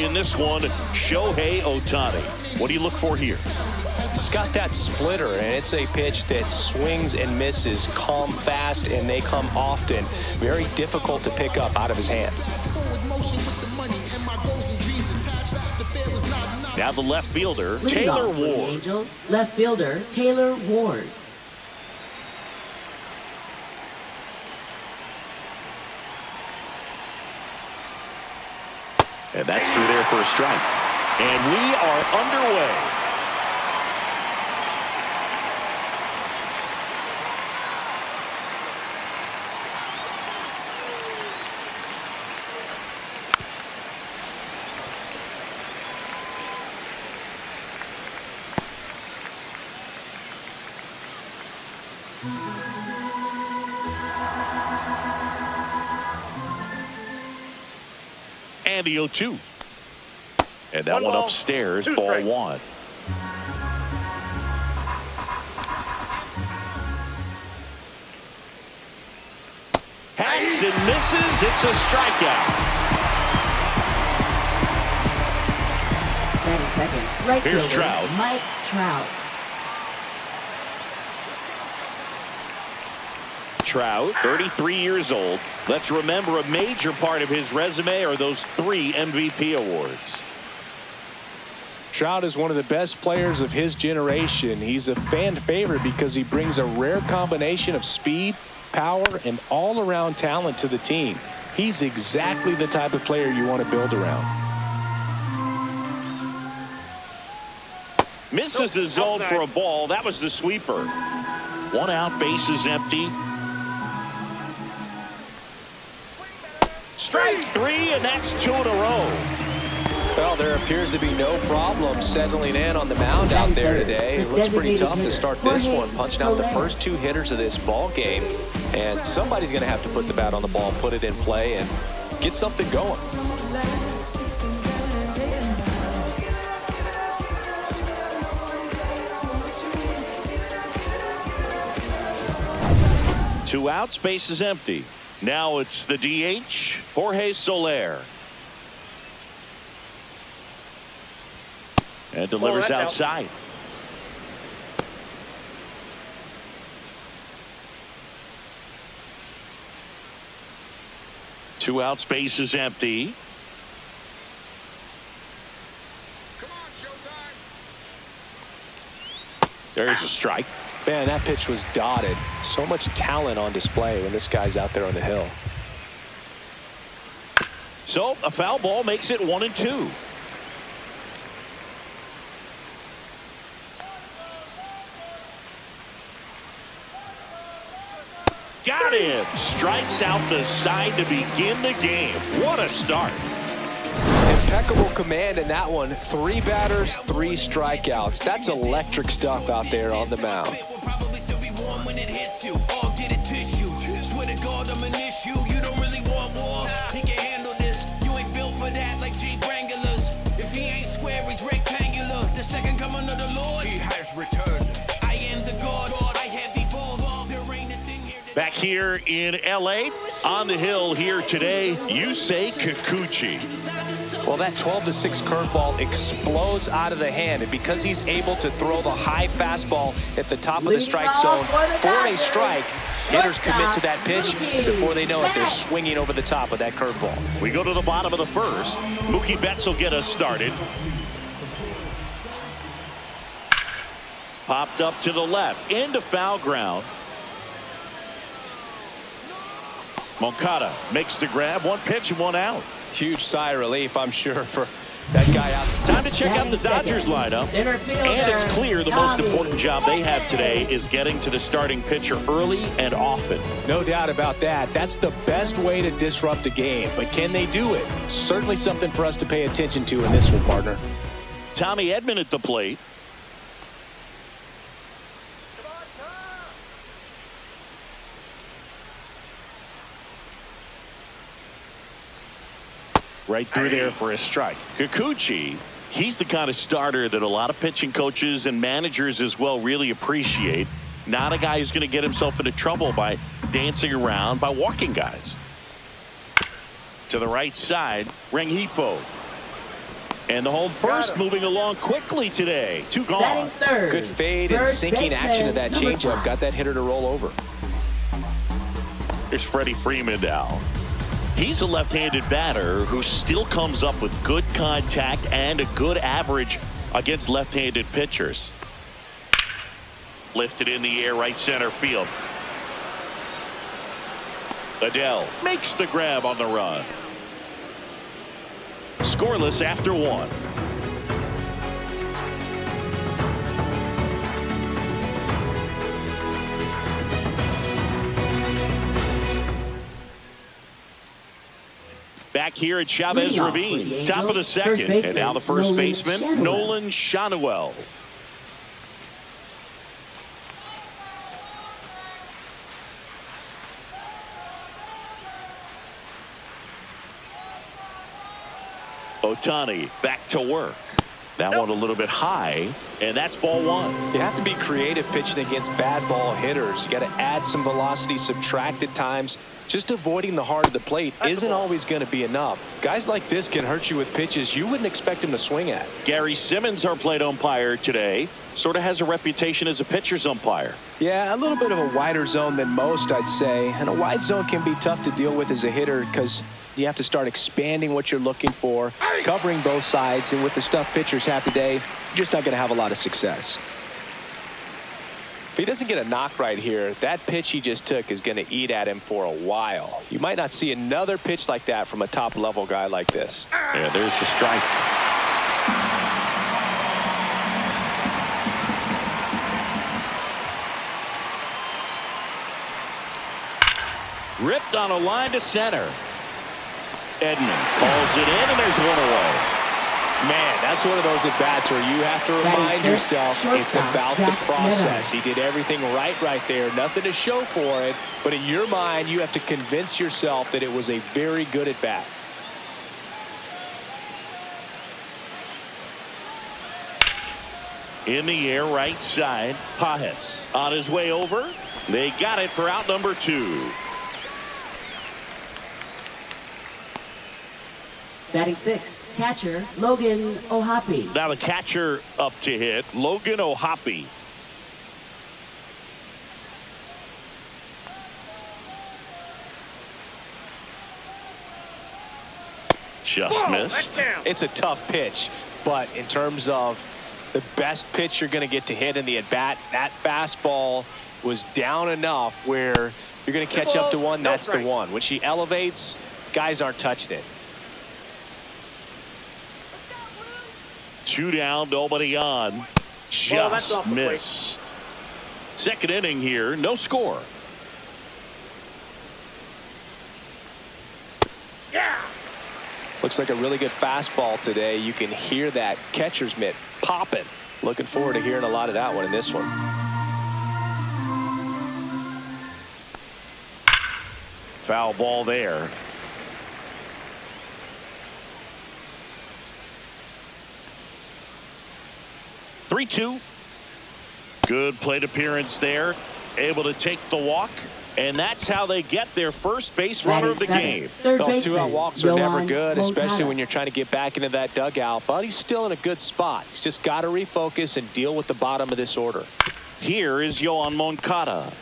in this one, Shohei Ohtani. What do you look for here? He's got that splitter, and it's a pitch that swings and misses, come fast, and they come often. Very difficult to pick up out of his hand. Now the left fielder, Taylor Ward. Angels, left fielder, Taylor Ward. And that's through there for a strike. And we are underway. And the 0-2. And that one upstairs, ball strike. 1. Hacks and misses. It's a strikeout. Batting second, right Here's fielder, Trout. Mike Trout. Trout, 33 years old. Let's remember a major part of his resume are those 3 MVP awards. Trout is one of the best players of his generation. He's a fan favorite because he brings a rare combination of speed, power, and all-around talent to the team. He's exactly the type of player you want to build around. Misses the zone for a ball. That was the sweeper. 1 out, bases empty. Strike 3, and that's 2 in a row. Well, there appears to be no problem settling in on the mound out there today. It looks pretty tough to start this one, punching out the first 2 hitters of this ball game. And somebody's going to have to put the bat on the ball, put it in play, and get something going. Two outs, base is empty. Now it's the DH, Jorge Soler. And delivers outside. Two outs, base is empty. There's a strike. Man, that pitch was dotted. So much talent on display when this guy's out there on the hill. So a foul ball makes it 1-2. Got him. Strikes out the side to begin the game. What a start. Impeccable command in that one. 3 batters, 3 strikeouts. That's electric stuff out there on the mound. Back here in L.A. on the hill here today, Yusei Kikuchi. Well, that 12-6 curveball explodes out of the hand, and because he's able to throw the high fastball at the top of the strike zone for a strike, hitters commit to that pitch, and before they know it, they're swinging over the top of that curveball. We go to the bottom of the first. Mookie Betts will get us started. Popped up to the left, into foul ground. Moncada makes the grab, 1 pitch and 1 out. Huge sigh of relief, I'm sure, for that guy out. Time to check out the Dodgers lineup. And it's clear the most important job they have today is getting to the starting pitcher early and often. No doubt about that. That's the best way to disrupt a game. But can they do it? Certainly something for us to pay attention to in this one, partner. Tommy Edman at the plate. Right through there for a strike. Kikuchi, he's the kind of starter that a lot of pitching coaches and managers as well really appreciate. Not a guy who's going to get himself into trouble by dancing around, by walking guys. To the right side, Rengifo. And the home first moving along quickly today. 2 gone. Batting third. Good fade and Third sinking action of that baseman, number changeup. 5. Got that hitter to roll over. Here's Freddie Freeman now. He's a left-handed batter who still comes up with good contact and a good average against left-handed pitchers. Lifted in the air, right center field. Adele makes the grab on the run. Scoreless after 1. Back here at Chavez Leading off for the Ravine, Angels, top of the first second. baseman, And now the first Nolan baseman, Schanuel. Nolan Schanuel. Ohtani back to work. That one a little bit high, and that's ball 1. You have to be creative pitching against bad ball hitters. You got to add some velocity, subtract at times. Just avoiding the heart of the plate isn't always going to be enough. Guys like this can hurt you with pitches you wouldn't expect him to swing at. Gary Simmons, our plate umpire today, sort of has a reputation as a pitcher's umpire. Yeah, a little bit of a wider zone than most, I'd say. And a wide zone can be tough to deal with as a hitter because you have to start expanding what you're looking for, covering both sides. And with the stuff pitchers have today, you're just not going to have a lot of success. If he doesn't get a knock right here, that pitch he just took is going to eat at him for a while. You might not see another pitch like that from a top-level guy like this. Yeah, there's the strike. Ripped on a line to center. Edman calls it in, and there's one away. Man, that's one of those at-bats where you have to remind yourself it's about the process. He did everything right there. Nothing to show for it. But in your mind, you have to convince yourself that it was a very good at-bat. In the air, right side. Pajes on his way over. They got it for out number 2. Batting 6th, catcher Logan Ohapi. Now the catcher up to hit, Logan Ohapi. Just missed. It's a tough pitch, but in terms of the best pitch you're going to get to hit in the at-bat, that fastball was down enough where you're going to catch up to one. That's the one. When she elevates, guys aren't touching it. 2 down, nobody on. Just missed. Second inning here, no score. Looks like a really good fastball today. You can hear that catcher's mitt popping. Looking forward to hearing a lot of that one in this one. Foul ball there. Three-two. Good plate appearance there. Able to take the walk. And that's how they get their first base runner of the game. Third Well, baseman, 2-out walks are never Yohan good, especially Moncada. when you're trying to get back into that dugout. But he's still in a good spot. He's just got to refocus and deal with the bottom of this order. Here is Yohan Moncada.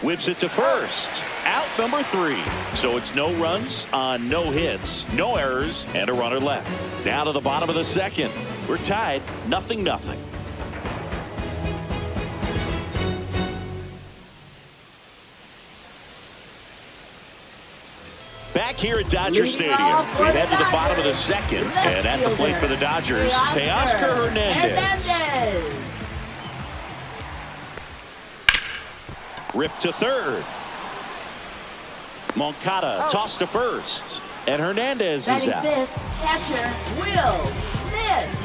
Whips it to first. Out number 3. So it's no runs on no hits, no errors, and a runner left. Down to the bottom of the second. We're tied 0-0. Back here at Dodger Stadium, we head to the bottom of the second, and at the plate for the Dodgers, Teoscar Hernandez. Ripped to third. Moncada tossed to first, and Hernandez is Batting out. 5th, catcher Will Smith.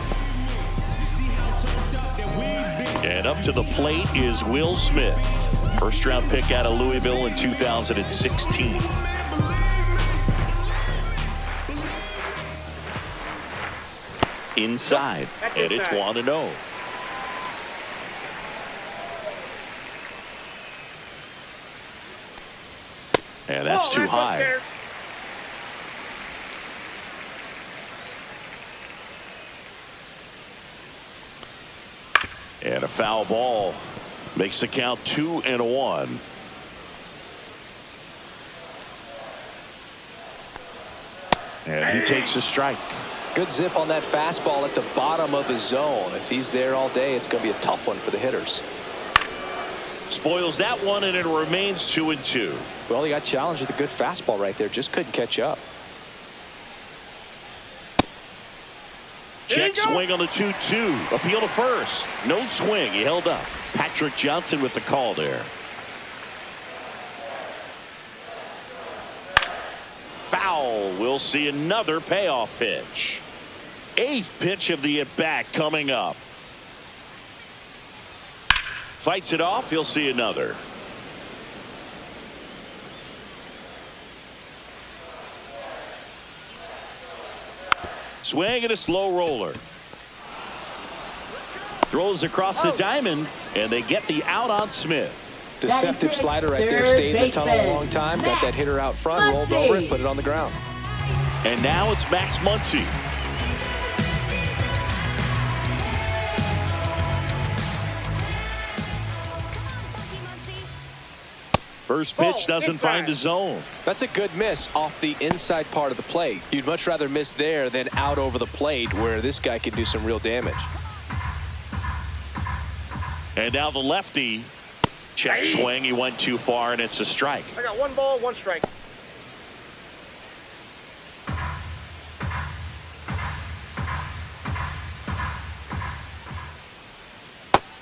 And up to the plate is Will Smith. First round pick out of Louisville in 2016. Inside, and it's 1-0. And that's too high. And a foul ball makes the count 2-1. And he takes a strike. Good zip on that fastball at the bottom of the zone. If he's there all day, it's going to be a tough one for the hitters. Spoils that one, and it remains 2-2. Well, he got challenged with a good fastball right there. Just couldn't catch up. Check swing on the 2-2. Appeal to first. No swing. He held up. Patrick Johnson with the call there. Foul. We'll see another payoff pitch. 8th pitch of the at-bat coming up. Fights it off. He'll see another. Swing and a slow roller. Throws across the diamond, and they get the out on Smith. Deceptive slider right there. Stayed in the tunnel a long time. Got that hitter out front, rolled over it, put it on the ground. And now it's Max Muncy. First pitch doesn't find the zone. That's a good miss off the inside part of the plate. You'd much rather miss there than out over the plate, where this guy can do some real damage. And now the lefty. Check swing. He went too far, and it's a strike. I got 1 ball, 1 strike.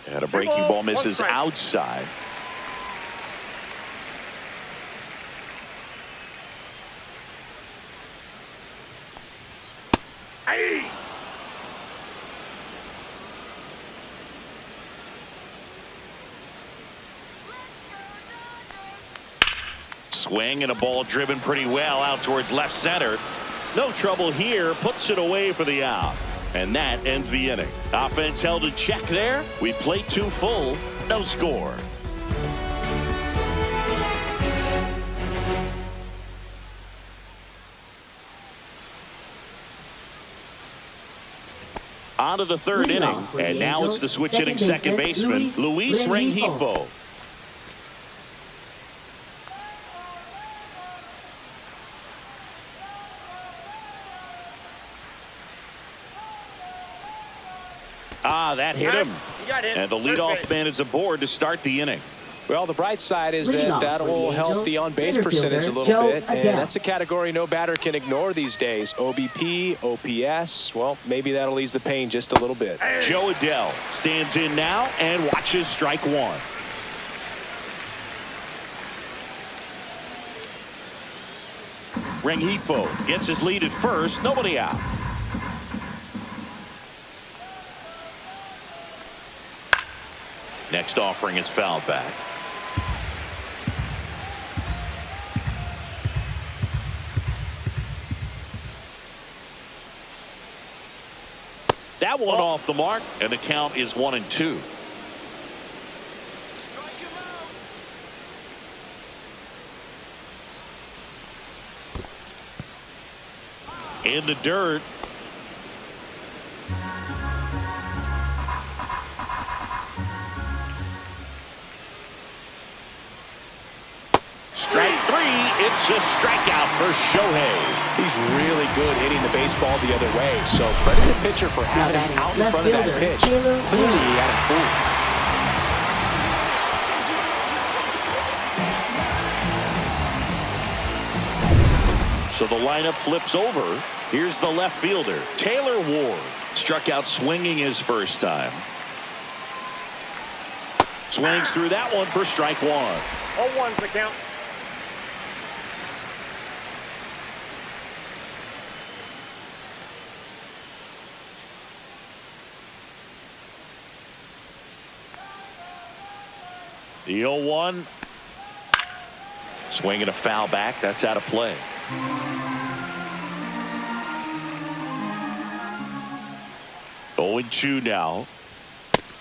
And a breaking ball misses outside. Swing and a ball driven pretty well out towards left center. No trouble here. Puts it away for the out. And that ends the inning. Offense held in check there. We played 2 full. No score. On to the 3rd inning. And now it's the switch hitting second baseman, Luis Rengifo. That hit him. And the leadoff man is aboard to start the inning. Well, the bright side is that will help the on-base percentage a little bit. And that's a category no batter can ignore these days. OBP, OPS, well, maybe that'll ease the pain just a little bit. Joe Adell stands in now and watches strike 1. Rengifo gets his lead at first. Nobody out. Next offering is fouled back. That one off the mark, and the count is 1-2. In the dirt. Strike 3. It's a strikeout for Shohei. He's really good hitting the baseball the other way. So credit the pitcher for having him out in front of that pitch. Clearly he had him fooled. So the lineup flips over. Here's the left fielder, Taylor Ward. Struck out swinging his first time. Swings through that one for strike 1. 0-1's the count. The 0-1. Swinging a foul back. That's out of play. Oh, 2 now.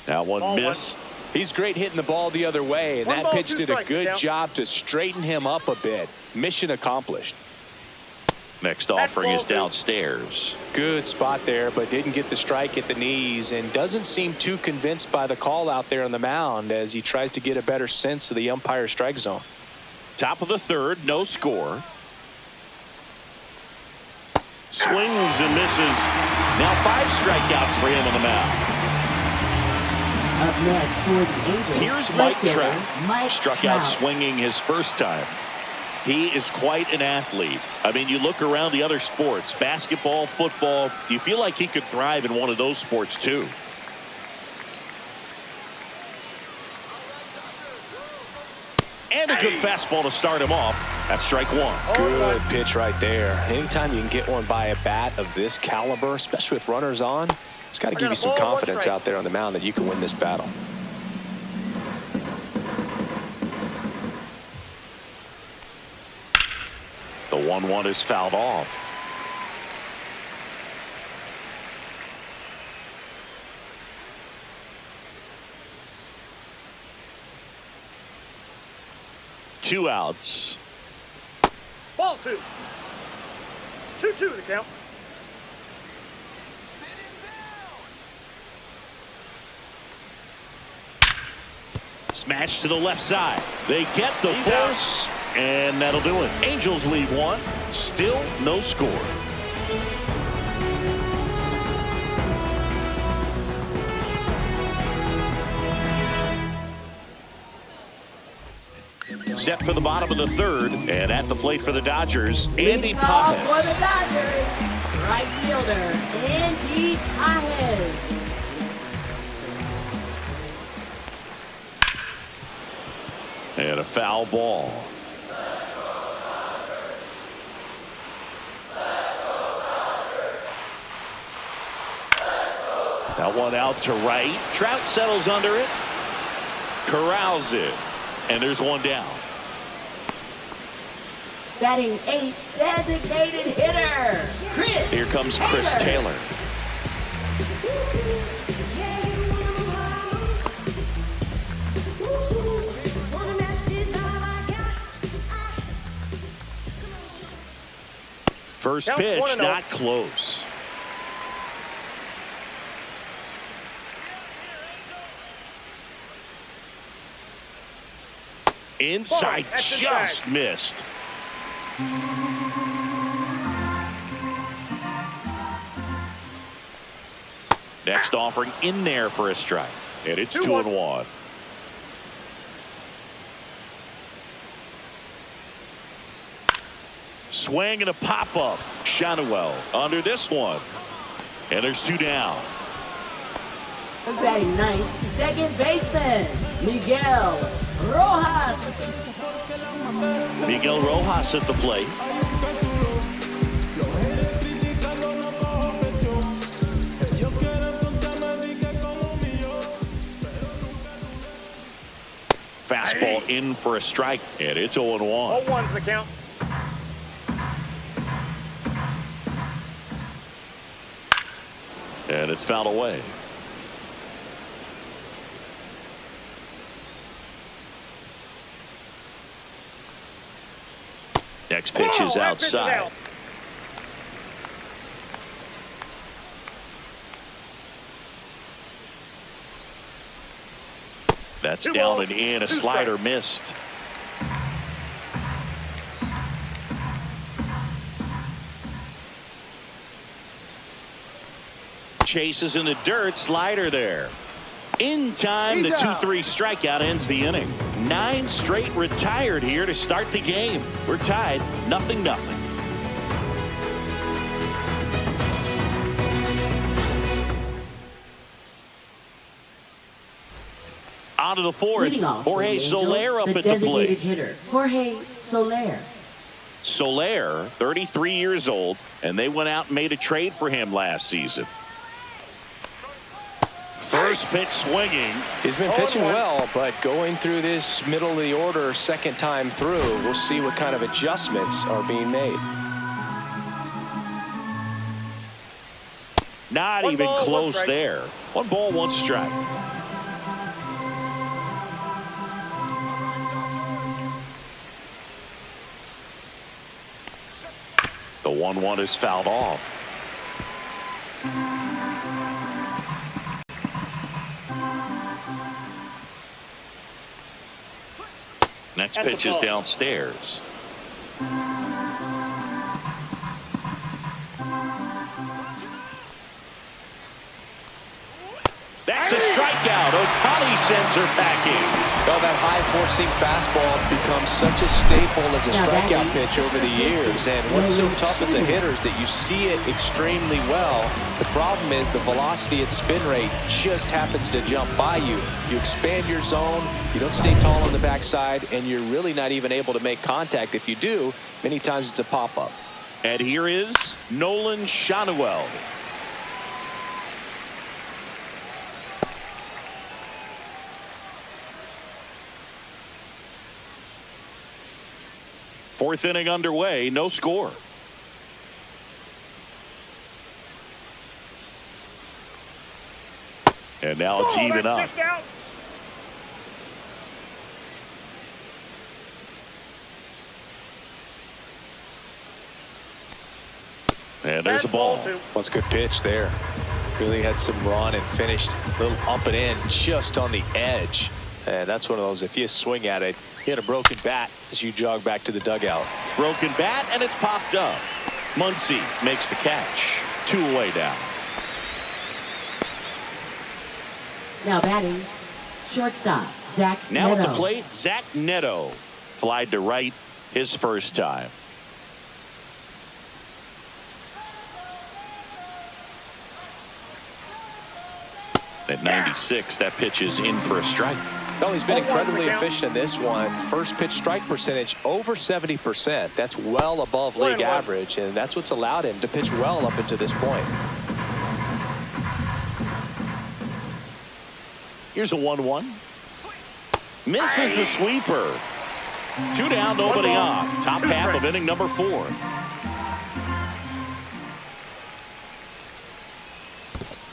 That one missed. He's great hitting the ball the other way, and that pitch did a good job to straighten him up a bit. Mission accomplished. Next offering is downstairs. Good spot there, but didn't get the strike at the knees and doesn't seem too convinced by the call out there on the mound as he tries to get a better sense of the umpire's strike zone. Top of the third, no score. Swings and misses. Now 5 strikeouts for him on the mound. Up next for the Angels. Here's Mike fielder, Trout. Mike Struck Trout. out swinging his first time. He is quite an athlete. I mean, you look around the other sports, basketball, football, you feel like he could thrive in one of those sports too. And a good fastball to start him off. That's strike 1. Good pitch right there. Anytime you can get one by a bat of this caliber, especially with runners on, it's got to give you some confidence out there on the mound that you can win this battle. The 1-1 is fouled off. Two outs. Ball 2. 2-2 the count. Smash to the left side. They get the force, and that'll do it. Angels lead 1. Still no score. Set for the bottom of the third, and at the plate for the Dodgers, Andy Leading off for Pages. the Dodgers, right fielder, Andy Pages. And a foul ball. That one out to right. Trout settles under it. Corrals it. And there's one down. Batting 8, designated hitter, Chris. Here comes Chris Taylor. First Count pitch, 1-0. not close. Inside, Ball, that's just inside. missed. Next offering in there for a strike. And it's 2-1. Swing and a pop-up. Shadowell under this one. And there's 2 down. Batting 9th, second baseman, Miguel Rojas. Miguel Rojas at the plate. Fastball in for a strike, and it's 0-1. 0-1's the count. And it's fouled away. Next pitch is that pitch is outside. out. That's 2 down balls, and in. A 2 slider strikes. missed. Chases in the dirt. Slider there. In time, the He's out. 2-3 strikeout ends the inning. 9 straight retired here to start the game. We're tied 0-0. On to the fourth. Leading off for Jorge the Angels, Soler up the at the designated plate. hitter, Jorge Soler. Soler, 33 years old, and they went out and made a trade for him last season. First pitch swinging. He's been pitching well, but going through this middle of the order second time through, we'll see what kind of adjustments are being made. Not 1 even ball, 1 close strike. there. 1 ball, 1 strike. The 1-1 is fouled off. Next pitch is downstairs. That's a strikeout. Ohtani sends her packing. Well, that high-forcing fastball becomes such a staple as a strikeout pitch over the years. And what's so tough as a hitter is that you see it extremely well. The problem is the velocity and spin rate just happens to jump by you. You expand your zone, you don't stay tall on the backside, and you're really not even able to make contact. If you do, many times it's a pop-up. And here is Nolan Schanuel. Fourth inning underway, no score. And now it's even up. And there's a ball. That's a good pitch there. Really had some run and finished a little up and in just on the edge. And that's one of those, if you swing at it, hit a broken bat as you jog back to the dugout. Broken bat, and it's popped up. Muncy makes the catch. 2 away down. Now batting, shortstop, Zach Now Neto. at the plate, Zach Neto. Flied to right his first time. At 96, that pitch is in for a strike. Well, he's been incredibly efficient in this one. First pitch strike percentage over 70%. That's well above league average, and that's what's allowed him to pitch well up until this point. Here's a 1-1. Misses the sweeper. 2 down, nobody on. Top half of inning number 4.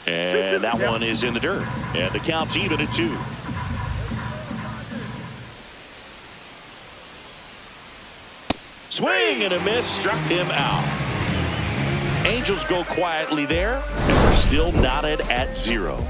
And that one is in the dirt. And the count's even at 2. Swing and a miss, struck him out. Angels go quietly there, and we're still knotted at 0.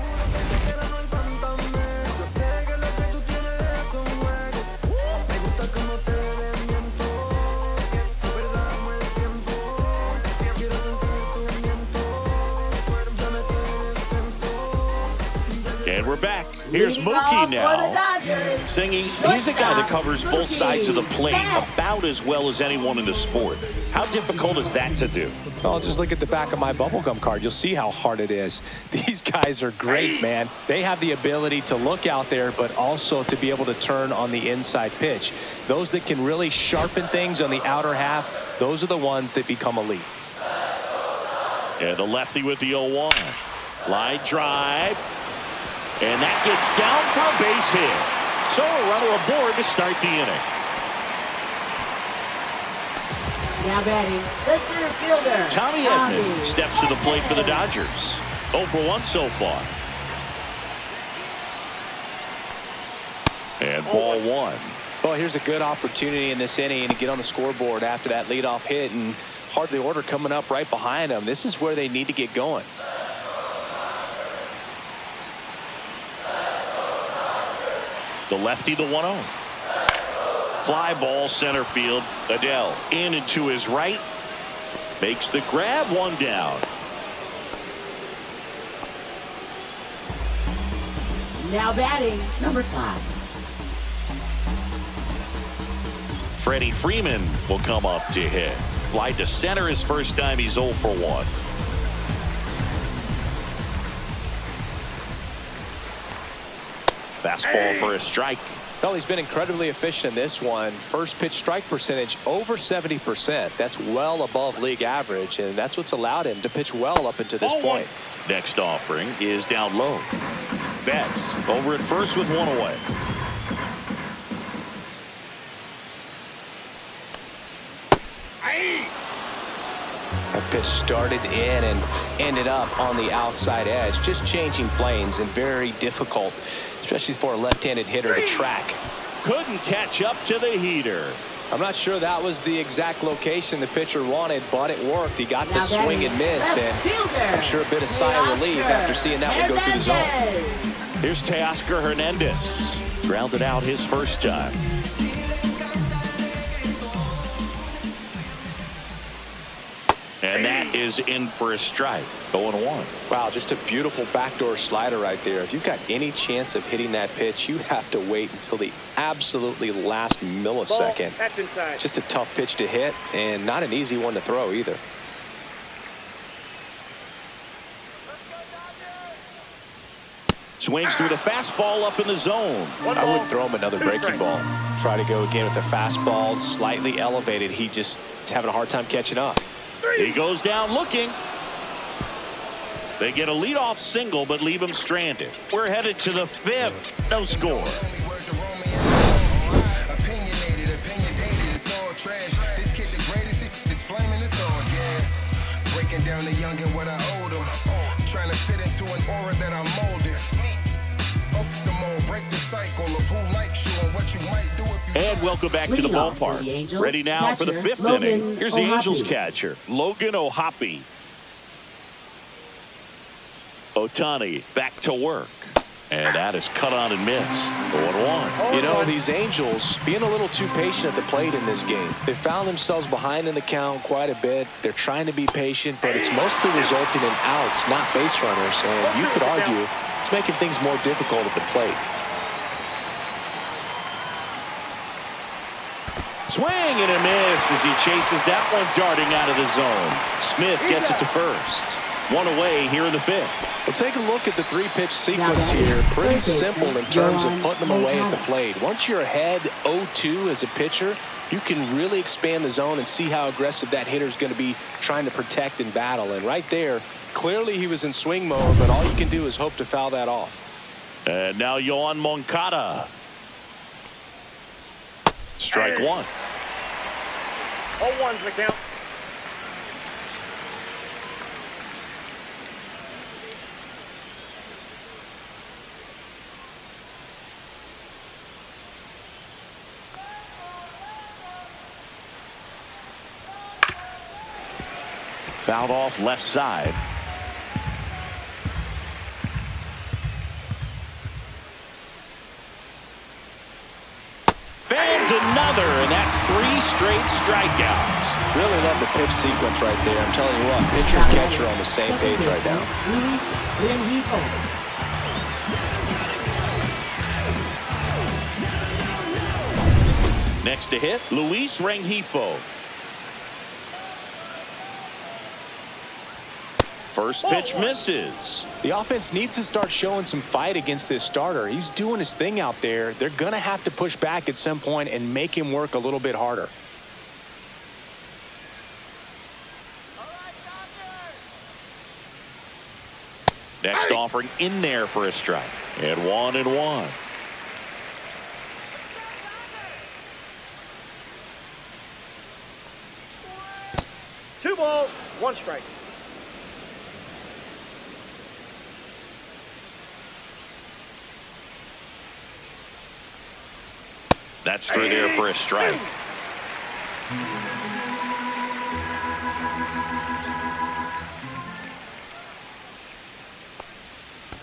And we're back. Here's Mookie now, singing. He's a guy that covers both sides of the plate about as well as anyone in the sport. How difficult is that to do? Oh, just look at the back of my bubblegum card. You'll see how hard it is. These guys are great, man. They have the ability to look out there, but also to be able to turn on the inside pitch. Those that can really sharpen things on the outer half, those are the ones that become elite. And the lefty with the 0-1. Line drive. And that gets down for a base hit. So a runner aboard to start the inning. Now batting, the center fielder, Tommy Edman steps to the plate for the Dodgers. 0 for 1 so far. And ball 1. Well, here's a good opportunity in this inning to get on the scoreboard after that leadoff hit, and hardly order coming up right behind them. This is where they need to get going. The lefty, the 1-0. Fly ball center field. Adele in and to his right. Makes the grab, 1 down. Now batting, number 5. Freddie Freeman will come up to hit. Fly to center his first time. He's 0 for 1. Fastball for a strike. Well, he's been incredibly efficient in this one. First pitch strike percentage over 70%. That's well above league average, and that's what's allowed him to pitch well up until this point. Next offering is down low. Betts over at first with 1 away. That pitch started in and ended up on the outside edge. Just changing planes and very difficult, especially for a left-handed hitter to track. Couldn't catch up to the heater. I'm not sure that was the exact location the pitcher wanted, but it worked. He got the Now that swing is and miss, left and fielder, I'm sure a bit of sigh of relief after seeing that one go through the zone. Hernandez. Here's Teoscar Hernandez. Grounded out his first time. And that is in for a strike. 0-1. Wow, just a beautiful backdoor slider right there. If you've got any chance of hitting that pitch, you have to wait until the absolutely last millisecond. Ball, that's inside. Just a tough pitch to hit, and not an easy one to throw either. Swings through the fastball up in the zone. I wouldn't throw him another breaking ball. Try to go again with the fastball, slightly elevated. He just is having a hard time catching up. He goes down looking. They get a leadoff single, but leave him stranded. We're headed to the fifth. No score. Breaking down the young and what I owed him. Trying to fit into an aura that I'm molded. Off the mold, break the cycle of who likes you and what you might do if you. And welcome back to the Leading off for the ballpark. Angels, Ready now for the catcher, fifth Logan inning. Here's the O'Hoppe. Angels catcher, Logan O'Hoppe. Otani back to work. And that is cut on and missed. 0-1. You know, these Angels being a little too patient at the plate in this game. They found themselves behind in the count quite a bit. They're trying to be patient, but it's mostly resulting in outs, not base runners. And you could argue it's making things more difficult at the plate. Swing and a miss as he chases that one darting out of the zone. Smith gets it to first. One away here in the fifth. Well, take a look at the three-pitch sequence here. Pretty simple in terms of putting them away at the plate. Once you're ahead 0-2 as a pitcher, you can really expand the zone and see how aggressive that hitter is going to be trying to protect and battle. And right there, clearly he was in swing mode, but all you can do is hope to foul that off. And now Yohan Moncada. Strike one. 0-1's the count. Fouled off left side. Fans another, and that's 3 straight strikeouts. Really love the pitch sequence right there. I'm telling you what, pitcher and catcher are on the same page right now. Next to hit, Luis Rengifo. First pitch misses. The offense needs to start showing some fight against this starter. He's doing his thing out there. They're going to have to push back at some point and make him work a little bit harder. Next offering in there for a strike. And 1-1. 2 balls, 1 strike. That's through there for a strike.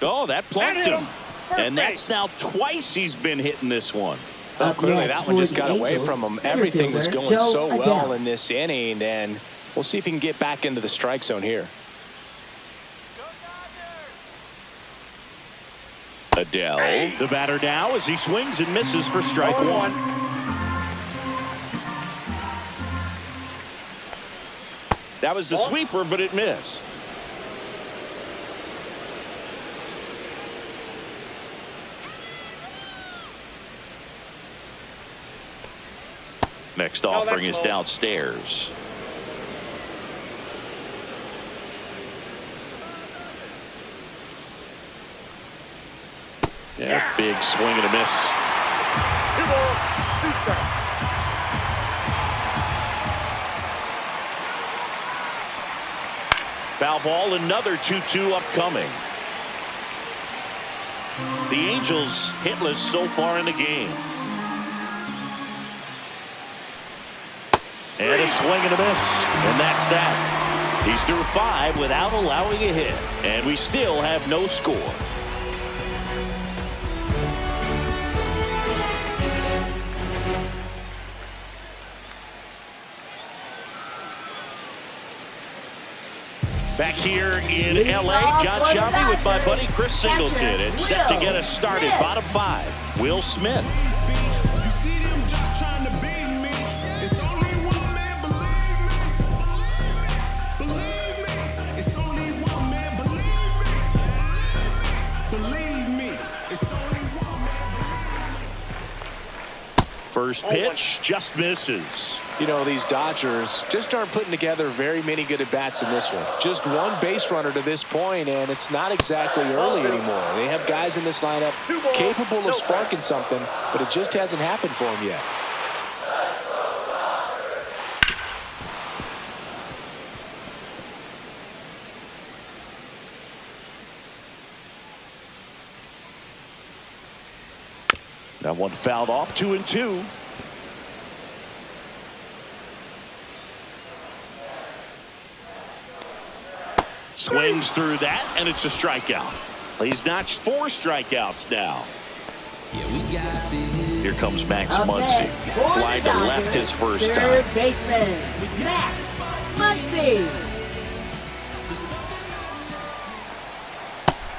Oh, that plunked him. And that's now twice he's been hitting this one. Well, clearly that one just got away Angels, from him. center Everything was fielder, going Joe so well Adele. in this inning, and we'll see if he can get back into the strike zone here. Adele, the batter now as he swings and misses for strike 1. That was the sweeper, but it missed. Next offering is downstairs. Yeah, big swing and a miss. 2 balls, 2 strikes. Foul ball, another 2-2 upcoming. The Angels hitless so far in the game. And a swing and a miss. And that's that. He's through 5 without allowing a hit. And we still have no score. Back here in L.A., John Shelby with my buddy Chris Singleton. It's set to get us started. Bottom 5, Will Smith. First pitch just misses. You know, these Dodgers just aren't putting together very many good at-bats in this one. Just one base runner to this point, and it's not exactly early anymore. They have guys in this lineup capable of sparking something, but it just hasn't happened for them yet. That one fouled off, 2-2. Swings through that, and it's a strikeout. He's notched 4 strikeouts now. Here comes Max Muncy. Fly to left his first time. Third baseman, Max Muncy.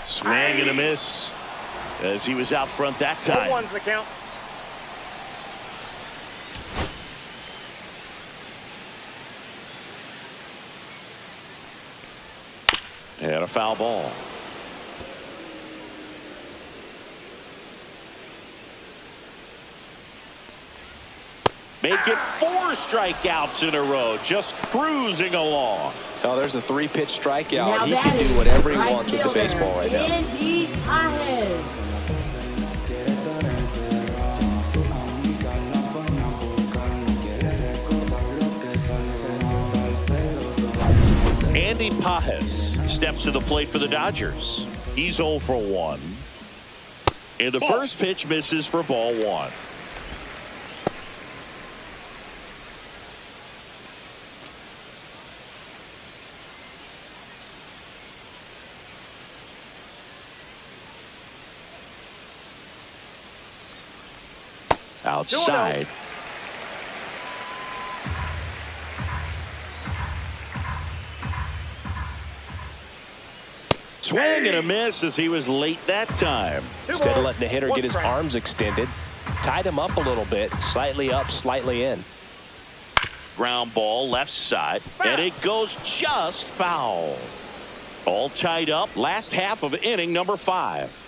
Swing and a miss as he was out front that time. 1-1's the count. And a foul ball. Make it 4 strikeouts in a row, just cruising along. Oh, there's a 3-pitch strikeout. Now He that can is do whatever he right wants with the fielder, baseball right now. Andy Pajes. Andy Pajes steps to the plate for the Dodgers. He's 0 for 1. And the first pitch misses for ball 1. Outside. Swing and a miss as he was late that time. Instead of letting the hitter get his 1 strike. arms extended, tied him up a little bit, slightly up, slightly in. Ground ball left side, and it goes just foul. All tied up, last half of inning number 5.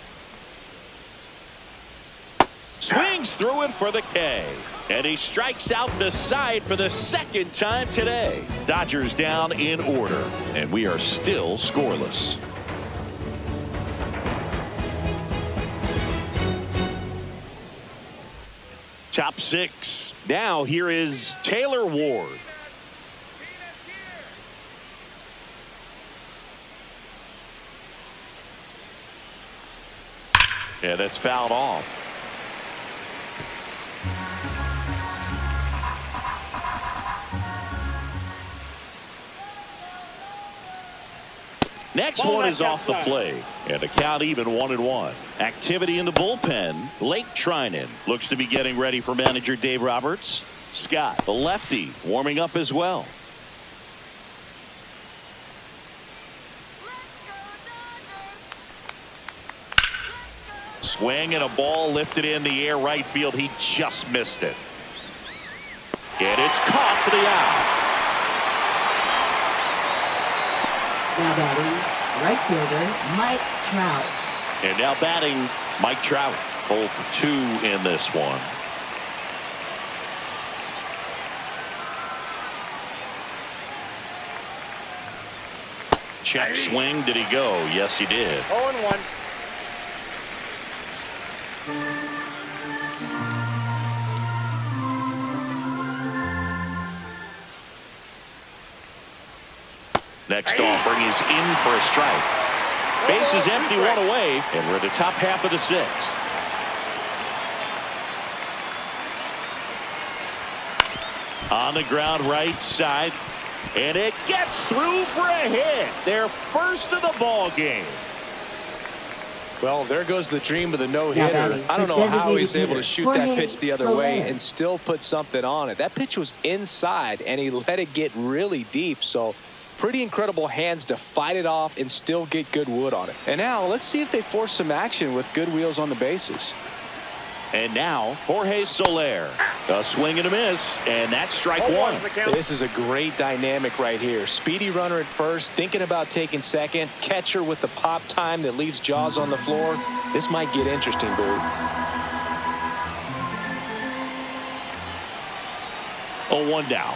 Swings through it for the K, and he strikes out the side for the second time today. Dodgers down in order, and we are still scoreless. Top 6. Now here is Taylor Ward. Yeah, that's fouled off. Next Ball one is left off the outside. plate, and the count even 1-1. Activity in the bullpen. Blake Trinan looks to be getting ready for manager Dave Roberts. Scott, the lefty, warming up as well. Swing and a ball lifted in the air right field. He just missed it. And it's caught for the out. Now batting, right fielder, Mike Trout. And now batting, Mike Trout. 0 for 2 in this one. Check swing. Did he go? Yes, he did. 0-1. Next offering is in for a strike. Base is empty, 1 away, and we're in the top half of the 6th. On the ground right side. And it gets through for a hit. Their first of the ball game. Well, there goes the dream of the no-hitter. I don't know how he's able to shoot that pitch the other way and still put something on it. That pitch was inside, and he let it get really deep. So pretty incredible hands to fight it off and still get good wood on it. And now let's see if they force some action with good wheels on the bases. And now Jorge Soler. A swing and a miss, and that's strike one. This is a great dynamic right here. Speedy runner at first, thinking about taking second. Catcher with the pop time that leaves Jaws on the floor. This might get interesting, Boo. 0-1 down.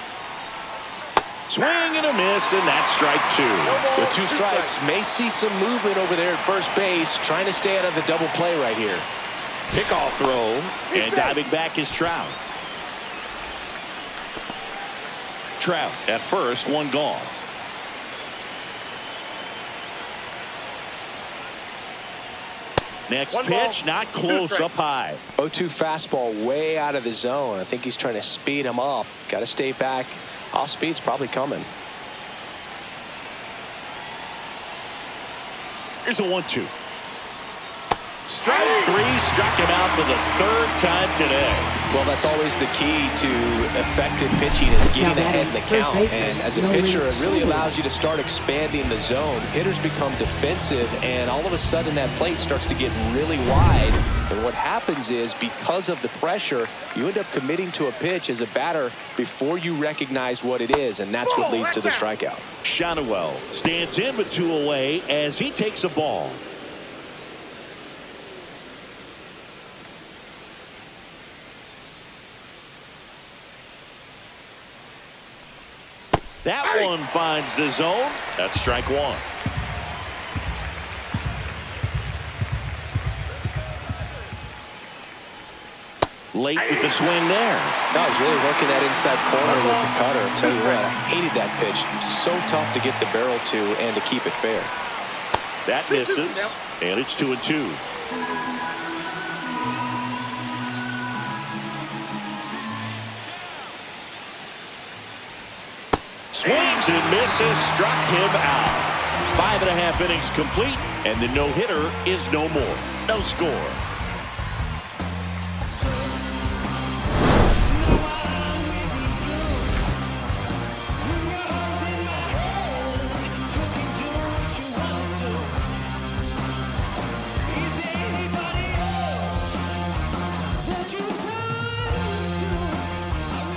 Swing and a miss, and that's strike two. With two strikes, may see some movement over there at first base, trying to stay out of the double play right here. Pickoff throw, and diving back is Trout. Trout at first, one gone. Next pitch, not close, up high. 0-2 fastball way out of the zone. I think he's trying to speed him up. Got to stay back. Off speed's probably coming. Here's a 1-2. Strike three, struck him out for the third time today. Well, that's always the key to effective pitching is getting ahead in the count. And as a pitcher, it really allows you to start expanding the zone. Hitters become defensive, and all of a sudden that plate starts to get really wide. And what happens is, because of the pressure, you end up committing to a pitch as a batter before you recognize what it is, and that's what leads to the strikeout. Shotwell stands in with two away as he takes a ball. That one finds the zone. That's strike one. Late with the swing there. No, he's really working that inside corner with the cutter. I'll tell you what, I hated that pitch. So tough to get the barrel to and to keep it fair. That misses, and it's 2-2. Swings and misses, struck him out. 5.5 innings complete, and the no-hitter is no more. No score.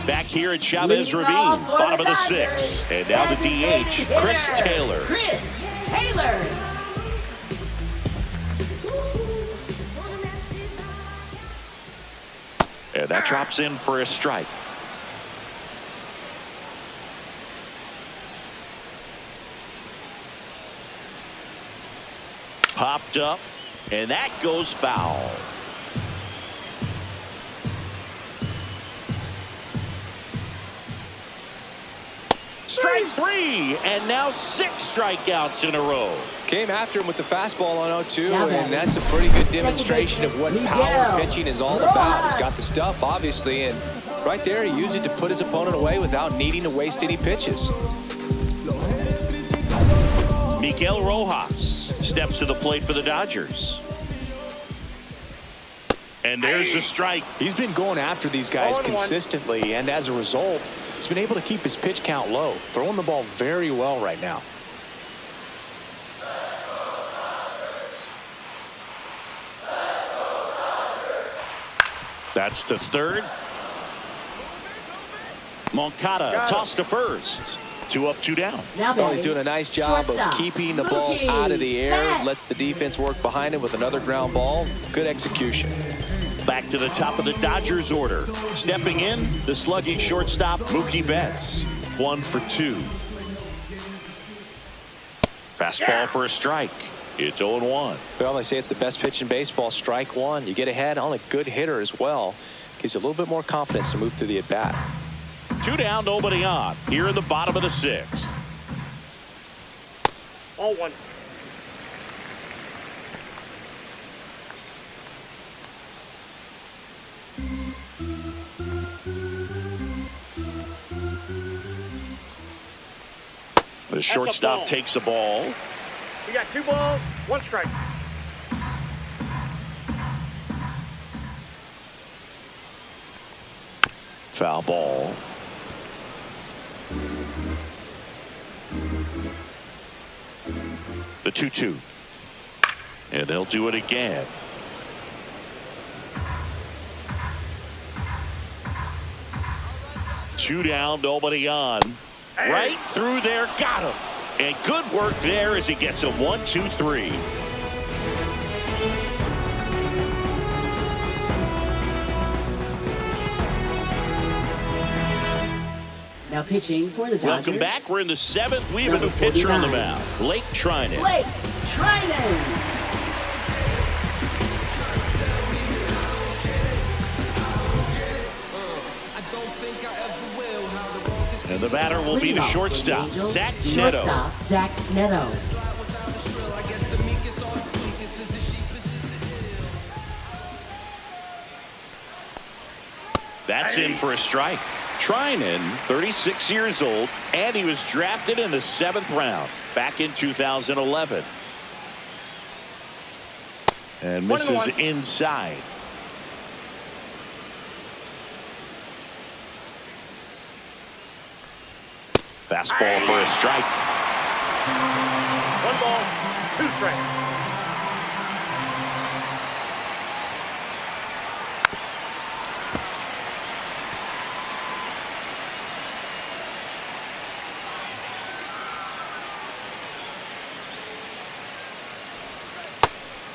Back here at Chavez Ravine, bottom of the sixth. And now the DH, Chris Taylor. Chris Taylor. And that drops in for a strike. Popped up, and that goes foul. Strike three, and now 6 strikeouts in a row. Came after him with the fastball on 0-2, and that's a pretty good demonstration of what power pitching is all about. He's got the stuff, obviously, and right there he used it to put his opponent away without needing to waste any pitches. Miguel Rojas steps to the plate for the Dodgers. And there's a strike. He's been going after these guys consistently, and as a result, he's been able to keep his pitch count low, throwing the ball very well right now. That's to third. Moncada tossed to first. 2 up, 2 down. Well, he's doing a nice job of keeping the ball out of the air. Lets the defense work behind him with another ground ball. Good execution. Back to the top of the Dodgers order. Stepping in, the slugging shortstop, Mookie Betts. 1 for 2. Fastball for a strike. It's 0-1. Well, they say it's the best pitch in baseball. Strike one. You get ahead on a good hitter as well. Gives you a little bit more confidence to move through the at-bat. 2 down, nobody on. Here in the bottom of the 6th. 0-1. The shortstop ball. takes the ball. We got 2 balls, 1 strike. Foul ball. The 2-2. And they'll do it again. Two down, nobody on. Right through there, got him. And good work there as he gets a 1-2-3. Now pitching for the Dodgers. Welcome back. We're in the 7th. We have a new pitcher on the mound. Blake Trinan. Blake Trinan. And the batter will be the shortstop, Zach Neto. Shortstop, Zach Neto. That's in for a strike. Trinan, 36 years old, and he was drafted in the 7th round back in 2011. And misses inside. Fastball for a strike. 1 ball, 2 strikes.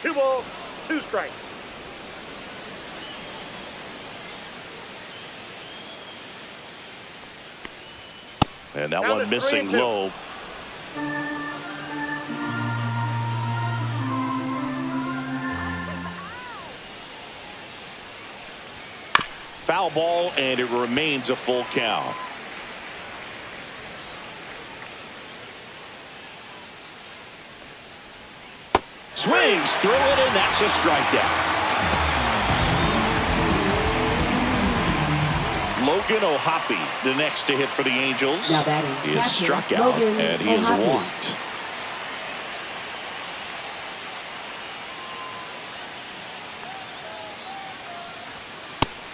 Two balls, 2 strikes. And that Down one to missing 3-2. low. Foul ball, and it remains a full count. Swings through it, and that's a strikeout. Logan O'Hoppe, the next to hit for the Angels. Now batting, He is catcher, struck out, Logan and he is O'Hoppe. walked.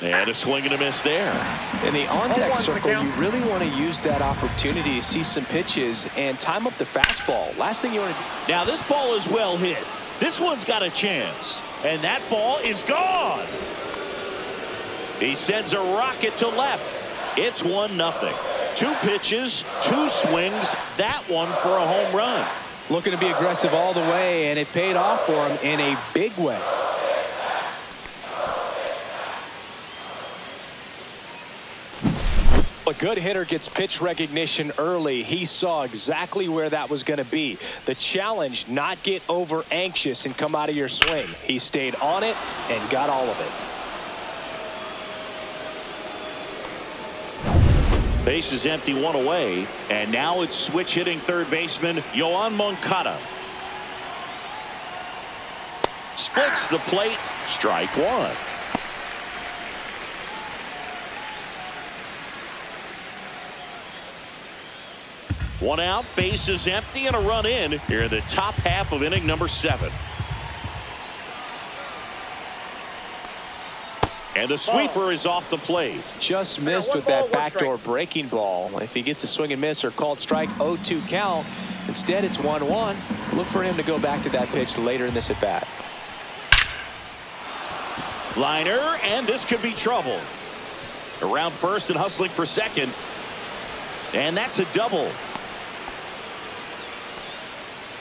And a swing and a miss there. In the on-deck 0-1 for the circle, count. you really want to use that opportunity to see some pitches and time up the fastball. Last thing you want to do. Now this ball is well hit. This one's got a chance. And that ball is gone. He sends a rocket to left. It's 1-0. 2 pitches, 2 swings. That one for a home run. Looking to be aggressive all the way, and it paid off for him in a big way. A good hitter gets pitch recognition early. He saw exactly where that was going to be. The challenge, not get over anxious and come out of your swing. He stayed on it and got all of it. Base is empty, 1 away. And now it's switch hitting third baseman Yoan Moncada. Splits the plate. Strike 1. One out, base is empty, and a run in here in the top half of inning number 7. And the sweeper is off the plate. Just missed with that backdoor breaking ball. If he gets a swing and miss or called strike, 0-2 count. Instead, it's 1-1. Look for him to go back to that pitch later in this at bat. Liner, and this could be trouble. Around first and hustling for second. And that's a double.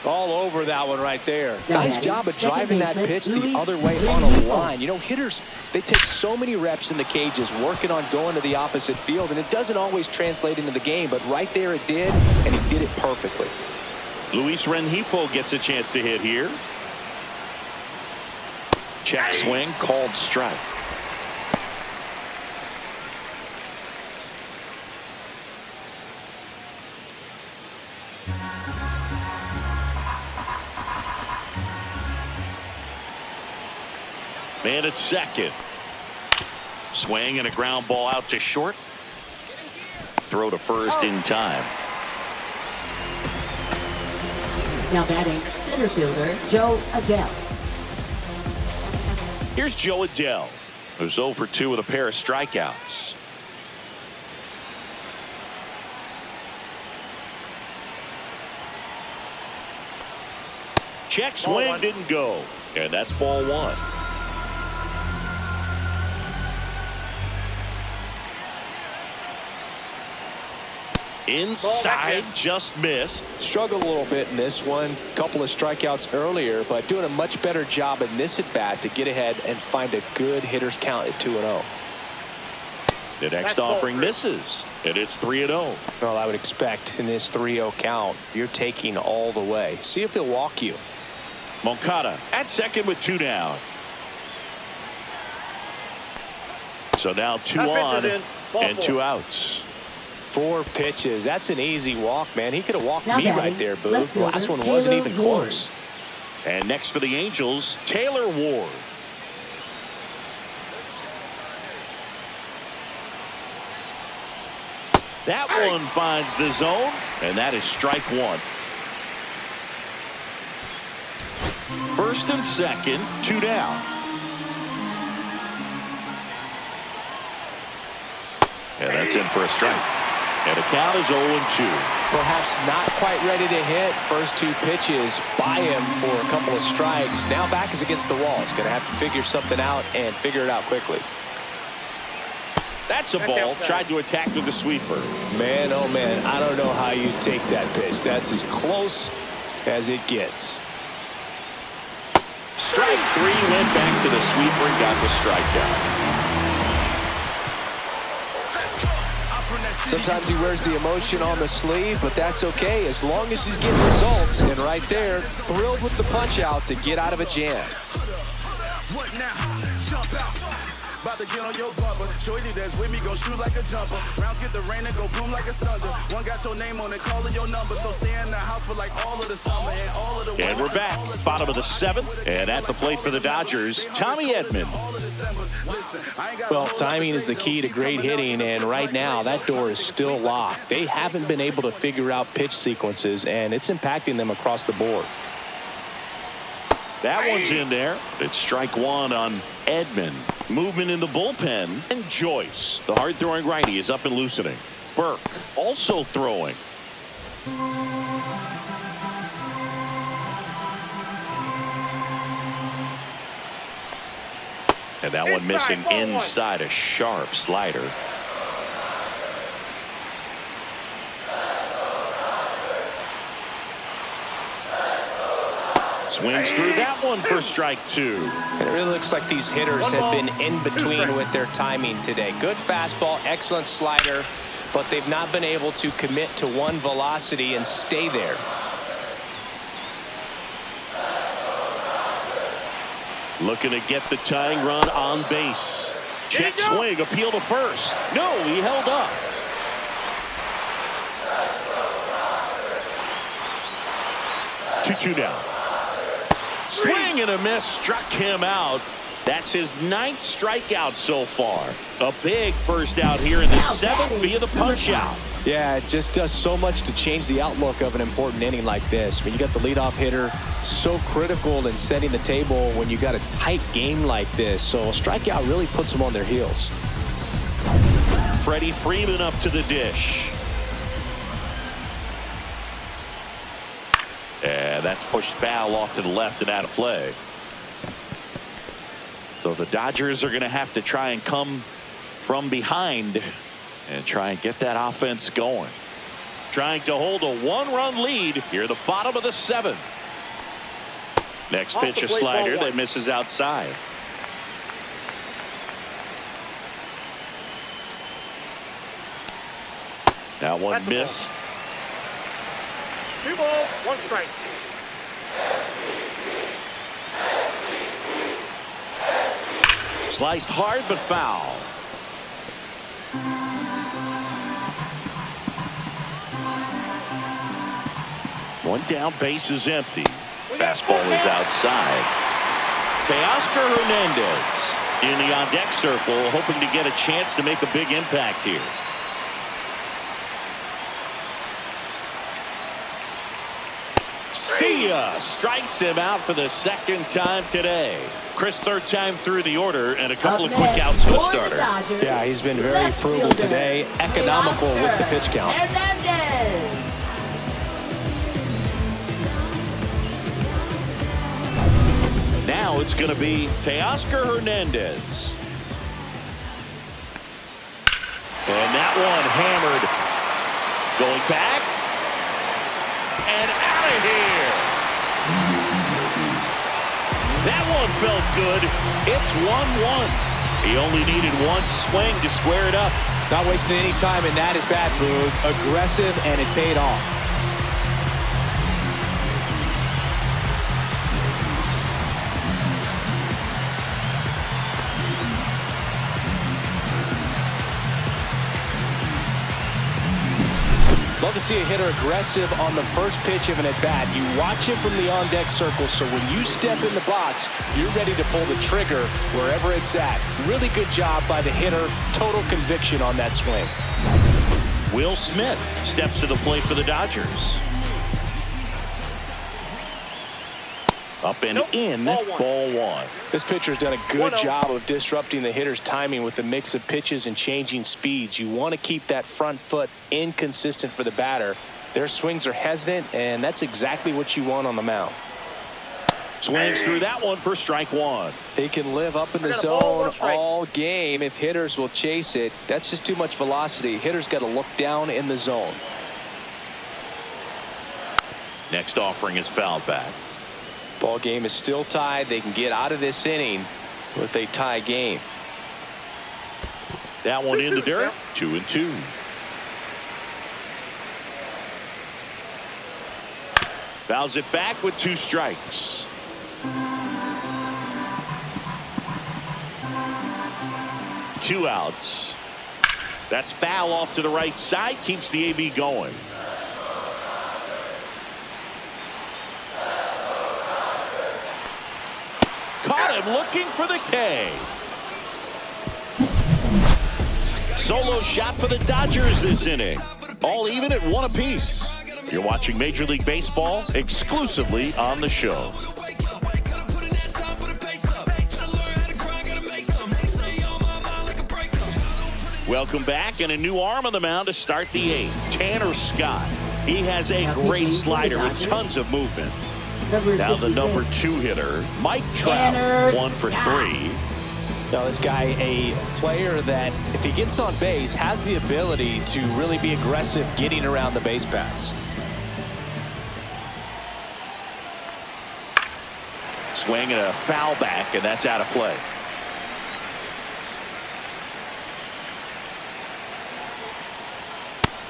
All over that one right there. Now Nice batting, job of second driving that baseman, pitch the Luis other way on a Rengifo. line. You know, hitters, they take so many reps in the cages working on going to the opposite field, and it doesn't always translate into the game, but right there it did, and he did it perfectly. Luis Rengifo gets a chance to hit here. Check swing, called strike. Man at second. Swing and a ground ball out to short. Throw to first in time. Now batting, center fielder Joe Adele. Here's Joe Adele, who's 0 for 2 with a pair of strikeouts. Check swing, didn't go. And that's ball 1. Inside, just missed. Struggled a little bit in this one. Couple of strikeouts earlier, but doing a much better job in this at bat to get ahead and find a good hitter's count at 2-0. The next offering misses, and it's 3-0. Well, I would expect in this 3-0 count, you're taking all the way. See if he'll walk you. Moncada at second with 2 down. So now 2 on and 2 outs. 4 pitches. That's an easy walk, man. He could have walked Now me batting, right there, Boo. left The last fielder one wasn't Taylor even Ward. close. And next for the Angels, Taylor Ward. That one finds the zone, and that is strike 1. First and second, 2 down. And that's in for a strike. And the count is 0-2. Perhaps not quite ready to hit. First 2 pitches by him for a couple of strikes. Now back is against the wall. He's going to have to figure something out and figure it out quickly. That's a ball. Tried to attack with the sweeper. Man, oh man, I don't know how you take that pitch. That's as close as it gets. Strike 3, went back to the sweeper and got the strikeout. Sometimes he wears the emotion on the sleeve, but that's okay as long as he's getting results. And right there, thrilled with the punch out to get out of a jam. What now? Jump out. About to get on your bumper. Shorty that's with me go shoot like a jumper. Rounds get the rain and go boom like a thunder. One got your name on it, calling your number. So stay in the house for like all of the summer and all of the And we're back. Bottom of the 7th. And at the plate for the Dodgers, Tommy Edman. Well, timing is the key to great hitting, and right now that door is still locked. They haven't been able to figure out pitch sequences, and it's impacting them across the board. That one's in there. It's strike 1 on Edman. Movement in the bullpen. And Joyce, the hard-throwing righty, is up and loosening. Burke also throwing. And that one missing inside, a sharp slider. Swings through that one for strike 2. And it really looks like these hitters have been in between with their timing today. Good fastball, excellent slider, but they've not been able to commit to one velocity and stay there. Looking to get the tying run on base. Check swing, appeal to first. No, he held up. Two down. Swing and a miss, struck him out. That's his 9th strikeout so far. A big first out here in the 7th via the punch out. Yeah, it just does so much to change the outlook of an important inning like this. When you got the leadoff hitter, so critical in setting the table when you got a tight game like this. So a strikeout really puts them on their heels. Freddie Freeman up to the dish. And that's pushed foul off to the left and out of play. So the Dodgers are going to have to try and come from behind and try and get that offense going. Trying to hold a 1-run lead here at the bottom of the 7th. Next pitch, a slider that misses outside. That one missed. 2 balls, 1 strike. Sliced hard but foul. One down, base is empty. Fastball is outside. Teoscar Hernandez in the on-deck circle, hoping to get a chance to make a big impact here. See ya. Strikes him out for the second time today. Chris, third time through the order, and a couple of quick outs for the starter. Yeah, he's been very frugal today. Economical with the pitch count. Now it's going to be Teoscar Hernandez. And that one hammered. Going back. And out of here. That one felt good. It's 1-1. He only needed one swing to square it up. Not wasting any time in that at-bat, Boog. Aggressive, and it paid off. Love to see a hitter aggressive on the first pitch of an at-bat. You watch him from the on-deck circle, so when you step in the box, you're ready to pull the trigger wherever it's at. Really good job by the hitter. Total conviction on that swing. Will Smith steps to the plate for the Dodgers. Up and in, ball one. This pitcher's done a good job of disrupting the hitter's timing with the mix of pitches and changing speeds. You want to keep that front foot inconsistent for the batter. Their swings are hesitant, and that's exactly what you want on the mound. Swings through that one for strike one. He can live up in the zone all game if hitters will chase it. That's just too much velocity. Hitters got to look down in the zone. Next offering is fouled back. Ball game is still tied. They can get out of this inning with a tie game. That one in the dirt. 2-2. Fouls it back with 2 strikes. Two outs. That's foul off to the right side. Keeps the AB going. Caught him looking for the K. Solo shot for the Dodgers this inning. All even at 1 apiece. You're watching Major League Baseball exclusively on the show. Welcome back, and a new arm on the mound to start the 8th. Tanner Scott. He has a great slider with tons of movement. Now the number 2 hitter, Mike Trout, 1 for 3. Now this guy, a player that if he gets on base has the ability to really be aggressive getting around the base paths. Swing and a foul back, and that's out of play.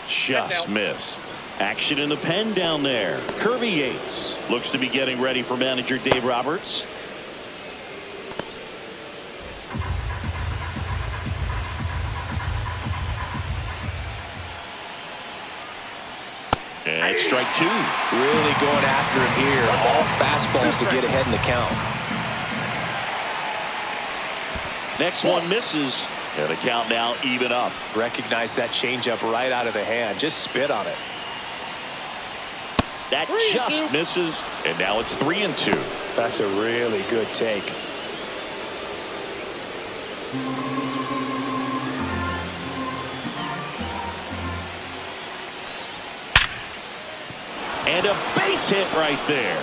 Just missed. Action in the pen down there. Kirby Yates looks to be getting ready for manager Dave Roberts. And it's strike 2. Really going after him here. All fastballs to get ahead in the count. Next one misses. And the count now even up. Recognize that changeup right out of the hand. Just spit on it. That just misses. And now it's 3-2. That's a really good take. And a base hit right there.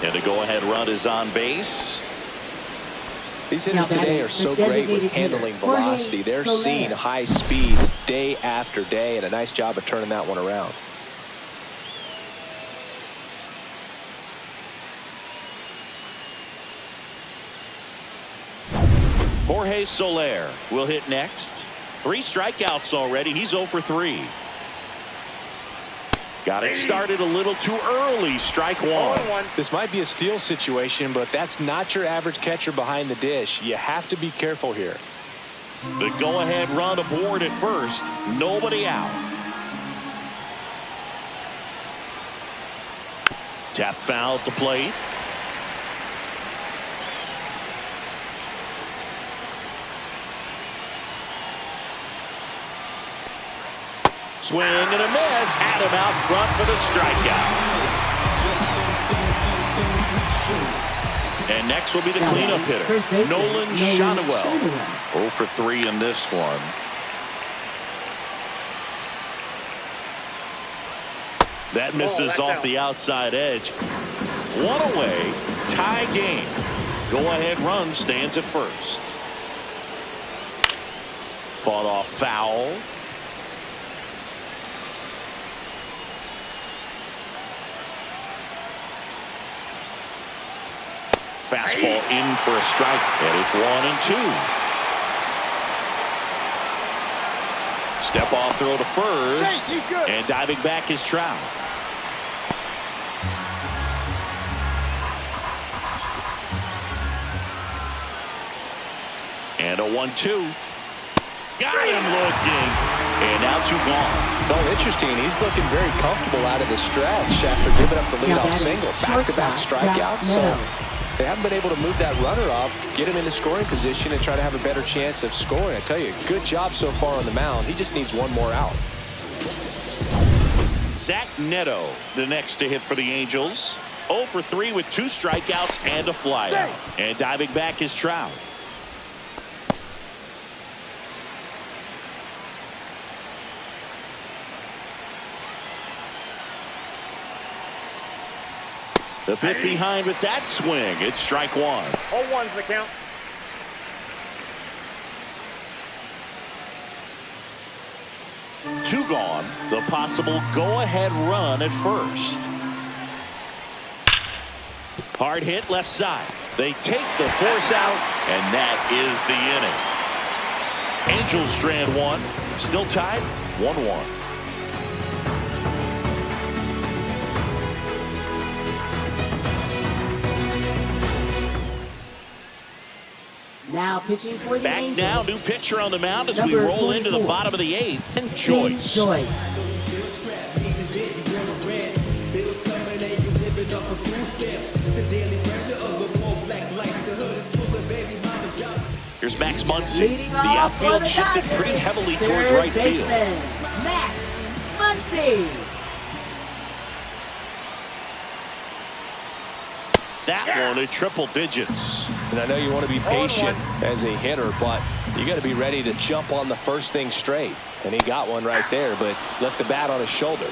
And the go-ahead run is on base. These hitters today are so great with handling velocity. They're seeing high speeds day after day, and a nice job of turning that one around. Jorge Soler will hit next. 3 strikeouts already. He's 0 for 3. Got it started a little too early. Strike 1. This might be a steal situation, but that's not your average catcher behind the dish. You have to be careful here. The go-ahead run aboard at first. Nobody out. Tap foul at the plate. Swing and a miss. Had him out front for the strikeout. And next will be the Now cleanup batting, hitter, first baseman, Nolan Nolan Shotwell. Shotwell. 0 for 3 in this one. That misses off the outside edge. One away, tie game. Go-ahead run stands at first. Fought off foul. Fastball in for a strike, and it's 1-2. Step off throw to first, and diving back is Trout. And a 1-2. Got him looking, and now 2 gone. Oh, interesting. He's looking very comfortable out of the stretch after giving up the leadoff single. Back-to-back strikeouts. So they haven't been able to move that runner off, get him into scoring position, and try to have a better chance of scoring. I tell you, good job so far on the mound. He just needs one more out. Zach Neto, the next to hit for the Angels. 0 for 3 with 2 strikeouts and a flyout. And diving back is Trout. The pit behind with that swing. It's strike 1. 0-1's the count. Two gone. The possible go-ahead run at first. Hard hit left side. They take the force out, and that is the inning. Angels strand 1. Still tied 1-1. Now pitching for the Back Angels. now, new pitcher on the mound as we Number roll 44. into the bottom of the 8th. And Ben Joyce. Here's Max Muncy. Leading The off for outfield the shifted Dodgers, pretty heavily towards third right field. baseman, Max Muncy. That one at triple digits. And I know you want to be patient as a hitter, but you got to be ready to jump on the first thing straight. And he got one right there, but left the bat on his shoulder.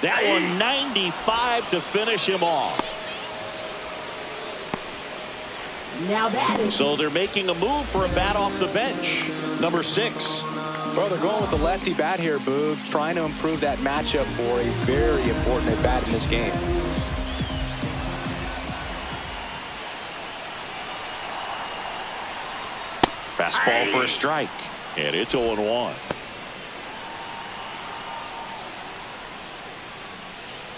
That one 95 to finish him off. Now batting. So they're making a move for a bat off the bench. Number 6. Well, they're going with the lefty bat here, Boog, trying to improve that matchup for a very important at bat in this game. Fastball for a strike. And it's 0-1.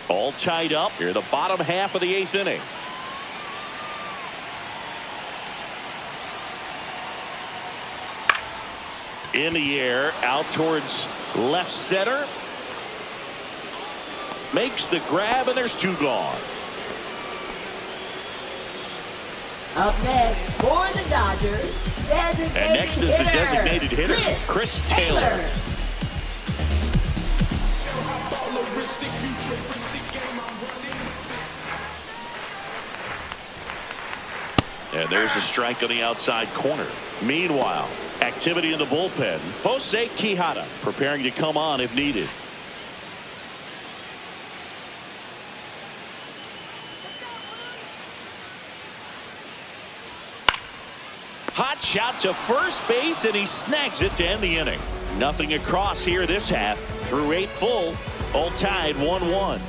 All tied up here, the bottom half of the 8th inning. In the air, out towards left center. Makes the grab, and there's 2 gone. Up next for the Dodgers, designated And next is the hitter, designated hitter, Chris Taylor. And there's a strike on the outside corner. Meanwhile, activity in the bullpen. Jose Quijada preparing to come on if needed. Hot shot to first base, and he snags it to end the inning. Nothing across here this half. Through 8 full, all tied 1-1.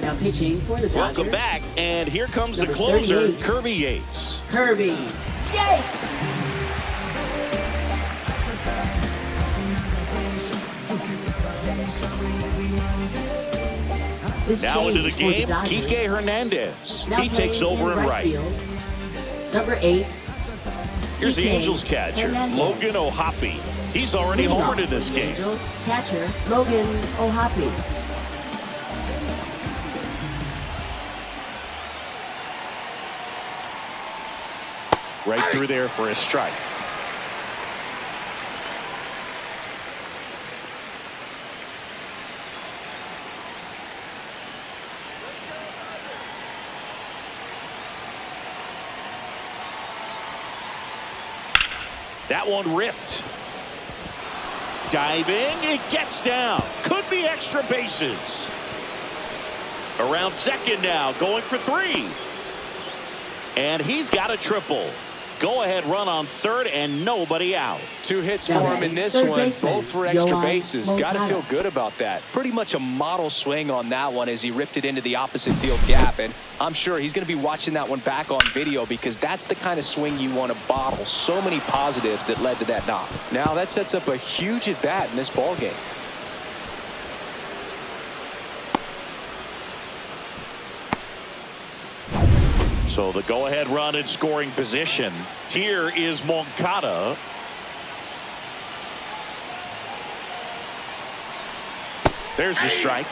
Now pitching for the Dodgers. Welcome back, and here comes the Number closer, 38. Kirby Yates. Kirby Yates. This Now into the change for game, Dodgers. Kike Hernandez. Now He takes playing over in and right. field. Number 8. Here's the Kike Angels catcher, Hernandez. Logan O'Hoppe. He's already Leading homered off in this for the game. Angels, catcher Logan O'Hoppe. Right through there for a strike. That one ripped. Diving, it gets down. Could be extra bases. Around second now, going for 3. And he's got a triple. Go-ahead run on third and nobody out. 2 hits for him in this one, both for extra bases. Got to feel good about that. Pretty much a model swing on that one as he ripped it into the opposite field gap. And I'm sure he's going to be watching that one back on video because that's the kind of swing you want to bottle. So many positives that led to that knock. Now that sets up a huge at-bat in this ball game. So the go-ahead run in scoring position. Here is Moncada. There's the strike.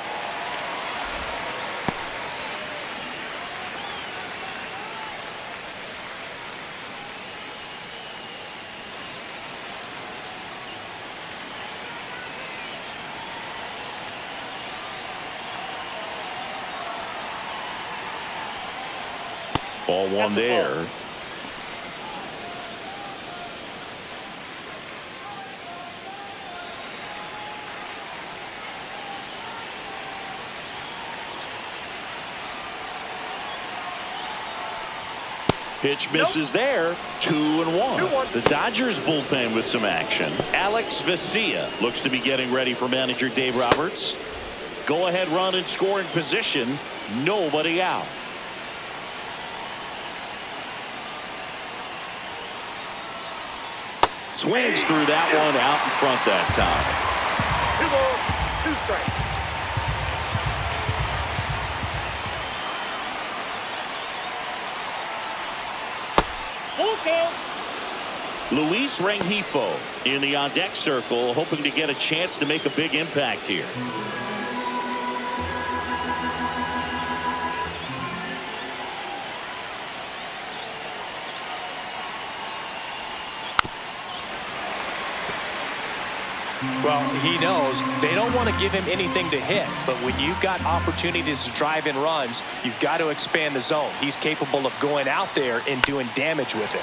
Ball one there. Pitch misses there. 2-1. 2-1. The Dodgers bullpen with some action. Alex Vesia looks to be getting ready for manager Dave Roberts. Go ahead run in scoring position. Nobody out. Swings through that one out in front that time. 2 balls, 2 strikes. Full count. Luis Rengifo in the on-deck circle, hoping to get a chance to make a big impact here. Well, he knows they don't want to give him anything to hit, but when you've got opportunities to drive in runs, you've got to expand the zone. He's capable of going out there and doing damage with it.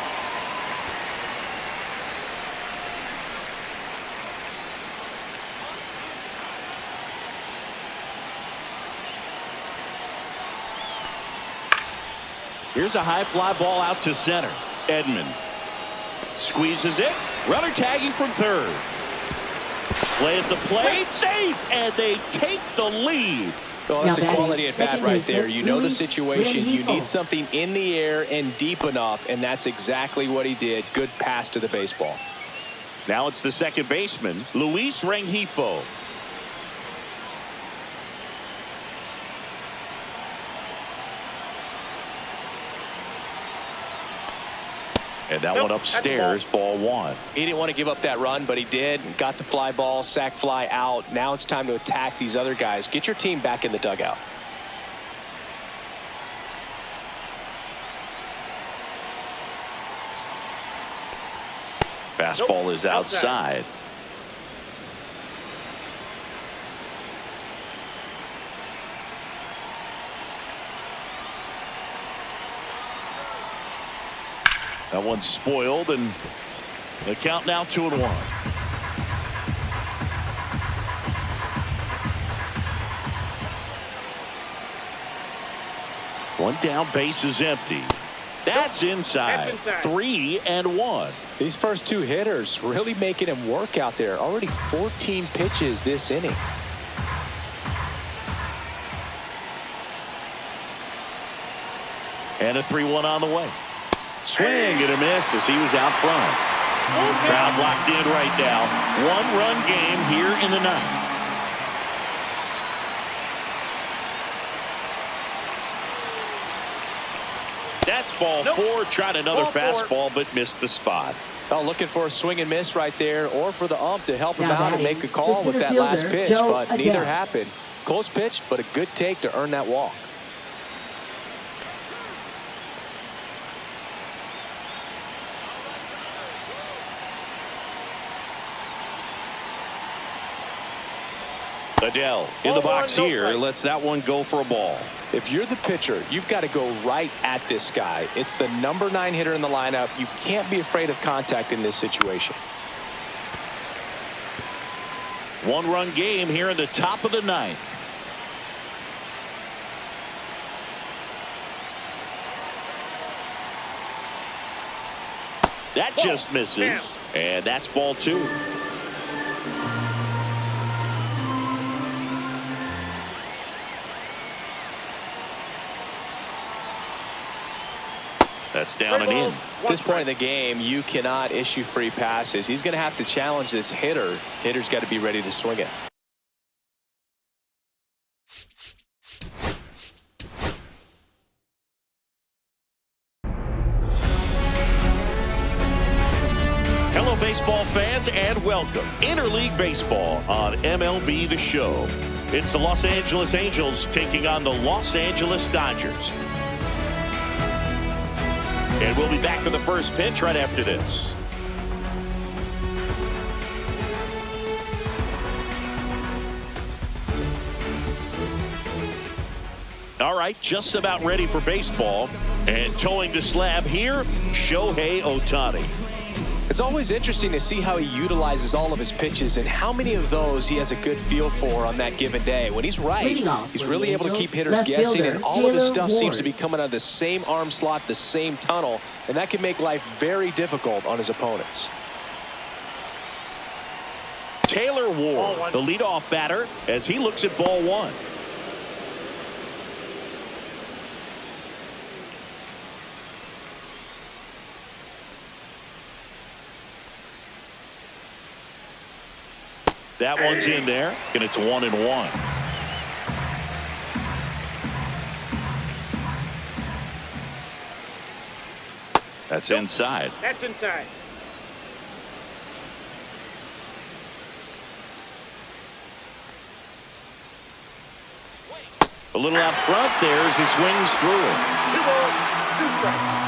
Here's a high fly ball out to center. Edman squeezes it. Runner tagging from third. Play at the plate, safe, and they take the lead. Well, that's Now a quality at bat second right baseman, there. You know the Luis situation. You Rengifo. need something in the air and deep enough, and that's exactly what he did. Good pass to the baseball. Now it's the second baseman, Luis Rengifo. And that Nope, one upstairs, ball 1. He didn't want to give up that run, but he did. Got the fly ball, sac fly out. Now it's time to attack these other guys. Get your team back in the dugout. Fastball is outside. That one's spoiled, and the count now 2-1. One down, base is empty. That's inside. 3-1. These first 2 hitters really making him work out there. Already 14 pitches this inning. And a 3-1 on the way. Swing and a miss as he was out front. Crowd locked in right now. 1-run game here in the ninth. That's ball 4. Tried another Ball 4. fastball but missed the spot. Oh, looking for a swing and miss right there, or for the ump to help him Now out and batting, make a call the with that center last fielder, pitch, Joe but Adele. neither happened. Close pitch, but a good take to earn that walk. Adele in the box here. Lets that one go for a ball. If you're the pitcher, you've got to go right at this guy. It's the number 9 hitter in the lineup. You can't be afraid of contact in this situation. One-run game here in the top of the 9th. That just misses. And that's ball 2. That's down and in. At this point in the game, you cannot issue free passes. He's going to have to challenge this hitter. Hitter's got to be ready to swing it. Hello, baseball fans, and welcome. Interleague Baseball on MLB The Show. It's the Los Angeles Angels taking on the Los Angeles Dodgers. And we'll be back for the first pitch right after this. All right, just about ready for baseball. And towing the slab here, Shohei Ohtani. It's always interesting to see how he utilizes all of his pitches and how many of those he has a good feel for on that given day. When he's right, he's really able to keep hitters guessing, and all of his stuff seems to be coming out of the same arm slot, the same tunnel, and that can make life very difficult on his opponents. Taylor Ward, the leadoff batter, as he looks at ball 1. That one's in there, and it's 1-1. That's inside. That's inside. A little out front there as he swings through it. 2 balls, 2 strikes.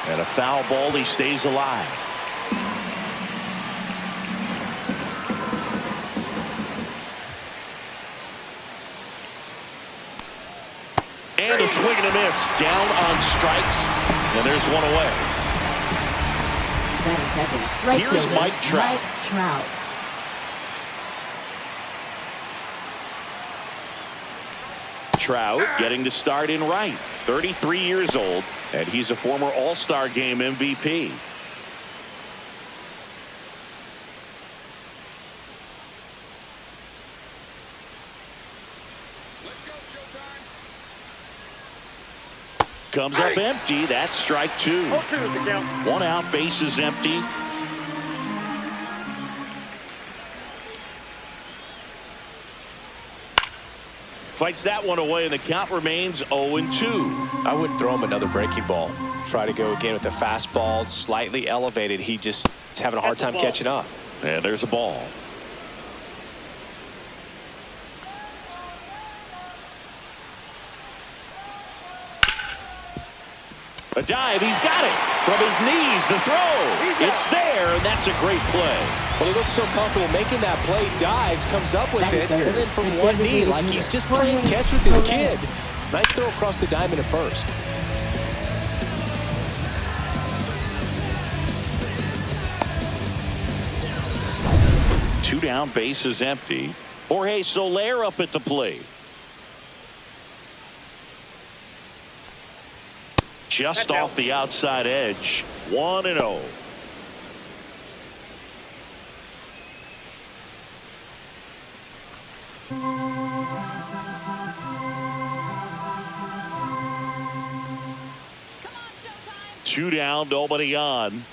And a foul ball, he stays alive. And a swing and a miss. Down on strikes. And there's one away. Right Here's fielder, Mike Trout. Mike Trout. Trout getting the start in right. 33 years old, and he's a former All-Star Game MVP. Comes up empty. That's strike 2. 0-2 is the count. 1 out, base is empty. Fights that one away, and the count remains 0-2. I wouldn't throw him another breaking ball. Try to go again with the fastball, slightly elevated. He just is having a hard time catching up. And there's a ball. A dive, he's got it. From his knees, the throw. It's there, and that's a great play. Well, he looks so comfortable making that play, dives, comes up with it, and then from one knee, like he's just playing catch with his kid. Nice throw across the diamond at first. Two down, base is empty. Jorge Soler up at the plate. Just off the outside edge. 1-0. Two down, nobody on.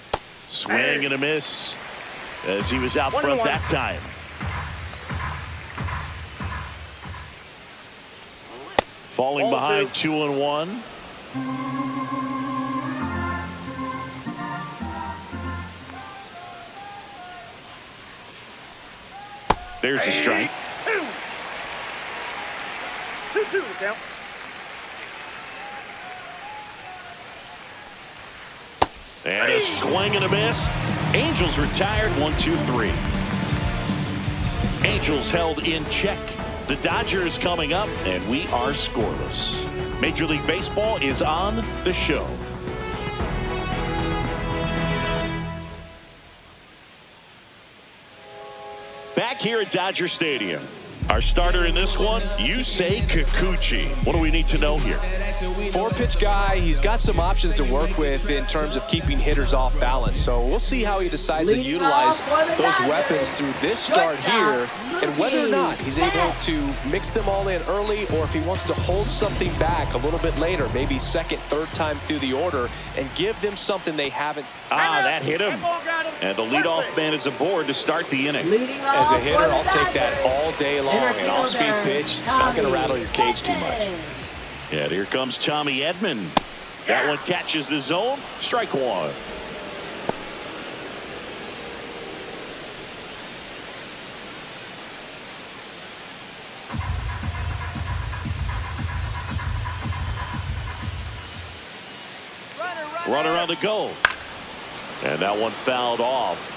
Swing and a miss as he was out front that time. Falling Ball behind 2-1. There's a strike. 2-2 the count. And a swing and a miss. Angels retired 1-2-3. Angels held in check. The Dodgers coming up, and we are scoreless. Major League Baseball is on the show. Back here at Dodger Stadium. Our starter in this one, Yusei Kikuchi. What do we need to know here? 4-pitch guy. He's got some options to work with in terms of keeping hitters off balance. So we'll see how he decides to utilize those weapons through this start here, and whether or not he's able to mix them all in early, or if he wants to hold something back a little bit later, maybe second, third time through the order, and give them something they haven't. That hit him. And the leadoff man is aboard to start the inning. As a hitter, I'll take that all day long. An off-speed pitch, it's not going to rattle your cage too much. And here comes Tommy Edman. That one catches the zone. Strike one. Runner on the go. And that one fouled off.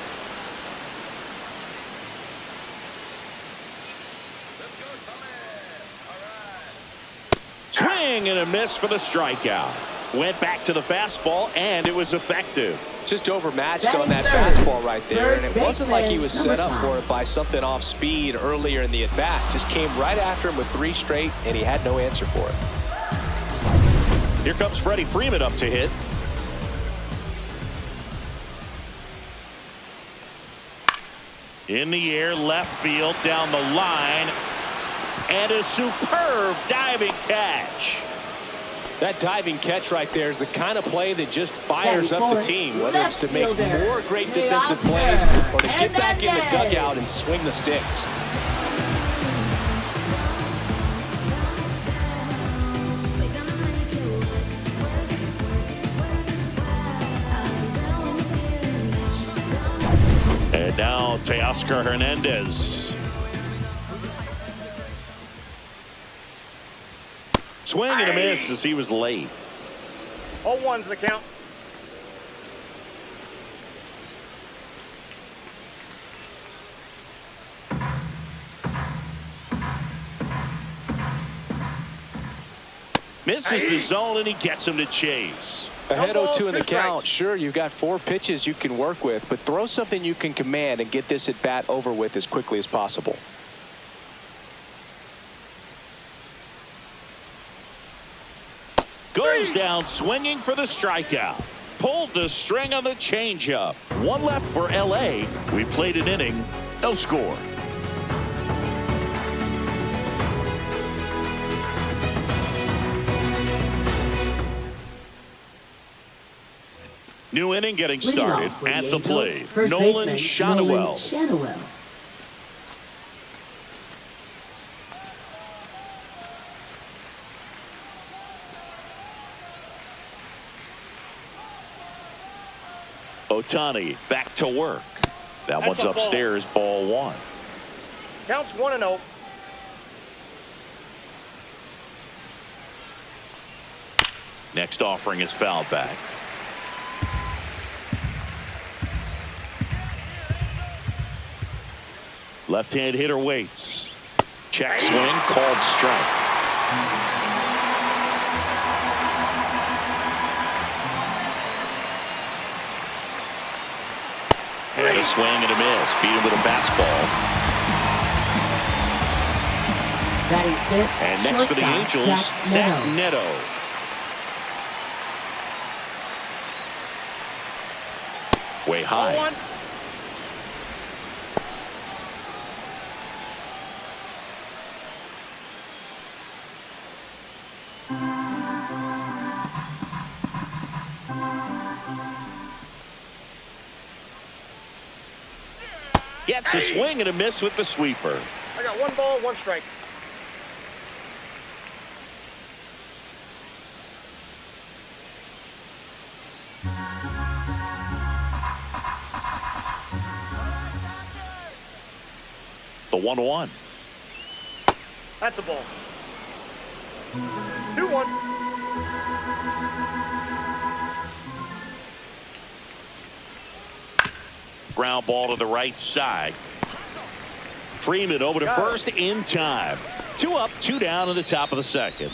Swing and a miss for the strikeout. Went back to the fastball, and it was effective. Just overmatched on that fastball right there, and it wasn't like he was set up for it by something off speed earlier in the at-bat. Just came right after him with 3 straight, and he had no answer for it. Here comes Freddie Freeman up to hit. In the air, left field, down the line. And a superb diving catch. That diving catch right there is the kind of play that just fires up the team, whether it's to make more great defensive plays or to get back in the dugout and swing the sticks. And now Teoscar Hernandez. Swing and a miss as he was late. 0-1's the count. Misses the zone, and he gets him to chase. Ahead 0-2 in the count. Sure, you've got 4 pitches you can work with, but throw something you can command and get this at bat over with as quickly as possible. Goes down swinging for the strikeout. Pulled the string on the changeup. 1 left for LA. We played an inning, no score. New inning getting started at the plate. Nolan Shadowell. Ohtani back to work. That one's upstairs, ball 1. Counts 1-0. Next offering is fouled back. Left-hand hitter waits. Check swing, called strike. And a swing and a miss. Beat him with a fastball. And next for the Angels, Zach Neto. Way high. Gets a swing and a miss with the sweeper. I got 1 ball, 1 strike. The 1-1. That's a ball. 2-1. Ground ball to the right side. Freeman over to first in time. 2 up, 2 down in the top of the second.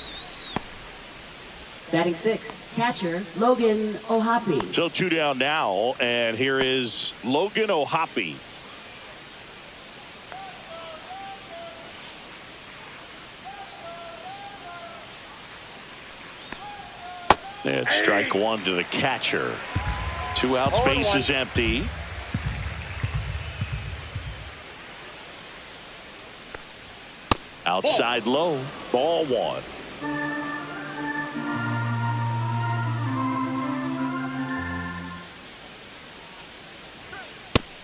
Batting sixth, catcher Logan Ohapi. So 2 down now, and here is Logan Ohapi. And strike 1 to the catcher. 2 outs, base is empty. Outside low, ball 1.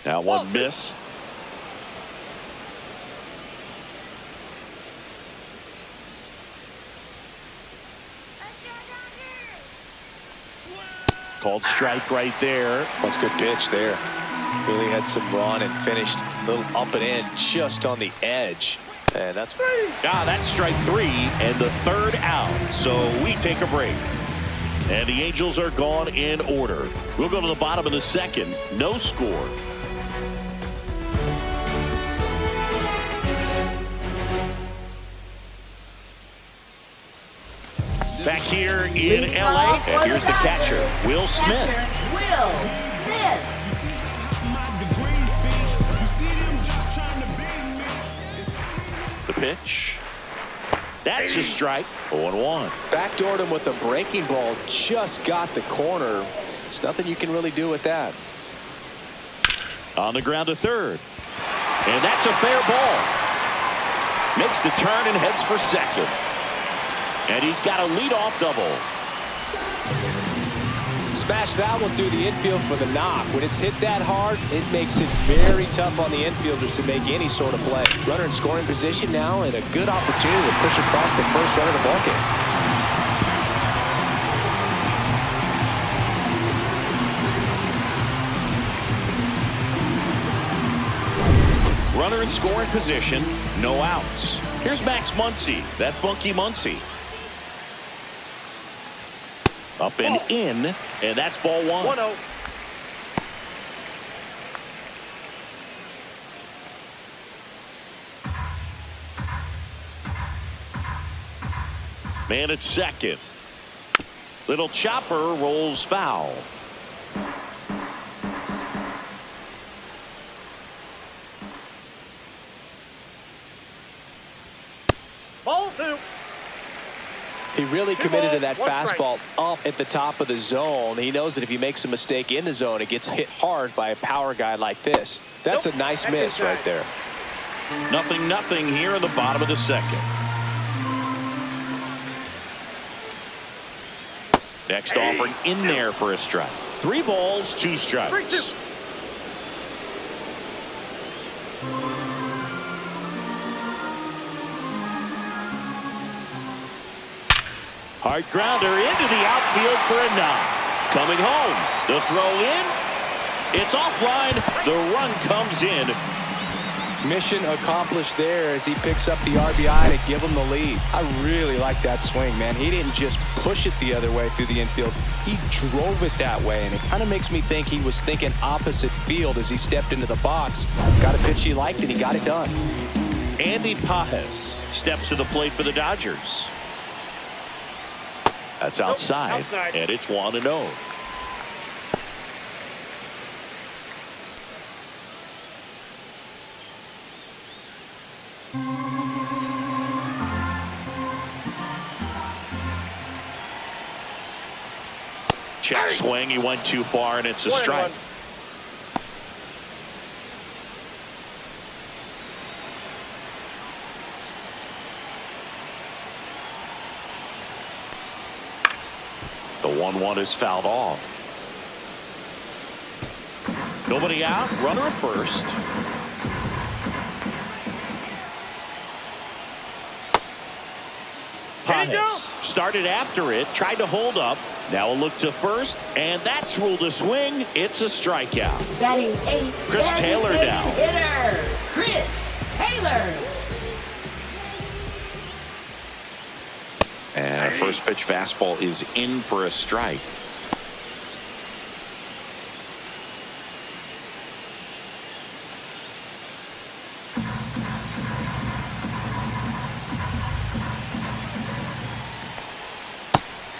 That one missed. Called strike right there. That's a good pitch there. Really had some run and finished a little up and in just on the edge. And that's that's strike 3 and the 3rd out. So we take a break. And the Angels are gone in order. We'll go to the bottom of the second. No score. Back here in LA, and here's the catcher, Will Smith. Will Smith. The pitch. That's a strike. 0-1. backdoored him with a breaking ball. Just got the corner. There's nothing you can really do with that. On the ground to third. And that's a fair ball. Makes the turn and heads for second. And he's got a leadoff double. Smash that one through the infield for the knock. When it's hit that hard, it makes it very tough on the infielders to make any sort of play. Runner in scoring position now, and a good opportunity to push across the first run of the ballgame. Runner in scoring position, no outs. Here's Max Muncy, that funky Muncy. Up and in, and that's ball 1. 1-0. Man at second. Little chopper rolls foul. Ball 2. He really committed to that 2 balls, 1 fastball up at the top of the zone. He knows that if he makes a mistake in the zone, it gets hit hard by a power guy like this. That's a nice miss right there. 0-0 here in the bottom of the second. Next offering in there for a strike. 3 balls, 2 strikes. 3-2. Hard grounder into the outfield for a knock. Coming home. The throw in. It's offline. The run comes in. Mission accomplished there as he picks up the RBI to give him the lead. I really like that swing, man. He didn't just push it the other way through the infield. He drove it that way, and it kind of makes me think he was thinking opposite field as he stepped into the box. Got a pitch he liked, and he got it done. Andy Pajes steps to the plate for the Dodgers. That's outside, and it's 1-0. Check swing, he went too far, and it's a strike. The 1-1 is fouled off. Nobody out, runner at first. Pajes started after it, tried to hold up. Now a look to first, and that's ruled a swing. It's a strikeout. Batting 8th. Chris Taylor down. Hitter Chris Taylor. Taylor. And a first pitch fastball is in for a strike.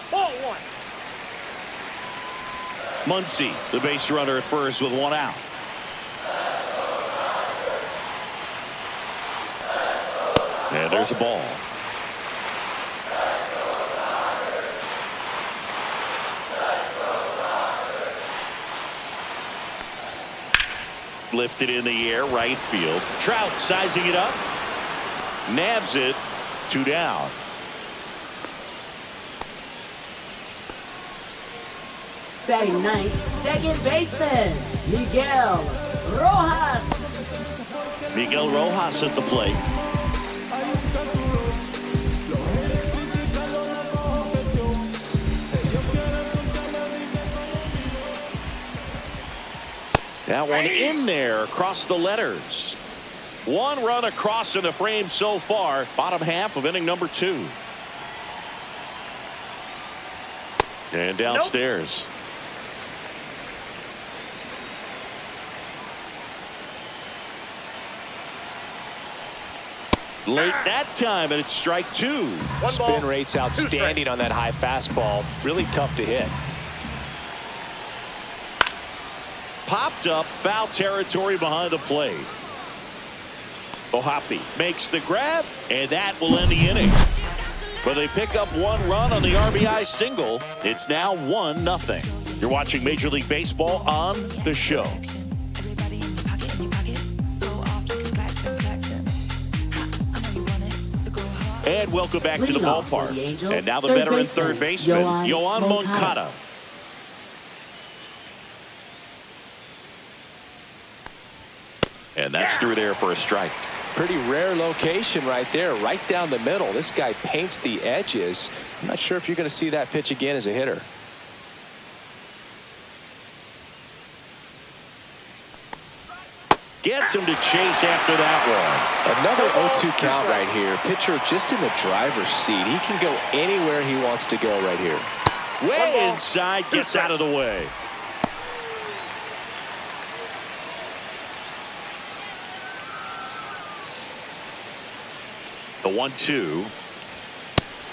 Ball one. Muncy, the base runner at first with one out. And there's a ball. Lifted in the air, right field. Trout sizing it up. Nabs it. 2 down. Batting ninth, second baseman, Miguel Rojas. Miguel Rojas at the plate. That one in there across the letters. 1 run across in the frame so far. Bottom half of inning number 2. And downstairs. Late that time, and it's strike 2. Spin rate's outstanding on that high fastball. Really tough to hit. Popped up, foul territory behind the plate. Ohapi makes the grab, and that will end the inning. But they pick up 1 run on the RBI single. It's now 1-0. You're watching Major League Baseball on The Show. And welcome back to the ballpark. And now the veteran third baseman, Yoan Moncada. And that's through there for a strike. Pretty rare location right there, right down the middle. This guy paints the edges. I'm not sure if you're going to see that pitch again as a hitter. Gets him to chase after that one. Another 0-2 count right here. Pitcher just in the driver's seat. He can go anywhere he wants to go right here. Way inside, gets out of the way. The 1-2.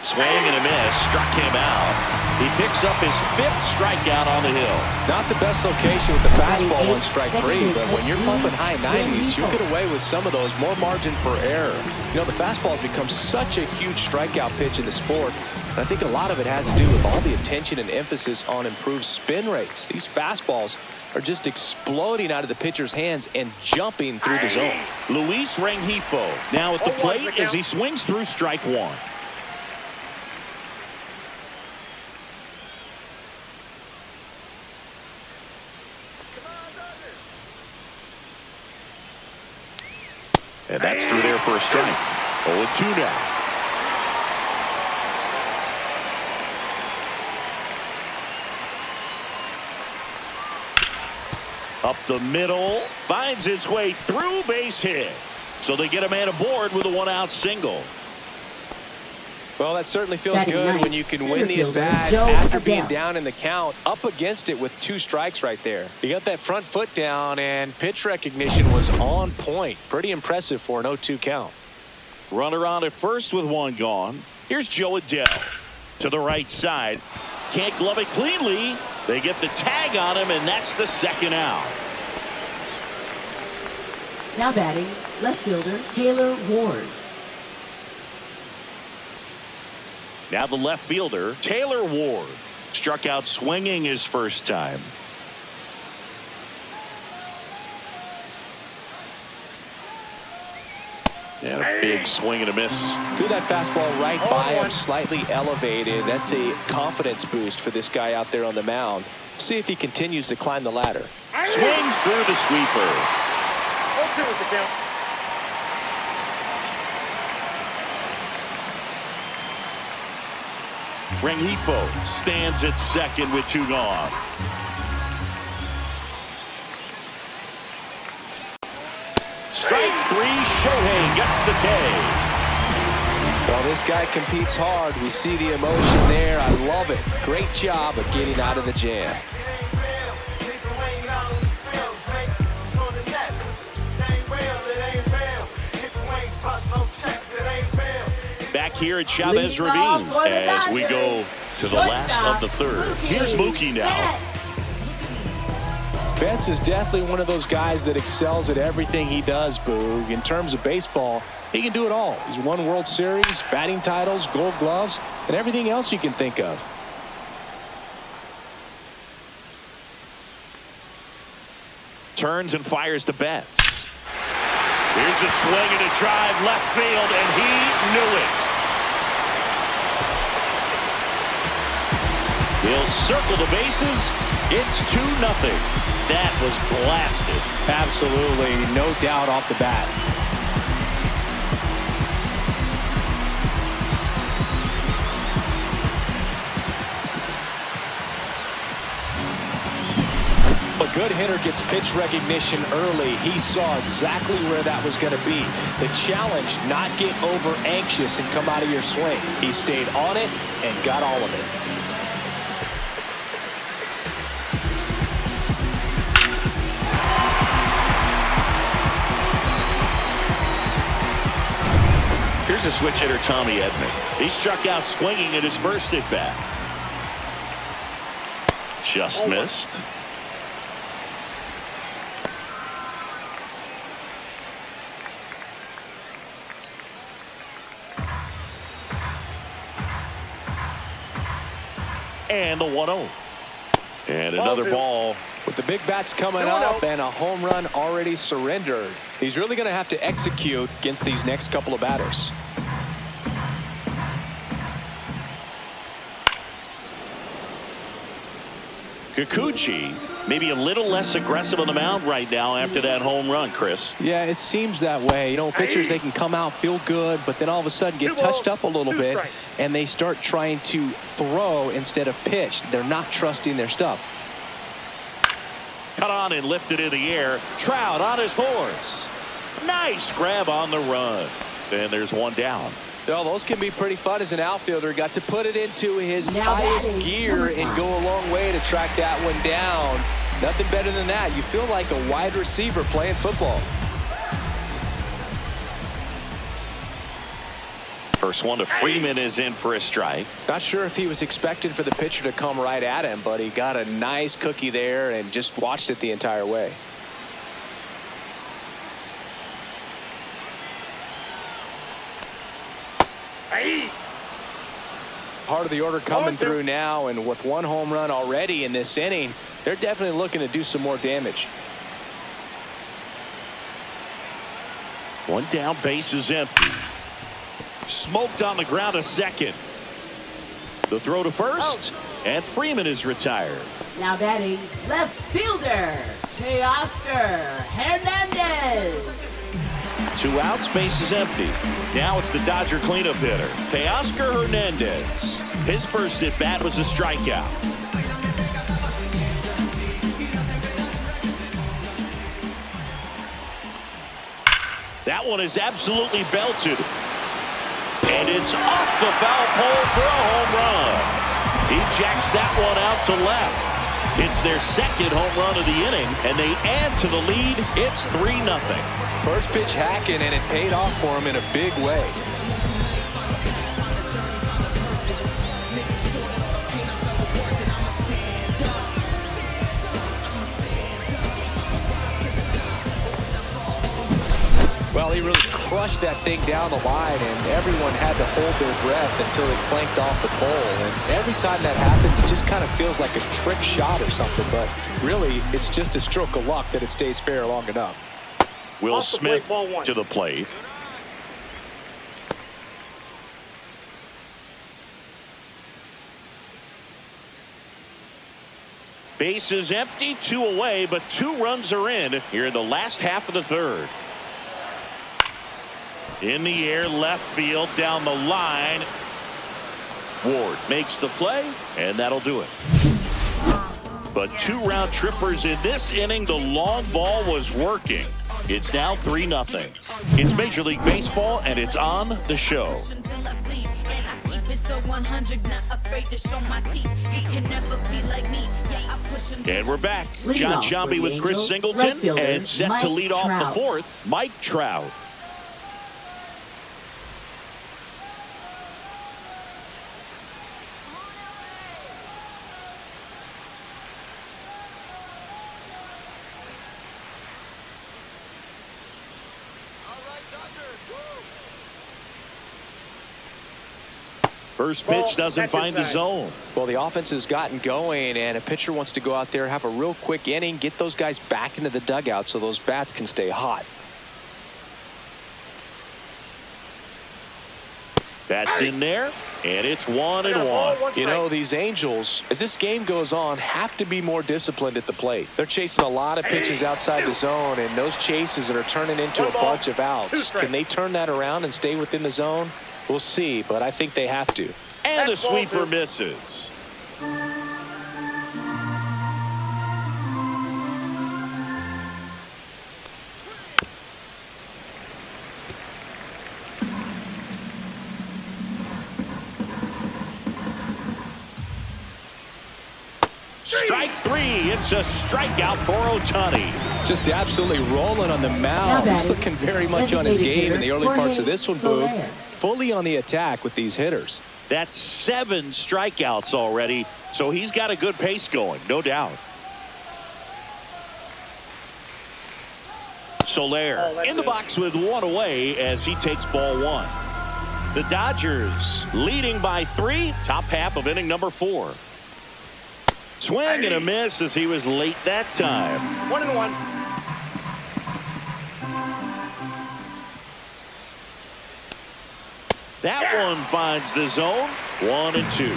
Swing and a miss. Struck him out. He picks up his 5th strikeout on the hill. Not the best location with the fastball on strike 3, but when you're pumping high 90s, you'll get away with some of those. More margin for error. You know, the fastball has become such a huge strikeout pitch in the sport. And I think a lot of it has to do with all the attention and emphasis on improved spin rates. These fastballs are just exploding out of the pitcher's hands and jumping through the zone. Luis Rengifo now at the plate as he swings through strike 1. And that's through there for a strike. 0-2 now. Up the middle, finds its way through, base hit. So they get a man aboard with a 1-out single. Well, that certainly feels good when you can win the at-bat after being down in the count, up against it with 2 strikes right there. He got that front foot down, and pitch recognition was on point. Pretty impressive for an 0-2 count. Runner on at first with 1 gone. Here's Joe Adele to the right side. Can't glove it cleanly. They get the tag on him, and that's the 2nd out. Now batting, left fielder Taylor Ward. Now the left fielder, Taylor Ward, struck out swinging his first time. And a big swing and a miss. Threw that fastball right by him, slightly elevated. That's a confidence boost for this guy out there on the mound. See if he continues to climb the ladder. Swings through the sweeper. 0-2 with the count. Rengifo stands at second with 2 gone. Strike three, Shohei gets the K. Well, this guy competes hard. We see the emotion there. I love it. Great job of getting out of the jam. Back here at Chavez Ravine as we go to the last of the third. Here's Mookie now. Betts is definitely one of those guys that excels at everything he does, Boog. In terms of baseball, he can do it all. He's won World Series, batting titles, Gold Gloves, and everything else you can think of. Turns and fires to Betts. Here's a swing and a drive left field, and he knew it. He'll circle the bases. It's 2-0. That was blasted. Absolutely, no doubt off the bat. A good hitter gets pitch recognition early. He saw exactly where that was going to be. The challenge, not get over anxious and come out of your swing. He stayed on it and got all of it. Here's a switch hitter, Tommy Edman. He struck out swinging at his first at bat. Just missed. And the 1-0. And another ball. With the big bats coming up and a home run already surrendered, he's really going to have to execute against these next couple of batters. Kikuchi maybe a little less aggressive on the mound right now after that home run, Chris. Yeah, it seems that way. You know, pitchers, they can come out, feel good, but then all of a sudden get touched up a little bit, and they start trying to throw instead of pitch. They're not trusting their stuff. Cut on and lifted in the air. Trout on his horse. Nice grab on the run. And there's one down. Well, those can be pretty fun as an outfielder. Got to put it into his highest gear and go a long way to track that one down. Nothing better than that. You feel like a wide receiver playing football. First one to Freeman is in for a strike. Not sure if he was expecting for the pitcher to come right at him, but he got a nice cookie there and just watched it the entire way. Part of the order coming through now, and with one home run already in this inning, they're definitely looking to do some more damage. One down, base is empty. Smoked on the ground, a second. The throw to first, and Freeman is retired. Now batting left fielder, Teoscar Hernandez. 2 outs, base is empty. Now it's the Dodger cleanup hitter, Teoscar Hernandez. His first at bat was a strikeout. That one is absolutely belted. And it's off the foul pole for a home run. He jacks that one out to left. It's their second home run of the inning, and they add to the lead. It's 3-0. First pitch hacking, and it paid off for him in a big way. Well, he really crushed that thing down the line, and everyone had to hold their breath until it clanked off the pole. And every time that happens, it just kind of feels like a trick shot or something. But really, it's just a stroke of luck that it stays fair long enough. Will Smith to the plate. Base is empty, 2 away, but 2 runs are in here in the last half of the third. In the air, left field, down the line. Ward makes the play, and that'll do it. But 2 round trippers in this inning. The long ball was working. It's now 3-0. It's Major League Baseball, and it's on the show. And we're back. John Sciambi with Chris Singleton, and set to lead off the fourth, Mike Trout. First pitch doesn't find the zone. Well, the offense has gotten going, and a pitcher wants to go out there, have a real quick inning, get those guys back into the dugout so those bats can stay hot. That's in there, and it's 1-1. You know, these Angels, as this game goes on, have to be more disciplined at the plate. They're chasing a lot of pitches outside the zone, and those chases are turning into a bunch of outs. Can they turn that around and stay within the zone? We'll see, but I think they have to. And the sweeper misses. Strike three. It's a strikeout for Ohtani. Just absolutely rolling on the mound. He's looking very much on his game in the early parts of this one, Boog. Fully on the attack with these hitters. That's 7 strikeouts already, so he's got a good pace going, no doubt. Soler in the box with 1 away as he takes ball 1. The Dodgers leading by 3, top half of inning number 4. Swing and a miss as he was late that time. 1-1. That one finds the zone. 1-2.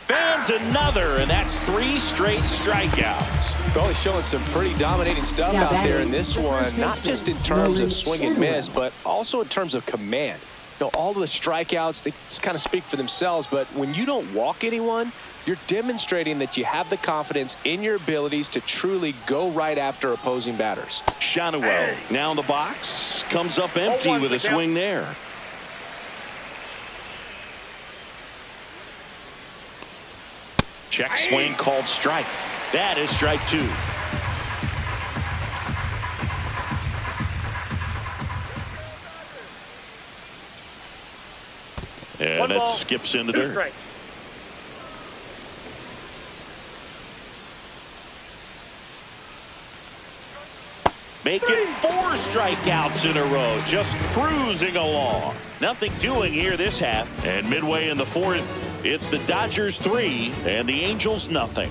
Fans another, and that's 3 straight strikeouts. Well, he's showing some pretty dominating stuff out there in this one, not just in terms of swing and miss, but also in terms of command. You know, all of the strikeouts, they just kind of speak for themselves, but when you don't walk anyone, you're demonstrating that you have the confidence in your abilities to truly go right after opposing batters. Shanoel now in the box, comes up empty with a swing there. Check swing called strike. That is strike 2. And that skips into third. Making 4 strikeouts in a row, just cruising along. Nothing doing here this half. And midway in the 4th, it's the Dodgers 3 and the Angels nothing.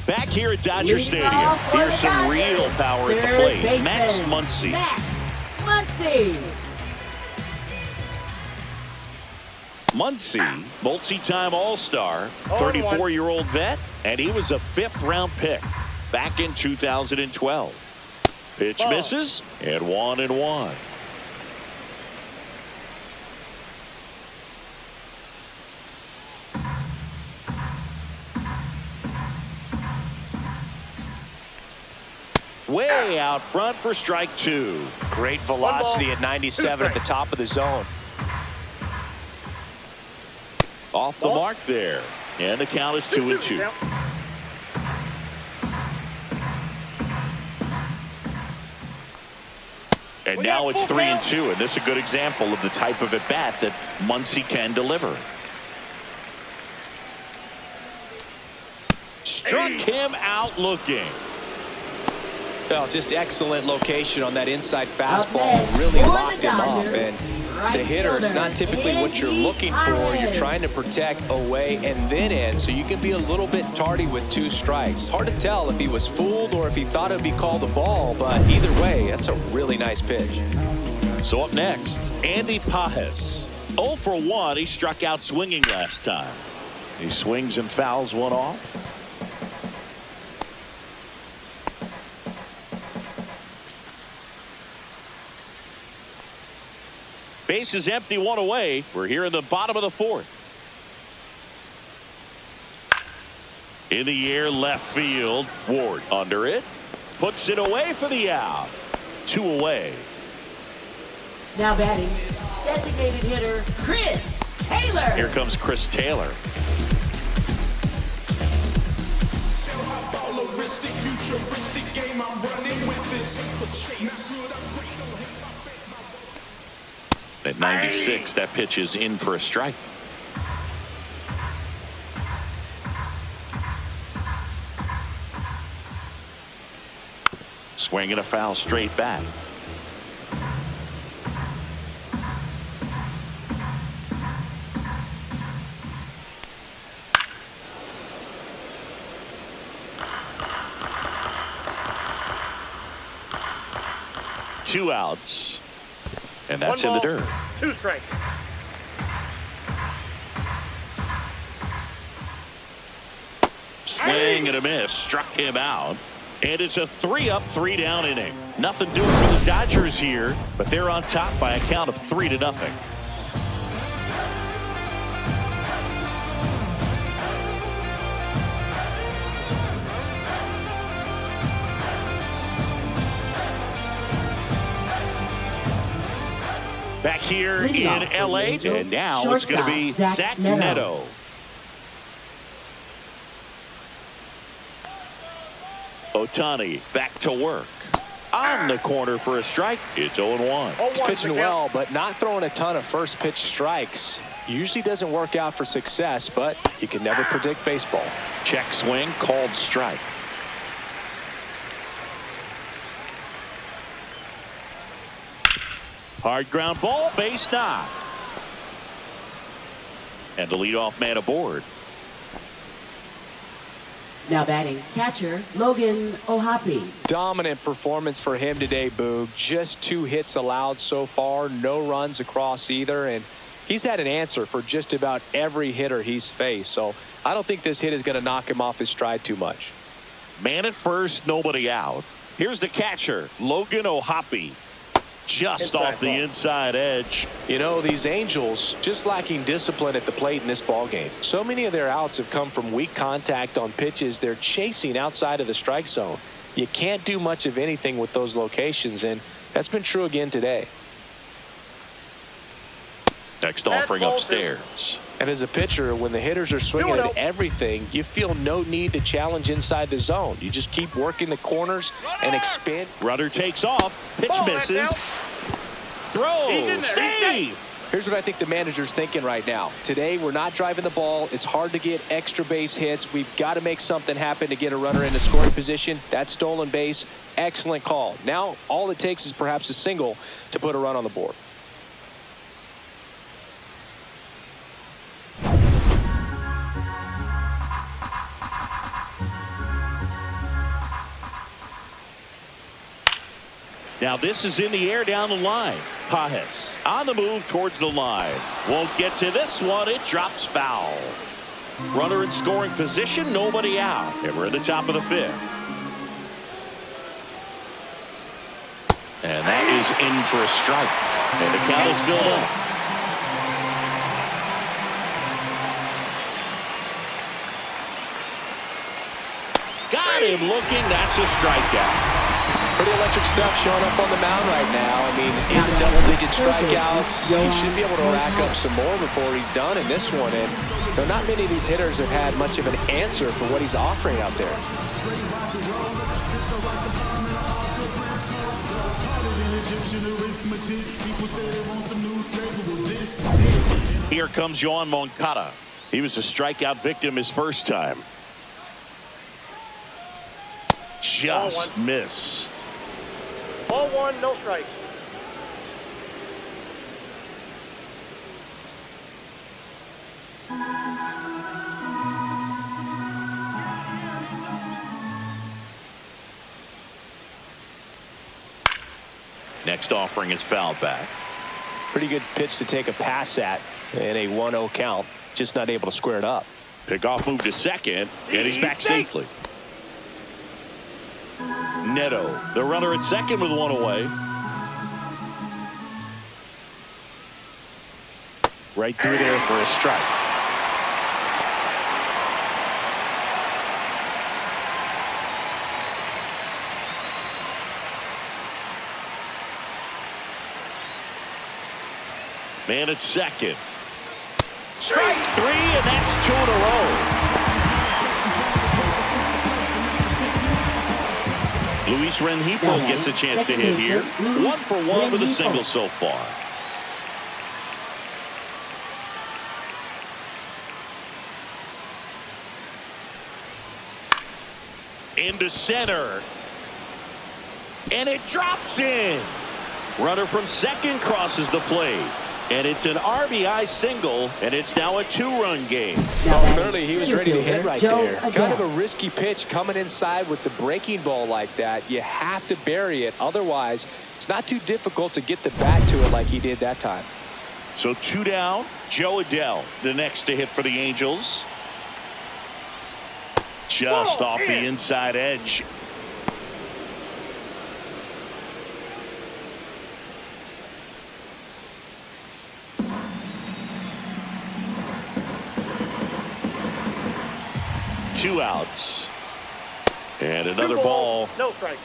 Back here at Dodger Stadium, here's some real power at the plate. Max Muncy. Muncy, multi-time All-Star, 34-year-old vet, and he was a 5th-round pick back in 2012. Pitch misses, and 1-1. Way out front for strike 2. Great velocity at 97 at the top of the zone. Off the mark there. And the count is 2-2. And now it's 3-2. And this is a good example of the type of at-bat that Muncy can deliver. Struck him out looking. Well, just excellent location on that inside fastball. Really locked him up. And as a hitter, it's not typically what you're looking for. You're trying to protect away and then in, so you can be a little bit tardy with 2 strikes. Hard to tell if he was fooled or if he thought it would be called a ball, but either way, that's a really nice pitch. So up next, Andy Pages. 0 for 1. He struck out swinging last time. He swings and fouls one off. Base is empty, one away. We're here in the bottom of the fourth. In the air, left field. Ward under it. Puts it away for the out. 2 away. Now batting, designated hitter Chris Taylor. Here comes Chris Taylor. At 96, that pitch is in for a strike. Swing and a foul straight back. Two outs. And that's in the dirt. 2 strikes. Swing and a miss. Struck him out. And it's a 3-up, 3-down inning. Nothing doing for the Dodgers here, but they're on top by a count of 3-0. Back here in L.A., and now it's going to be Zach Neto. Ohtani back to work. On the corner for a strike. It's 0-1. He's pitching well, but not throwing a ton of first pitch strikes. Usually doesn't work out for success, but you can never predict baseball. Check swing, called strike. Hard ground ball, base knock. And the leadoff man aboard. Now batting, catcher Logan O'Hoppe. Dominant performance for him today, Boog. Just 2 hits allowed so far, no runs across either, and he's had an answer for just about every hitter he's faced. So I don't think this hit is going to knock him off his stride too much. Man at first, nobody out. Here's the catcher, Logan O'Hoppe. Just off the inside edge. You know, these Angels just lacking discipline at the plate in this ball game. So many of their outs have come from weak contact on pitches they're chasing outside of the strike zone. You can't do much of anything with those locations, and that's been true again today. Next offering upstairs. And as a pitcher, when the hitters are swinging at everything, you feel no need to challenge inside the zone. You just keep working the corners and expand. Runner takes off. Pitch misses. Throw. Save. Here's what I think the manager's thinking right now. Today, we're not driving the ball. It's hard to get extra base hits. We've got to make something happen to get a runner into scoring position. That stolen base, excellent call. Now, all it takes is perhaps a single to put a run on the board. Now this is in the air down the line. Pajes on the move towards the line. Won't get to this one. It drops foul. Runner in scoring position. Nobody out. And we're at the top of the 5th. And that is in for a strike. And the count is filled up. Got him looking. That's a strikeout. Pretty electric stuff showing up on the mound right now. I mean, 8 double-digit strikeouts. He should be able to rack up some more before he's done in this one. And there are not many of these hitters have had much of an answer for what he's offering out there. Here comes Yoan Moncada. He was a strikeout victim his first time. Just missed. Ball 1, no strikes. Next offering is fouled back. Pretty good pitch to take a pass at in a 1-0 count. Just not able to square it up. Pickoff move to second, and he's back safely. Neto, the runner at second with 1 away. Right through there for a strike. Man at second. Strike three, and that's 2 in a row. Luis Rengifo gets a chance to hit here. 1 for 1 with a single so far. Into center. And it drops in. Runner from second crosses the plate. And it's an RBI single, and it's now a 2-run game. Clearly, he was ready to hit right there. Kind of a risky pitch coming inside with the breaking ball like that. You have to bury it. Otherwise, it's not too difficult to get the bat to it like he did that time. So 2 down. Joe Adell, the next to hit for the Angels. Just off the inside edge. Two outs. And another ball. No strike.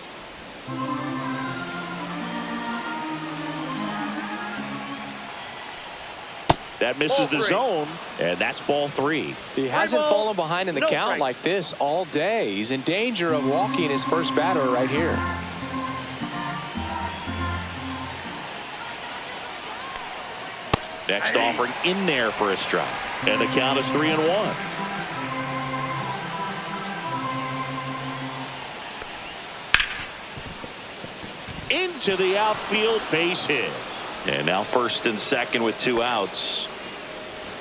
That misses the zone, and that's ball 3. He hasn't fallen behind in the count like this all day. He's in danger of walking his first batter right here. Next offering in there for a strike. And the count is 3-1. Into the outfield, base hit. And now first and second with 2 outs.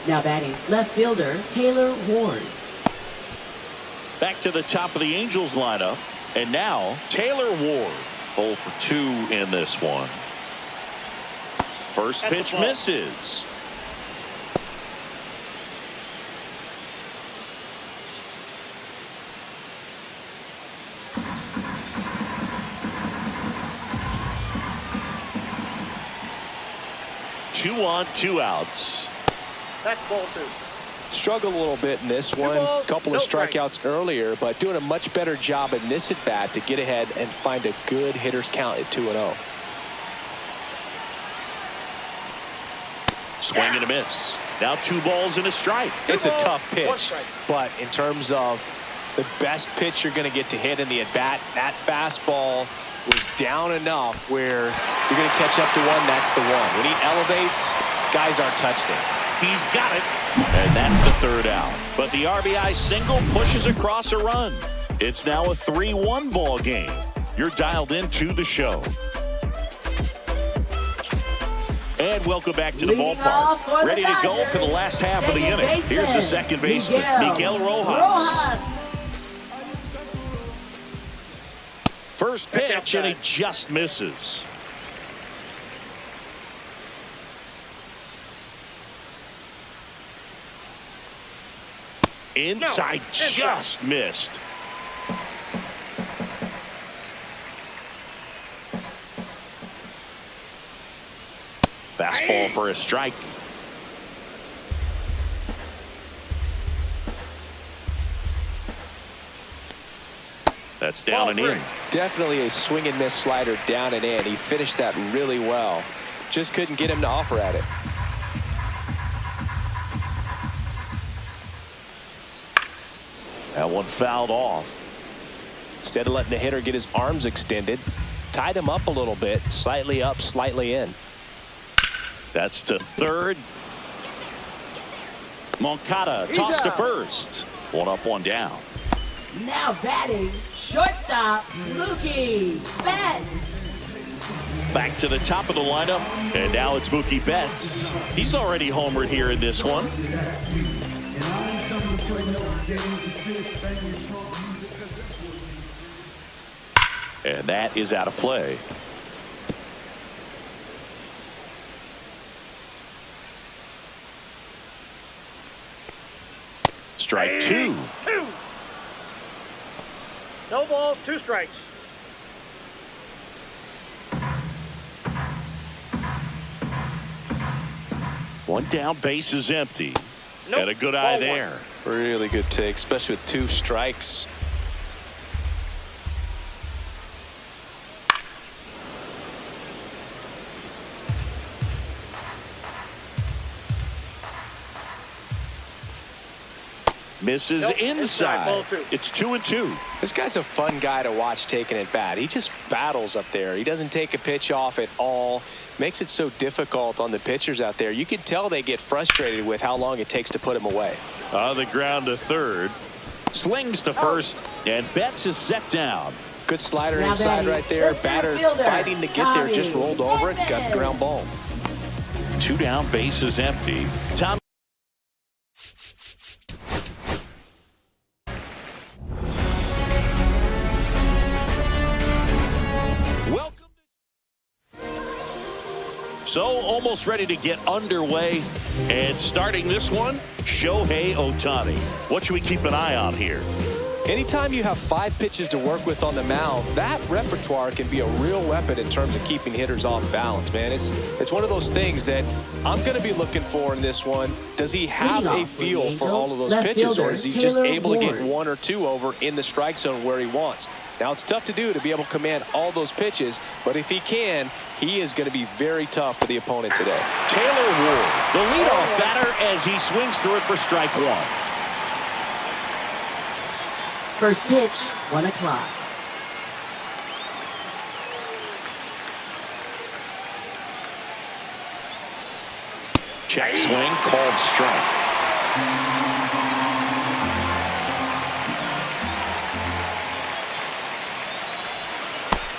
Now batting left fielder Taylor Ward. Back to the top of the Angels lineup. And now Taylor Ward. 0 for 2 in this one. First pitch misses. Two on, 2 outs. That's ball 2. Struggled a little bit in this one. A couple of strikeouts earlier, but doing a much better job in this at bat to get ahead and find a good hitter's count at 2-0. Swing and a miss. Now 2 balls and a strike. It's a tough pitch, but in terms of the best pitch you're going to get to hit in the at bat, that fastball was down enough where you're going to catch up to one. That's the one. When he elevates, guys aren't touching it. He's got it. And that's the 3rd out. But the RBI single pushes across a run. It's now a 3-1 ball game. You're dialed into the show. And welcome back to the ballpark. Ready to go for the last half of the inning. Here's the second baseman, Miguel Rojas. First pitch, and he just misses. Inside, just missed. Fastball for a strike. That's down and in. Definitely a swing and miss slider down and in. He finished that really well. Just couldn't get him to offer at it. That one fouled off. Instead of letting the hitter get his arms extended, tied him up a little bit, slightly up, slightly in. That's to third. Moncada tossed to first. 1 up, 1 down. Now batting shortstop Mookie Betts. Back to the top of the lineup, and now it's Mookie Betts. He's already homered here in this one. And that is out of play. Strike 2. No balls, 2 strikes. One down, base is empty. Nope. And a good eye Ball one. there. Really good take, especially with 2 strikes. Misses Nope, inside. ball 2. It's 2-2. This guy's a fun guy to watch taking at bat. He just battles up there. He doesn't take a pitch off at all. Makes it so difficult on the pitchers out there. You can tell they get frustrated with how long it takes to put him away. On the ground to third. Slings to first. And Betts is set down. Good slider Now inside batting, right there. the center Batter fielder, fighting to get there. Just Tommy rolled over it. Got the Edman. ground ball. 2 down, base is empty. Tommy. Welcome. So almost ready to get underway. And starting this one, Shohei Ohtani. What should we keep an eye on here? Anytime you have 5 pitches to work with on the mound, that repertoire can be a real weapon in terms of keeping hitters off balance, man. It's one of those things that I'm going to be looking for in this one. Does he have Leading a off for feel the for all of those Angels, pitches, left or is he fielder just Taylor able to get Ward. 1 or 2 over in the strike zone where he wants? Now, it's tough to do to be able to command all those pitches, but if he can, he is going to be very tough for the opponent today. Taylor Ward, the leadoff batter as he swings through it for strike 1. First pitch, 1 o'clock. Check swing, called strike.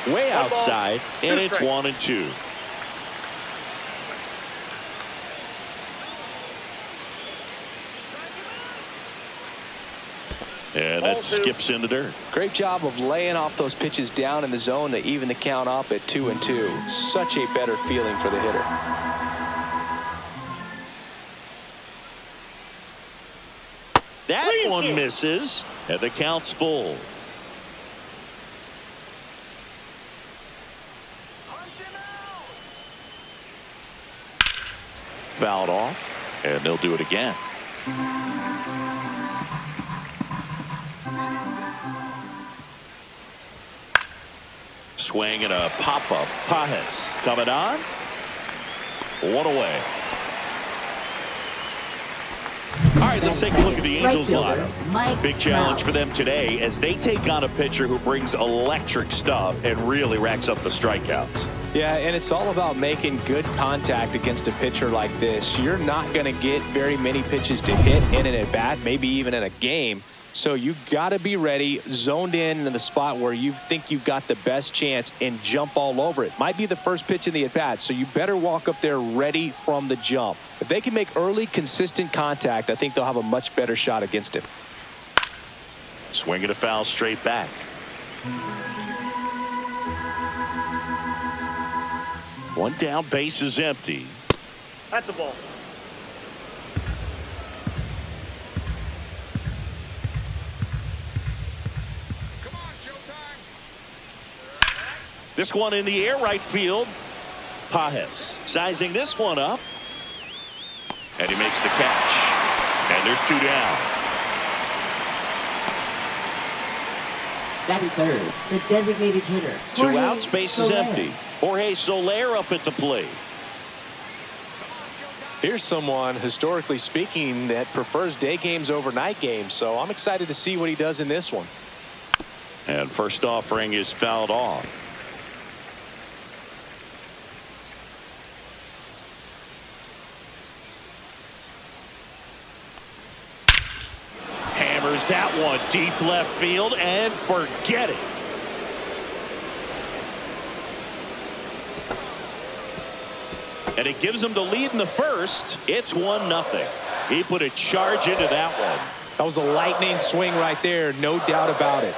Way outside, and it's 1-2. And that skips into dirt. Great job of laying off those pitches down in the zone to even the count up at 2-2. Such a better feeling for the hitter. That one misses, and the count's full. Fouled off, and they'll do it again. Swing and a pop-up. Pajes coming on. 1 away. All right, let's take a look at the Angels lineup. Big challenge for them today as they take on a pitcher who brings electric stuff and really racks up the strikeouts. Yeah, and it's all about making good contact against a pitcher like this. You're not going to get very many pitches to hit in an at-bat, maybe even in a game. So you got to be ready, zoned in the spot where you think you've got the best chance and jump all over it. Might be the first pitch in the at-bat, so you better walk up there ready from the jump. If they can make early, consistent contact, I think they'll have a much better shot against him. Swing and a foul straight back. One down, base is empty. That's a ball. This one in the air, right field. Pajes sizing this one up. And he makes the catch. And there's 2 down. Batting third, the designated hitter. 2 Jorge outs, base is Soler. empty. Jorge Soler up at the plate. Here's someone, historically speaking, that prefers day games over night games, so I'm excited to see what he does in this one. And first offering is fouled off. Hammers that one deep left field and forget it. And it gives him the lead in the first. It's 1-0. He put a charge into that one. That was a lightning swing right there, no doubt about it.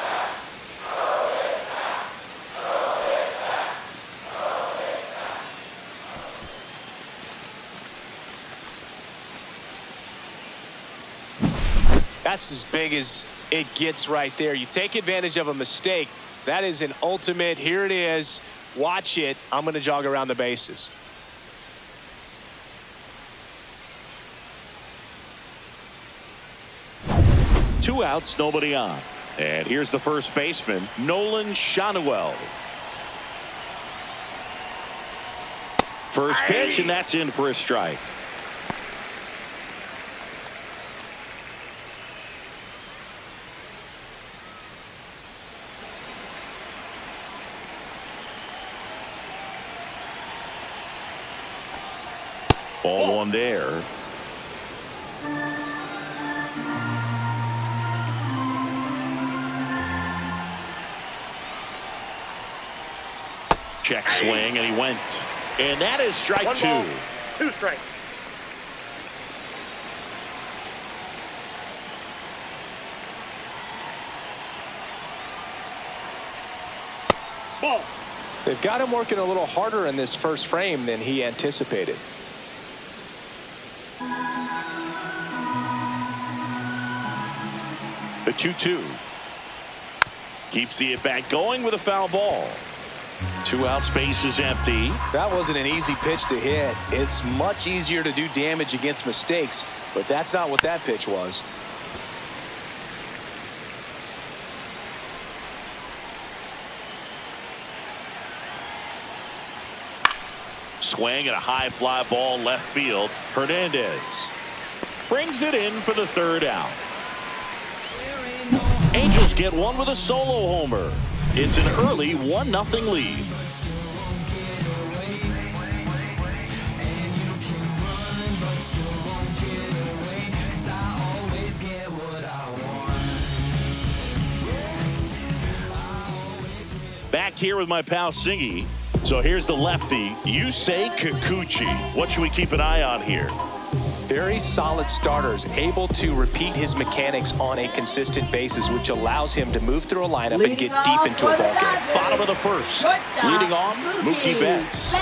That's as big as it gets right there. You take advantage of a mistake. That is an ultimate. Here it is. Watch it. I'm going to jog around the bases. 2 outs, nobody on. And here's the first baseman, Nolan Shanuel. First pitch, and that's in for a strike. Ball one there. Check swing, and he went. And that is strike 2. 1 ball, 2 strikes. Ball. They've got him working a little harder in this first frame than he anticipated. The 2-2. Keeps the at-bat going with a foul ball. 2 outs, base is empty. That wasn't an easy pitch to hit. It's much easier to do damage against mistakes, but that's not what that pitch was. Swing and a high fly ball left field. Hernandez brings it in for the 3rd out. Angels get one with a solo homer. It's an early 1-0 lead. Back here with my pal Singy. So here's the lefty, Yusei Kikuchi. What should we keep an eye on here? Very solid starters, able to repeat his mechanics on a consistent basis, which allows him to move through a lineup and get deep into a ball game. Bottom of the first. Leading off, Mookie Betts.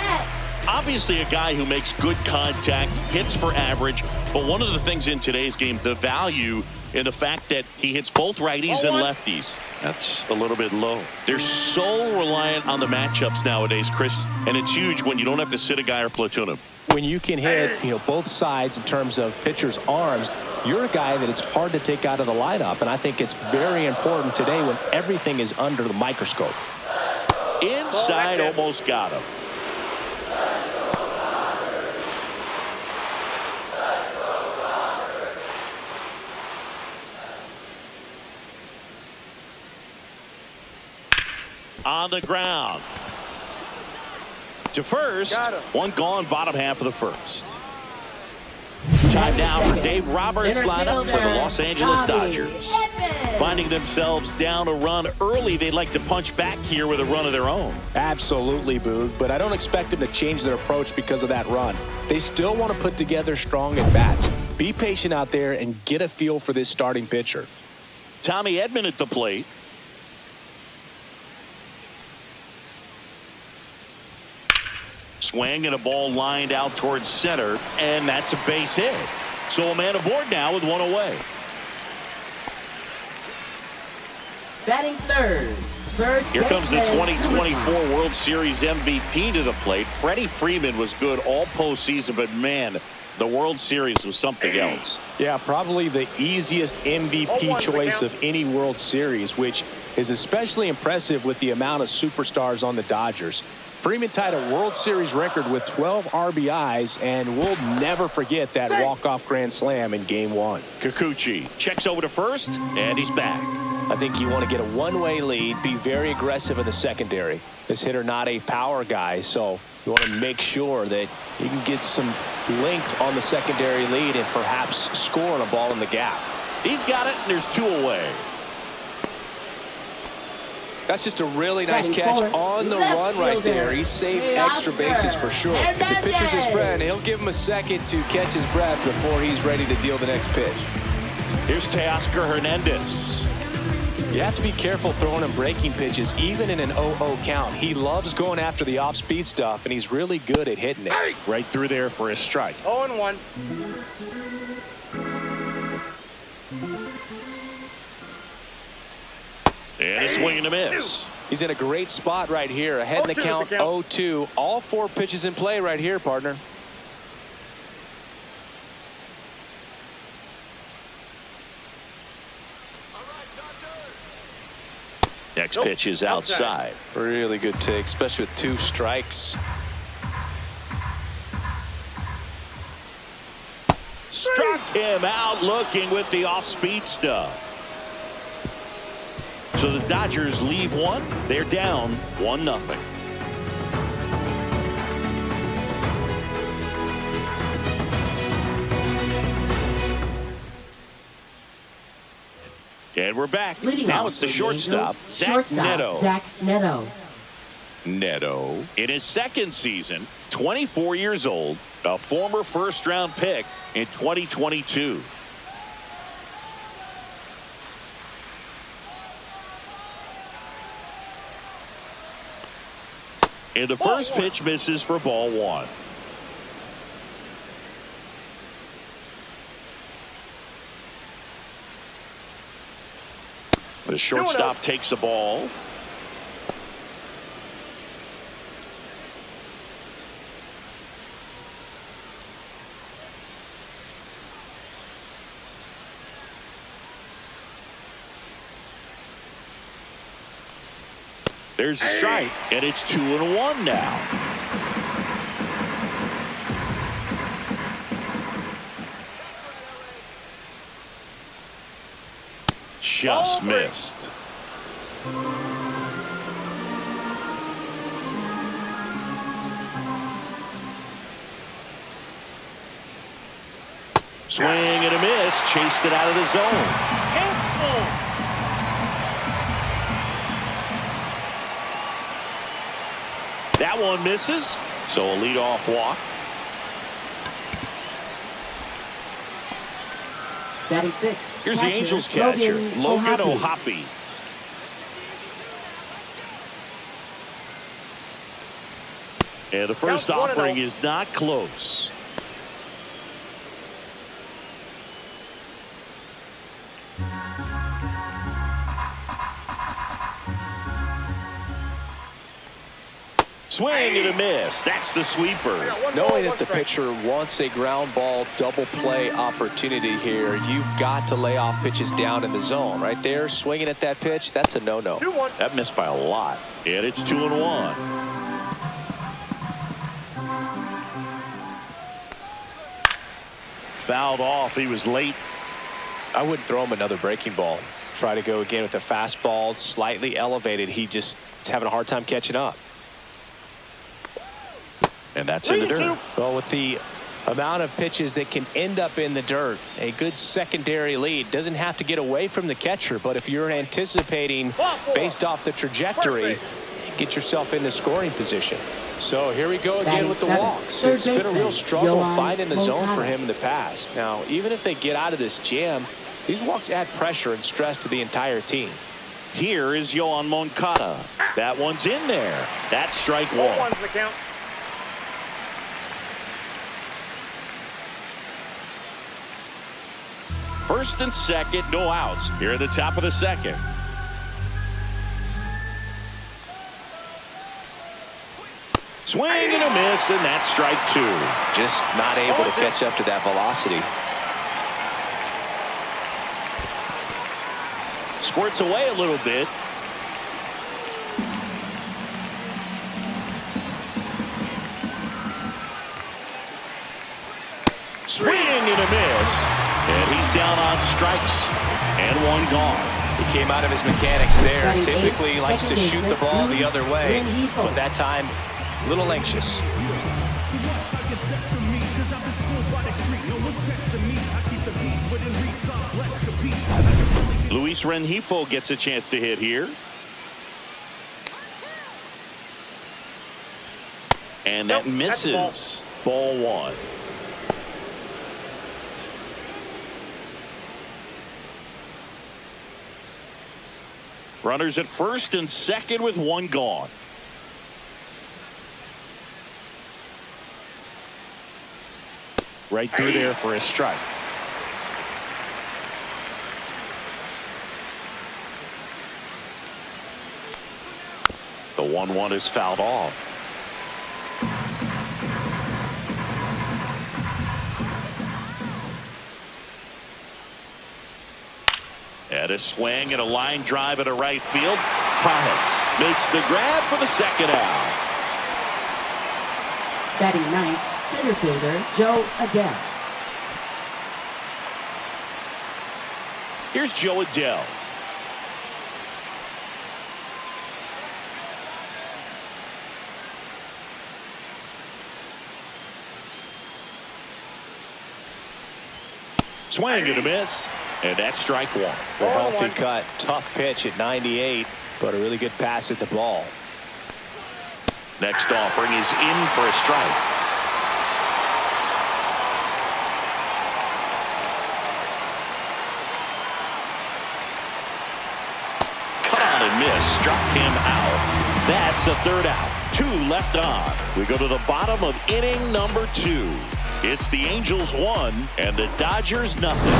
Obviously a guy who makes good contact, hits for average, but one of the things in today's game, the value in the fact that he hits both righties and lefties. That's a little bit low. They're so reliant on the matchups nowadays, Chris, and it's huge when you don't have to sit a guy or platoon him. When you can hit, both sides in terms of pitchers' arms, you're a guy that it's hard to take out of the lineup, and I think it's very important today when everything is under the microscope. Inside, almost got him. On the ground. To first. One gone, bottom half of the first. Time now for Dave Roberts' lineup for the Los Angeles Dodgers. Finding themselves down a run early, they'd like to punch back here with a run of their own. Absolutely, Boog, but I don't expect them to change their approach because of that run. They still want to put together strong at-bats. Be patient out there and get a feel for this starting pitcher. Tommy Edman at the plate. Swing and a ball lined out towards center, and that's a base hit. So a man aboard now with one away. Batting third. Here comes the 2024 World Series MVP to the plate. Freddie Freeman was good all postseason, but man, the World Series was something else. Yeah, probably the easiest MVP choice of any World Series, which is especially impressive with the amount of superstars on the Dodgers. Freeman tied a World Series record with 12 RBIs, and we'll never forget that walk-off grand slam in Game 1. Kikuchi checks over to first, and he's back. I think you want to get a one-way lead, be very aggressive in the secondary. This hitter not a power guy, so you want to make sure that you can get some length on the secondary lead and perhaps score on a ball in the gap. He's got it, and there's 2 away. That's just a really nice catch on the run right there. He saved extra bases for sure. If the pitcher's his friend, he'll give him a second to catch his breath before he's ready to deal the next pitch. Here's Teoscar Hernandez. You have to be careful throwing him breaking pitches, even in an 0-0 count. He loves going after the off-speed stuff, and he's really good at hitting it. Right through there for a strike. 0-1. And a swing and a miss. He's in a great spot right here. Ahead in the count, 0-2. All 4 pitches in play right here, partner. Next Nope. pitch is outside. Really good take, especially with 2 strikes. Struck him out looking with the off-speed stuff. So the Dodgers leave one. They're down 1-0. And we're back. Leading Now off it's the for shortstop, Angels, Zach shortstop, Neto. Zach Neto. Neto, in his second season, 24 years old, a former first-round pick in 2022. And the first pitch misses for ball 1. The shortstop takes the ball. There's a strike, and it's 2-1 now. Just missed. Swing and a miss, chased it out of the zone. That one misses, so a leadoff walk. Batting 6. Here's the Angels catcher, Logan O'Hoppe. And the first offering is not close. Swing and a miss. That's the sweeper. Knowing that the pitcher wants a ground ball double play opportunity here, you've got to lay off pitches down in the zone. Right there, swinging at that pitch, that's a no-no. That missed by a lot. And it's 2-1. Fouled off. He was late. I wouldn't throw him another breaking ball. Try to go again with the fastball, slightly elevated. He just is having a hard time catching up. And that's in the dirt. Well, with the amount of pitches that can end up in the dirt, a good secondary lead doesn't have to get away from the catcher, but if you're anticipating based off the trajectory, get yourself into scoring position. So here we go again with the walks. It's been a real struggle finding the zone for him in the past. Now, even if they get out of this jam, these walks add pressure and stress to the entire team. Here is Yoan Moncada. That one's in there. That's strike 1. One's the count. First and second, no outs. Here at the top of the second. Swing and a miss, and that's strike 2. Just not able to catch up to that velocity. Squirts away a little bit. Swing and a miss. And he's down on strikes. And 1 gone. He came out of his mechanics there. Batting Typically eighth, likes to second shoot the baseman, ball the other way, Luis but that time a little anxious. Luis Rengifo gets a chance to hit here. And that misses. Ball 1. Runners at first and second with 1 gone. Right through there for a strike. The 1-1 is fouled off. And a swing and a line drive into right field. Pajes makes the grab for the second out. Batting ninth, center fielder Joe Adele. Here's Joe Adele. Swing and a miss, and that's strike one. A healthy cut, tough pitch at 98, but a really good pass at the ball. Next offering is in for a strike. Cut on and miss, struck him out. That's the third out. 2 left on. We go to the bottom of inning number 2. It's the Angels 1 and the Dodgers nothing.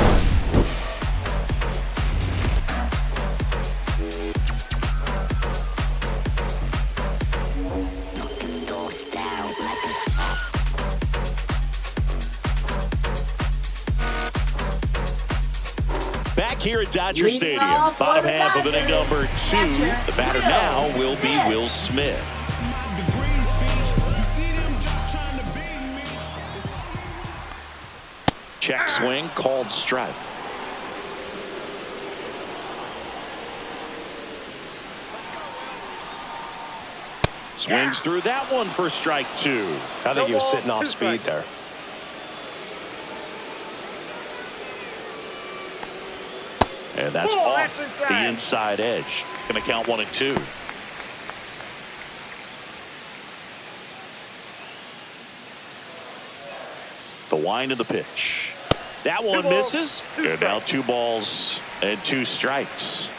Back here at Dodger Stadium, bottom half of inning number 2. The batter now will be Will Smith. Check swing, called strike. Swings through that one for strike 2. I think he was sitting off speed there. And that's off the inside edge. Going to count 1 and 2. The wind of the pitch. That one misses. And now 2 balls and 2 strikes.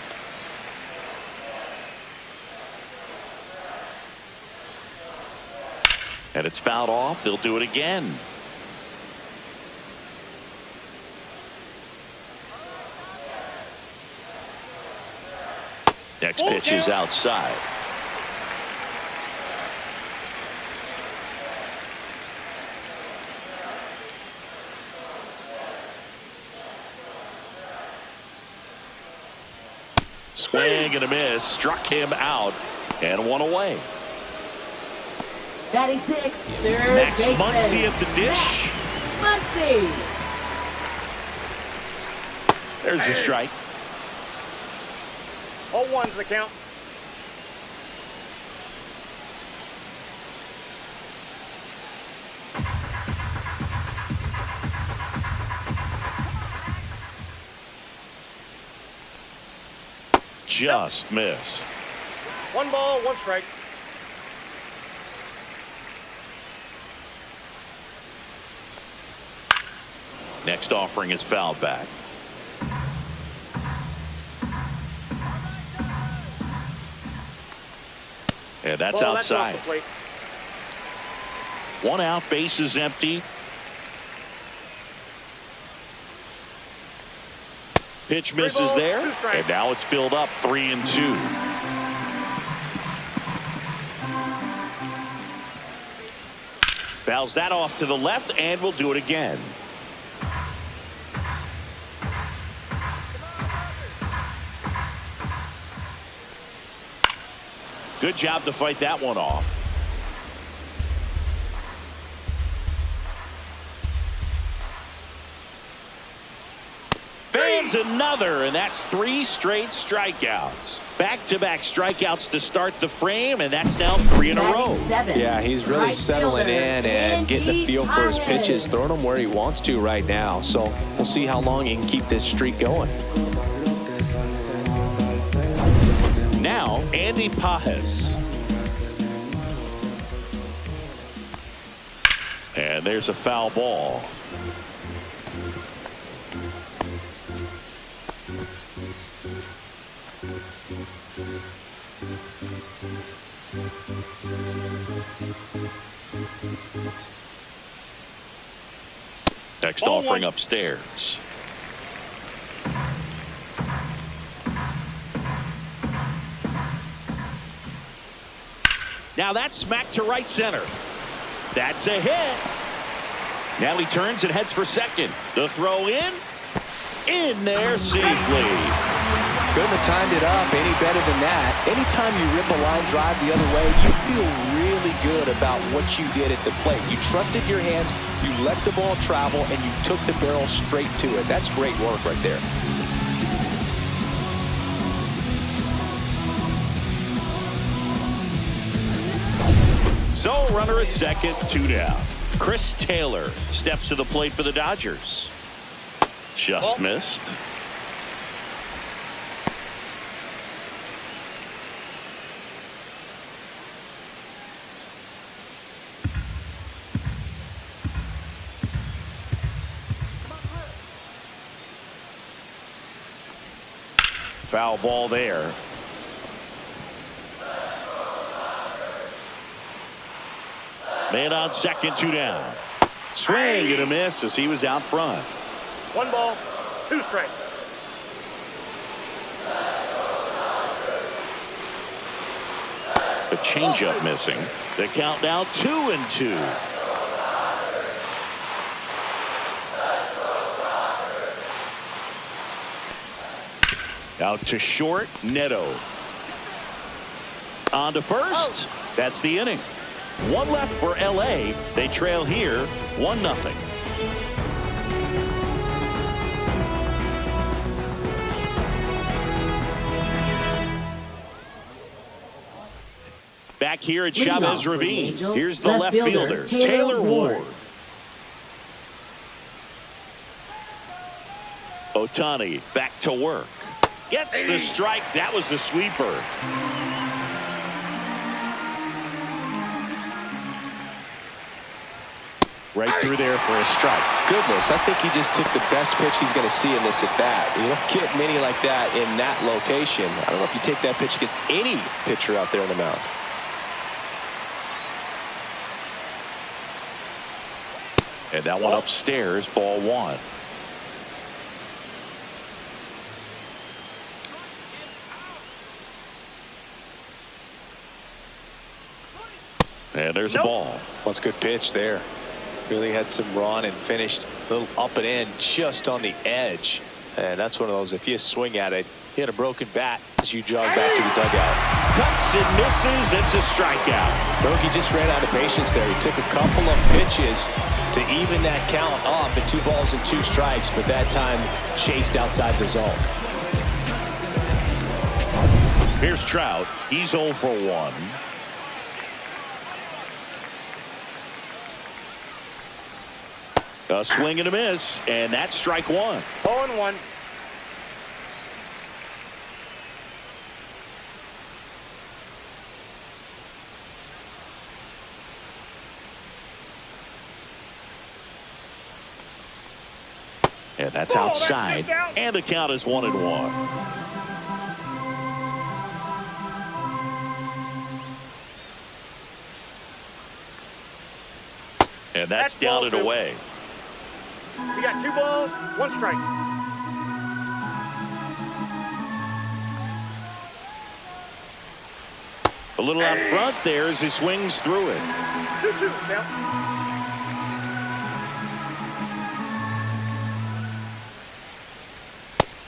And it's fouled off. They'll do it again. Next pitch is outside. Swing and a miss. Struck him out. And 1 away. Batting 6, third Max baseman. Muncy at the dish. Muncy. There's the strike. All ones the count. Just missed. 1 ball, 1 strike. Next offering is fouled back. And that's Ball, outside. off the plate. 1 out, base is empty. Pitch misses balls, there. 2 strikes. And now it's filled up 3 and 2. Fouls that off to the left, and we'll do it again. Good job to fight that one off. Fans another, and that's 3 straight strikeouts. Back-to-back strikeouts to start the frame, and that's now 3 in a row. Batting 7. Yeah, he's really right settling fielder, in and getting a feel for his Andy pitches, throwing them where he wants to right now. So we'll see how long he can keep this streak going. Now, Andy Pajes. And there's a foul ball. Next Ball offering 1. upstairs. Now that's smacked to right center. That's a hit. Now he turns and heads for second. The throw in there safely. Couldn't have timed it up any better than that. Anytime you rip a line drive the other way, you feel really good about what you did at the plate. You trusted your hands, you let the ball travel, and you took the barrel straight to it. That's great work right there. So, runner at second, 2 down. Chris Taylor steps to the plate for the Dodgers. Just missed. Foul ball there. Man on second, 2 down. Swing and a miss as he was out front. 1 ball, 2 strikes. The changeup missing. The count now 2-2. Out to short, Neto. On to first. That's the inning. 1 left for LA. They trail here 1-0. Back here at Chavez Ravine. Here's the left fielder, Taylor Ward. Ohtani back to work. Gets the strike. That was the sweeper. Right through there for a strike. Goodness, I think he just took the best pitch he's going to see in this at bat. You don't get many like that in that location. I don't know if you take that pitch against any pitcher out there on the mound. And that one upstairs, ball 1. And there's a ball. Well, it's a good pitch there. Really had some run and finished a little up and in just on the edge. And that's one of those, if you swing at it, you had a broken bat as you jog back to the dugout. Cuts and misses. It's a strikeout. Brokey just ran out of patience there. He took a couple of pitches to even that count up at 2 balls and 2 strikes, but that time chased outside the zone. Here's Trout. He's 0 for 1. A swing and a miss, and that's strike 1. 0-1. And that's outside, and the count is 1-1. And that's down and away. We got 2 balls, 1 strike. A little out front there as he swings through it. 2-2 now.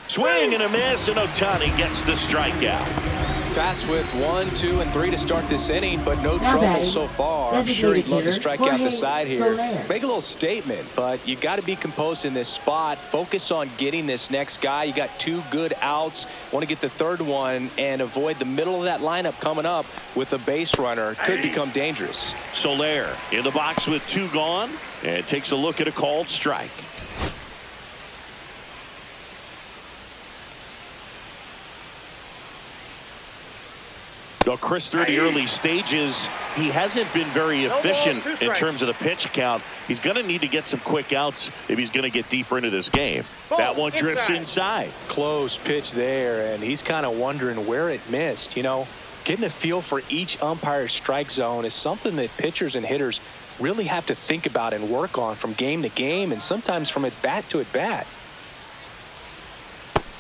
Swing and a miss, and Ohtani gets the strikeout. Tasked with 1, 2, and 3 to start this inning, but no trouble batting, so far. I'm sure he'd love to strike out the side here. Soler. Make a little statement, but you got to be composed in this spot. Focus on getting this next guy. You got 2 good outs. Want to get the 3rd one and avoid the middle of that lineup coming up with a base runner. Could become dangerous. Soler in the box with 2 gone, and takes a look at a called strike. Well, Chris, through the early stages, he hasn't been very efficient in terms of the pitch count. He's going to need to get some quick outs if he's going to get deeper into this game. That one drifts inside. Close pitch there, and he's kind of wondering where it missed. You know, getting a feel for each umpire's strike zone is something that pitchers and hitters really have to think about and work on from game to game, and sometimes from at bat to at bat.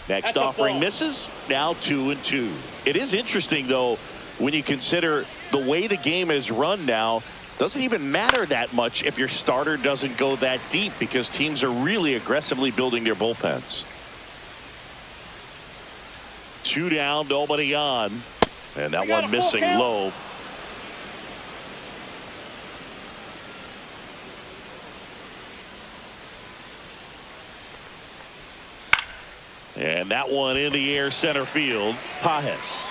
Next offering misses. Now 2-2. It is interesting, though, when you consider the way the game is run now. Doesn't even matter that much if your starter doesn't go that deep, because teams are really aggressively building their bullpens. 2 down, nobody on. And that We got one a full missing count. low. And that one in the air center field. Pajes.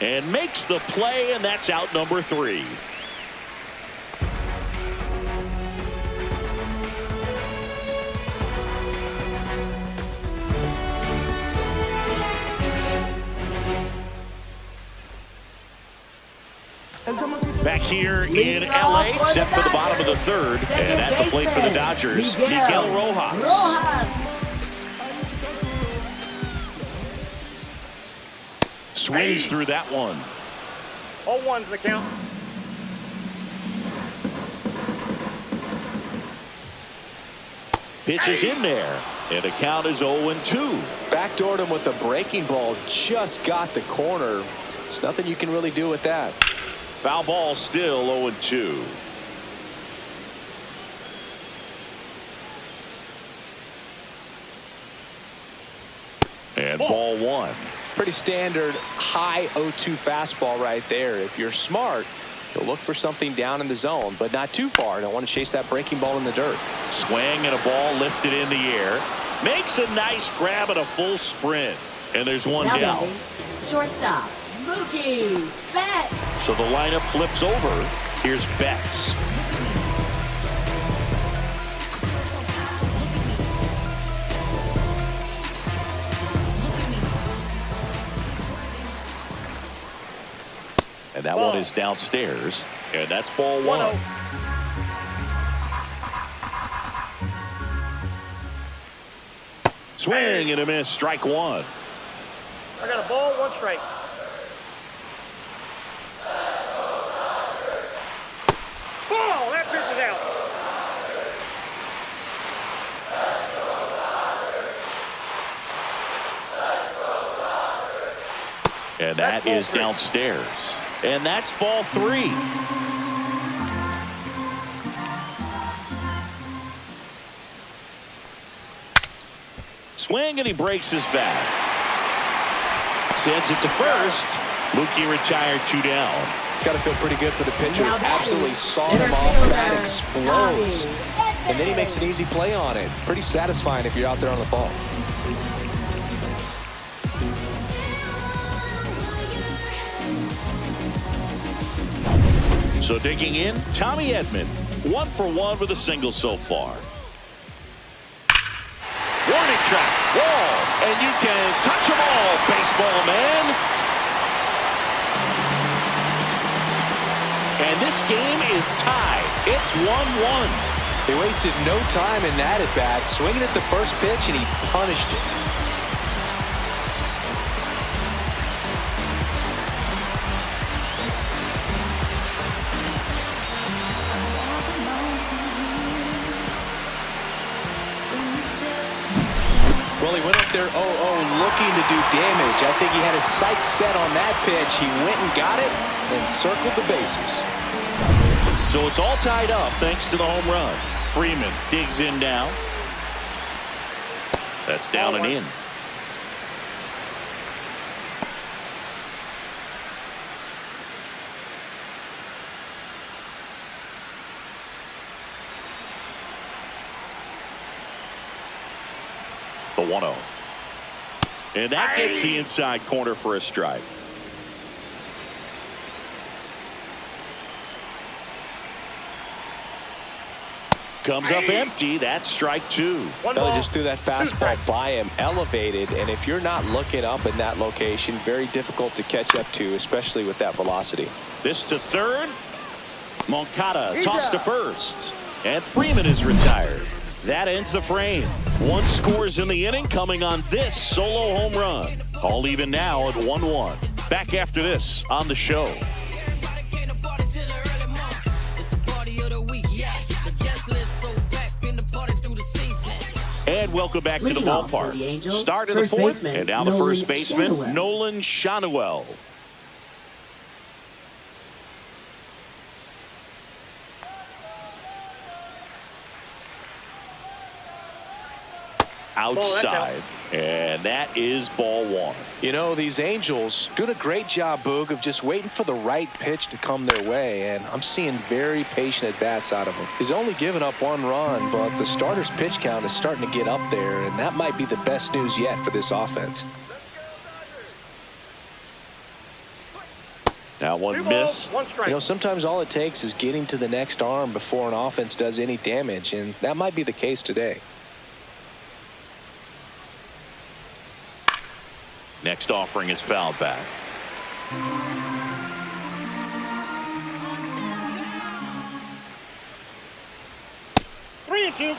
And makes the play, and that's out number 3. Back here in LA, set for the bottom of the 3rd, and at the plate for the Dodgers, Miguel Rojas. Swings through that one. All ones the count. Pitch is in there, and the count is 0-2. Backdoored him with a breaking ball. Just got the corner. There's nothing you can really do with that. Foul ball still 0-2. And ball 1. Pretty standard high 0-2 fastball right there. If you're smart, you'll look for something down in the zone, but not too far. Don't want to chase that breaking ball in the dirt. Swing and a ball lifted in the air. Makes a nice grab at a full sprint. And there's one Now down. batting, shortstop, Mookie Betts. So the lineup flips over. Here's Betts. And that one is downstairs. And that's ball 1. 1-0. Swing and a miss. Strike 1. I got a ball, 1 strike. Ball, that pitch is out. And that is downstairs. And that's ball 3. Swing and he breaks his bat. Sends it to first. Mookie retired 2 down. Got to feel pretty good for the pitcher. Now batting, Absolutely saw center him off. The bat fielder, explodes. Tommy And then he makes an easy play on it. Pretty satisfying if you're out there on the ball. So digging in, Tommy Edman, 1 for 1 with a single so far. Warning track, wall, and you can touch them all, baseball man. And this game is tied. It's 1-1. They wasted no time in that at bat, swinging at the first pitch, and he punished it. Well, he went up there 0-0 looking to do damage. I think he had his sights set on that pitch. He went and got it and circled the bases. So it's all tied up thanks to the home run. Freeman digs in now. That's down and in. The 1-0. And that gets the inside corner for a strike. Comes up empty. That's strike 2. One Belly ball, just threw that 2 fastball strikes. by him, elevated, and if you're not looking up in that location, very difficult to catch up to, especially with that velocity. This to third. Moncada He's tossed to out. first. And Freeman is retired. That ends the frame. 1 scores in the inning coming on this solo home run. All even now at 1-1. Back after this on the show. And welcome back to the Leading off for ballpark. the Angels, Start of the first 4th, baseman, and now the Nolan first baseman, Schanuel. Nolan Schanuel. outside. And that is ball one. You know, these Angels doing a great job, Boog, of just waiting for the right pitch to come their way, and I'm seeing very patient at-bats out of him. He's only given up 1 run, but the starter's pitch count is starting to get up there, and that might be the best news yet for this offense. That one missed. You know, sometimes all it takes is getting to the next arm before an offense does any damage, and that might be the case today. Next offering is fouled back. 3-2.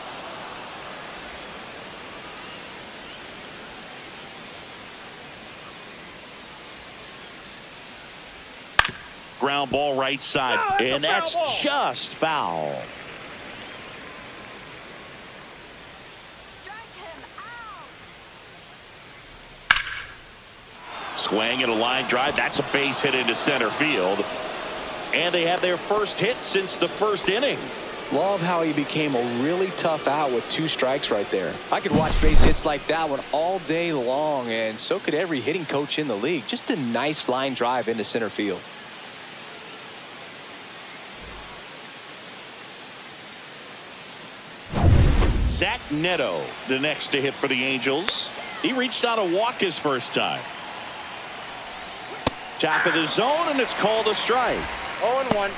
Ground ball right side, and that's just foul. Swing and a line drive. That's a base hit into center field. And they have their first hit since the first inning. Love how he became a really tough out with 2 strikes right there. I could watch base hits like that one all day long, and so could every hitting coach in the league. Just a nice line drive into center field. Zach Neto, the next to hit for the Angels. He reached out a walk his first time. Top of the zone, and it's called a strike. 0-1.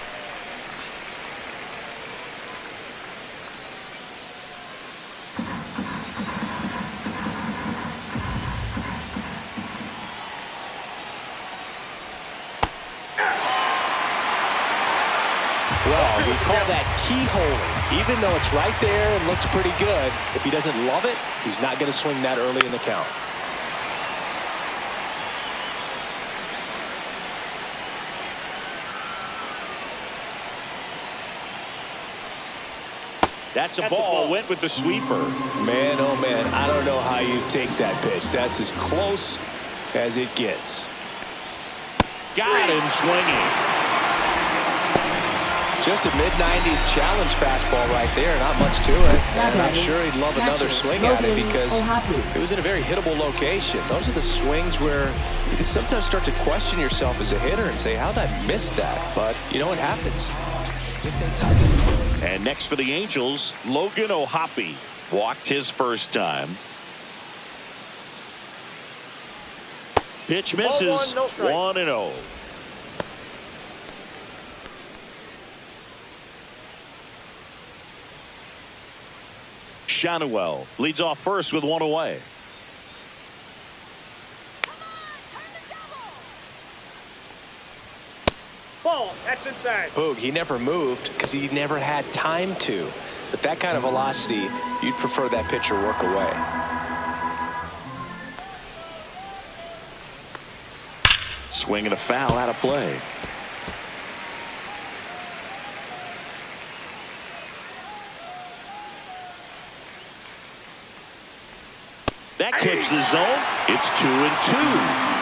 Well, we call that keyhole. Even though it's right there and looks pretty good, if he doesn't love it, he's not going to swing that early in the count. That's a ball. Went with the sweeper. Man, oh man, I don't know how you take that pitch. That's as close as it gets. Got him swinging. Just a mid-90s challenge fastball right there. Not much to it. And I'm sure he'd love another swing at it because it was in a very hittable location. Those are the swings where you can sometimes start to question yourself as a hitter and say, how did I miss that? But, you know, it happens. And next for the Angels, Logan O'Hoppe walked his first time. Pitch misses. 1-0. Shanuel leads off first with 1 away. Ball. That's inside. Boog, he never moved because he never had time to. But that kind of velocity, you'd prefer that pitcher work away. Swing and a foul out of play. That clips the zone. It's 2-2.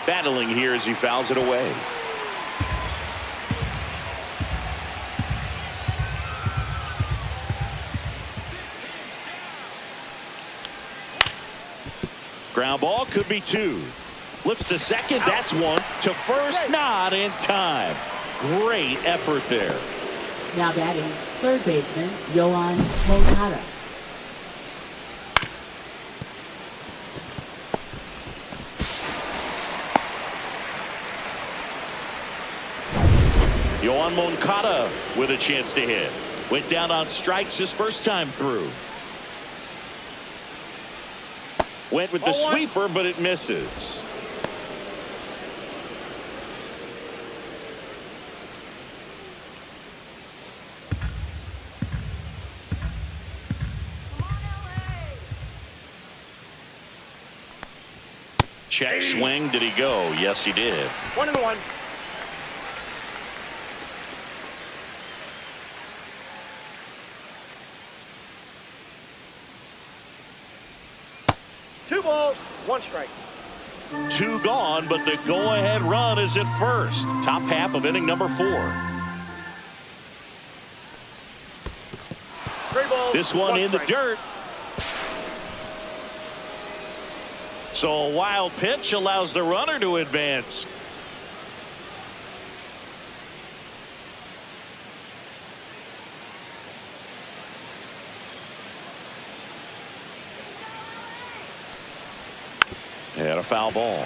Battling here as he fouls it away. Ground ball could be 2. Flips to second. That's 1. To first, not in time. Great effort there. Now batting, third baseman, Yoan Moncada. Yoan Moncada with a chance to hit. Went down on strikes his first time through. Went with the sweeper, but it misses. Check swing. Did he go? Yes, he did. 1-1. Two balls, 1 strike. 2 gone, but the go-ahead run is at first. Top half of inning number 4. 3 balls. This one in the strike. dirt. So a wild pitch allows the runner to advance. And a foul ball.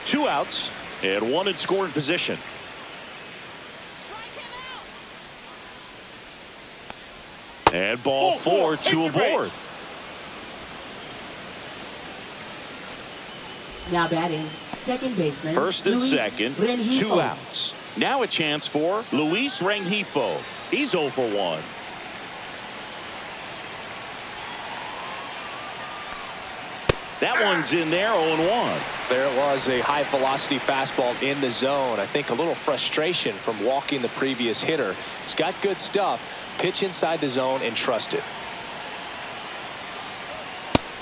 2 outs and 1 in scoring position. And ball 4, 2 aboard. Now batting, second baseman. First and Luis second, Rengifo. 2 outs. Now a chance for Luis Rengifo. He's 0 for 1. That one's in there, 0-1. There it was, a high velocity fastball in the zone. I think a little frustration from walking the previous hitter. He's got good stuff. Pitch inside the zone and trust it.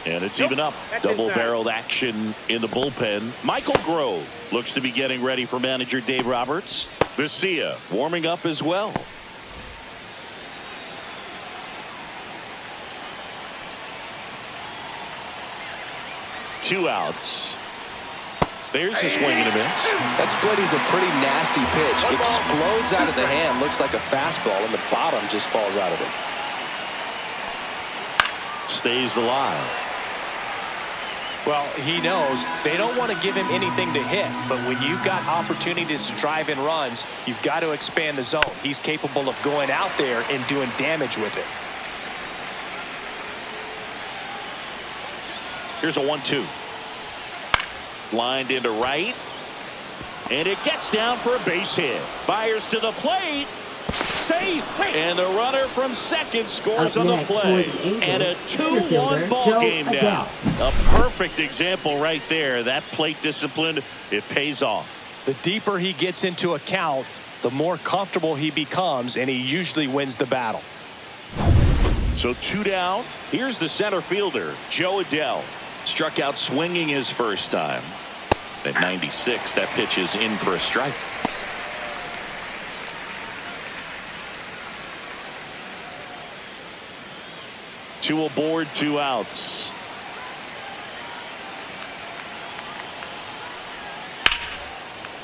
And it's even up. That's Double-barreled action in the bullpen. Michael Grove looks to be getting ready for manager Dave Roberts. Vesia warming up as well. Two outs. There's a swing and a miss. That split is a pretty nasty pitch. Explodes out of the hand. Looks like a fastball, and the bottom just falls out of it. Stays alive. Well, he knows they don't want to give him anything to hit, but when you've got opportunities to drive in runs, you've got to expand the zone. He's capable of going out there and doing damage with it. Here's a 1-2. Lined into right. And it gets down for a base hit. Fires to the plate. Safe. And the runner from second scores on the play. And a 2-1 ball game now. A perfect example right there. That plate discipline, it pays off. The deeper he gets into a count, the more comfortable he becomes, and he usually wins the battle. So 2 down. Here's the center fielder, Joe Adell. Struck out swinging his first time. At 96, that pitch is in for a strike. Two aboard, 2 outs.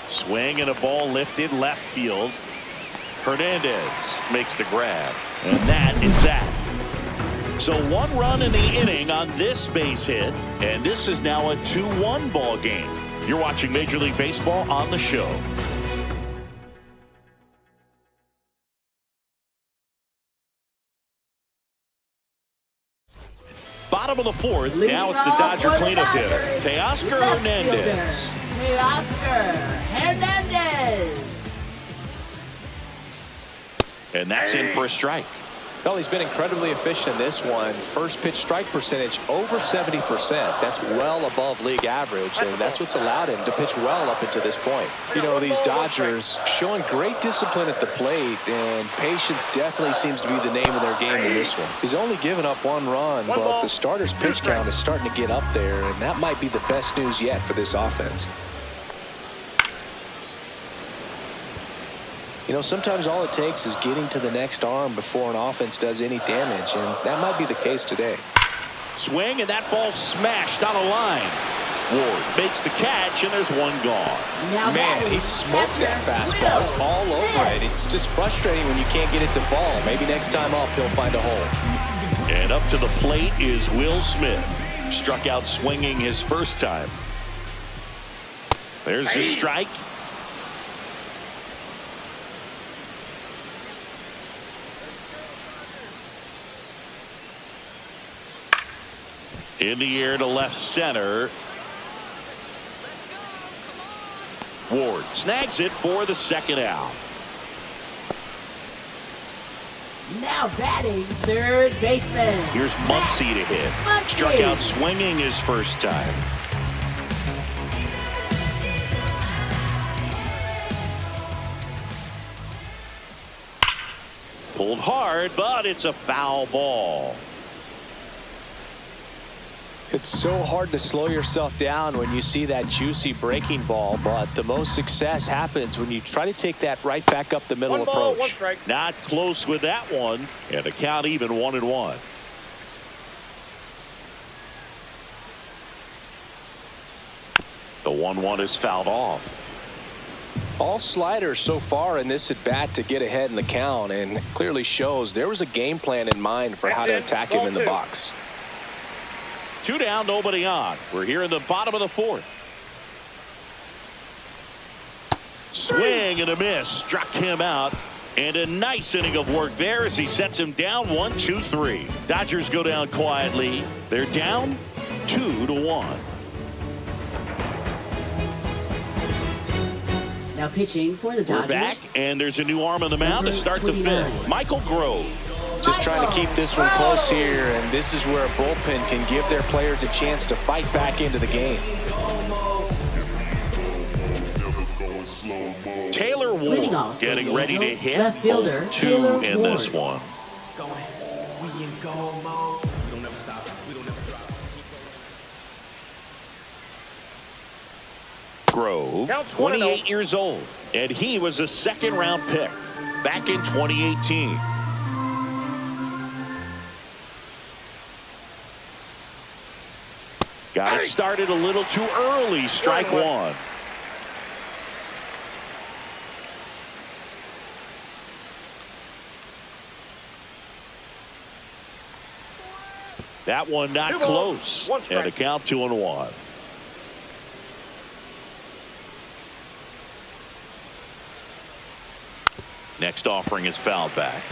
Swing and a ball lifted left field. Hernandez makes the grab. And that is that. So 1 run in the inning on this base hit. And this is now a 2-1 ball game. You're watching Major League Baseball on the show. Bottom of the 4th. Now it's the Dodger cleanup hitter, Teoscar Hernandez. Teoscar Hernandez. And that's in for a strike. Well, he's been incredibly efficient in this one. First pitch strike percentage over 70%. That's well above league average, and that's what's allowed him to pitch well up until this point. You know, these Dodgers showing great discipline at the plate, and patience definitely seems to be the name of their game in this one. He's only given up 1 run, but the starter's pitch count is starting to get up there, and that might be the best news yet for this offense. You know, sometimes all it takes is getting to the next arm before an offense does any damage, and that might be the case today. Swing, and that ball smashed on a line. Ward makes the catch, and there's 1 gone. Man, he smoked that fastball. It's all over it. It's just frustrating when you can't get it to fall. Maybe next time up, he'll find a hole. And up to the plate is Will Smith. Struck out swinging his first time. There's the strike. In the air to left center. Ward snags it for the 2nd out. Now batting, third baseman. Here's Muncy to hit. Muncy. Struck out swinging his first time. Pulled hard, but it's a foul ball. It's so hard to slow yourself down when you see that juicy breaking ball, but the most success happens when you try to take that right back up the middle One ball, approach. one strike. Not close with that one, and the count even 1-1. The 1-1 is fouled off. All sliders so far in this at bat to get ahead in the count, and clearly shows there was a game plan in mind for how to attack him in the box. 2 down, nobody on. We're here in the bottom of the 4th. Swing and a miss. Struck him out. And a nice inning of work there as he sets him down 1-2-3. Dodgers go down quietly. They're down 2-1. Now pitching for the We're Dodgers. back, and there's a new arm on the mound to start the 5th. Michael Grove. Just trying to keep this one close here, and this is where a bullpen can give their players a chance to fight back into the game. Taylor Leading Ward off for getting the ready to Angels, hit. left fielder, 0-2 Taylor in this Ward. one. We in go mode. We don't never stop. We don't never drop. Grove, Counts 28 years old, and he was a 2nd-round pick back in 2018. Got it started a little too early. Strike 1. That one not 2 balls, close. 1 strike. And a count 2-1. Next offering is fouled back.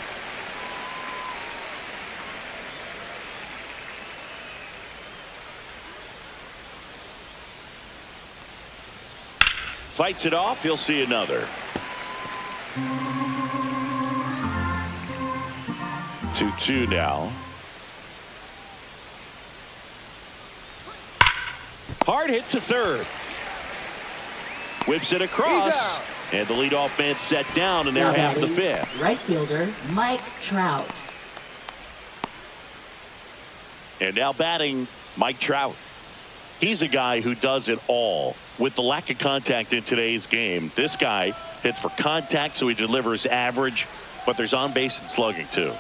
Fights it off. He'll see another. 2-2 now. Hard hit to third. Whips it across. And the leadoff man set down in their Now half of the batting, 5th. right fielder Mike Trout. And now batting Mike Trout. He's a guy who does it all. With the lack of contact in today's game, this guy hits for contact, so he delivers average, but there's on base and slugging too.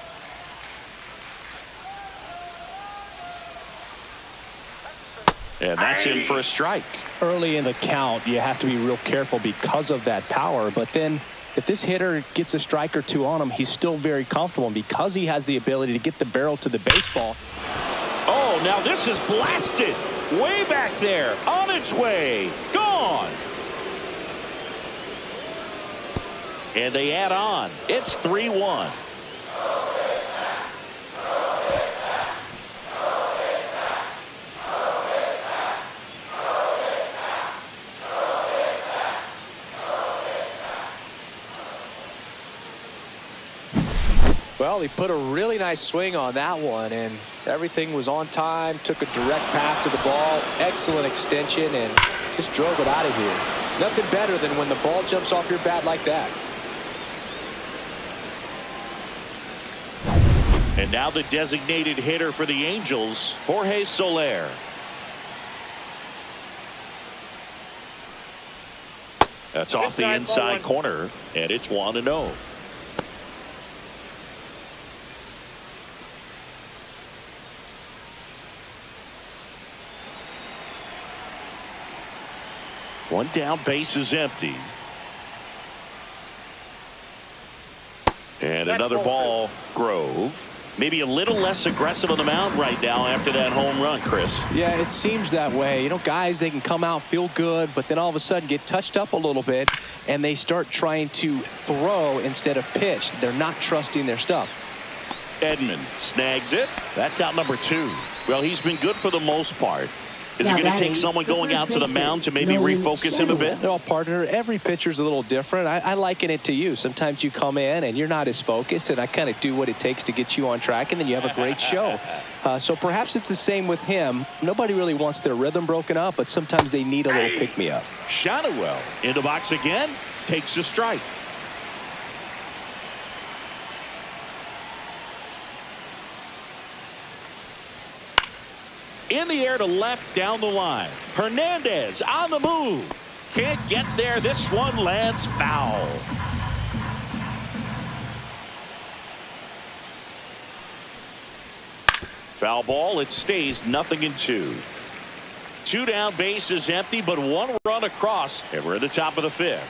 And that's in for a strike. Early in the count, you have to be real careful because of that power, but then if this hitter gets a strike or 2 on him, he's still very comfortable, and because he has the ability to get the barrel to the baseball. Oh, now this is blasted. Way back there. On its way. Gone. And they add on. It's 3-1. Well, he put a really nice swing on that one, and everything was on time, took a direct path to the ball, excellent extension, and just drove it out of here. Nothing better than when the ball jumps off your bat like that. And now the designated hitter for the Angels, Jorge Soler. That's off the inside corner, and it's 1-0. One down, base is empty. And another ball, Grove. Maybe a little less aggressive on the mound right now after that home run, Chris. Yeah, it seems that way. You know, guys, they can come out, feel good, but then all of a sudden get touched up a little bit, and they start trying to throw instead of pitch. They're not trusting their stuff. Edman snags it. That's out number 2. Well, he's been good for the most part. Is Now it going to take batting, someone the going first out to the baseman, mound to maybe Nolan refocus him a bit? Schanuel. Well, partner, every pitcher's a little different. I liken it to you. Sometimes you come in and you're not as focused, and I kind of do what it takes to get you on track, and then you have a great show. So perhaps it's the same with him. Nobody really wants their rhythm broken up, but sometimes they need a little pick-me-up. Schanuel in the box again, takes a strike. In the air to left down the line. Hernandez on the move. Can't get there. This one lands foul. Foul ball. It stays 0-2. 2 down, base is empty, but 1 run across, and we're at the top of the 5th.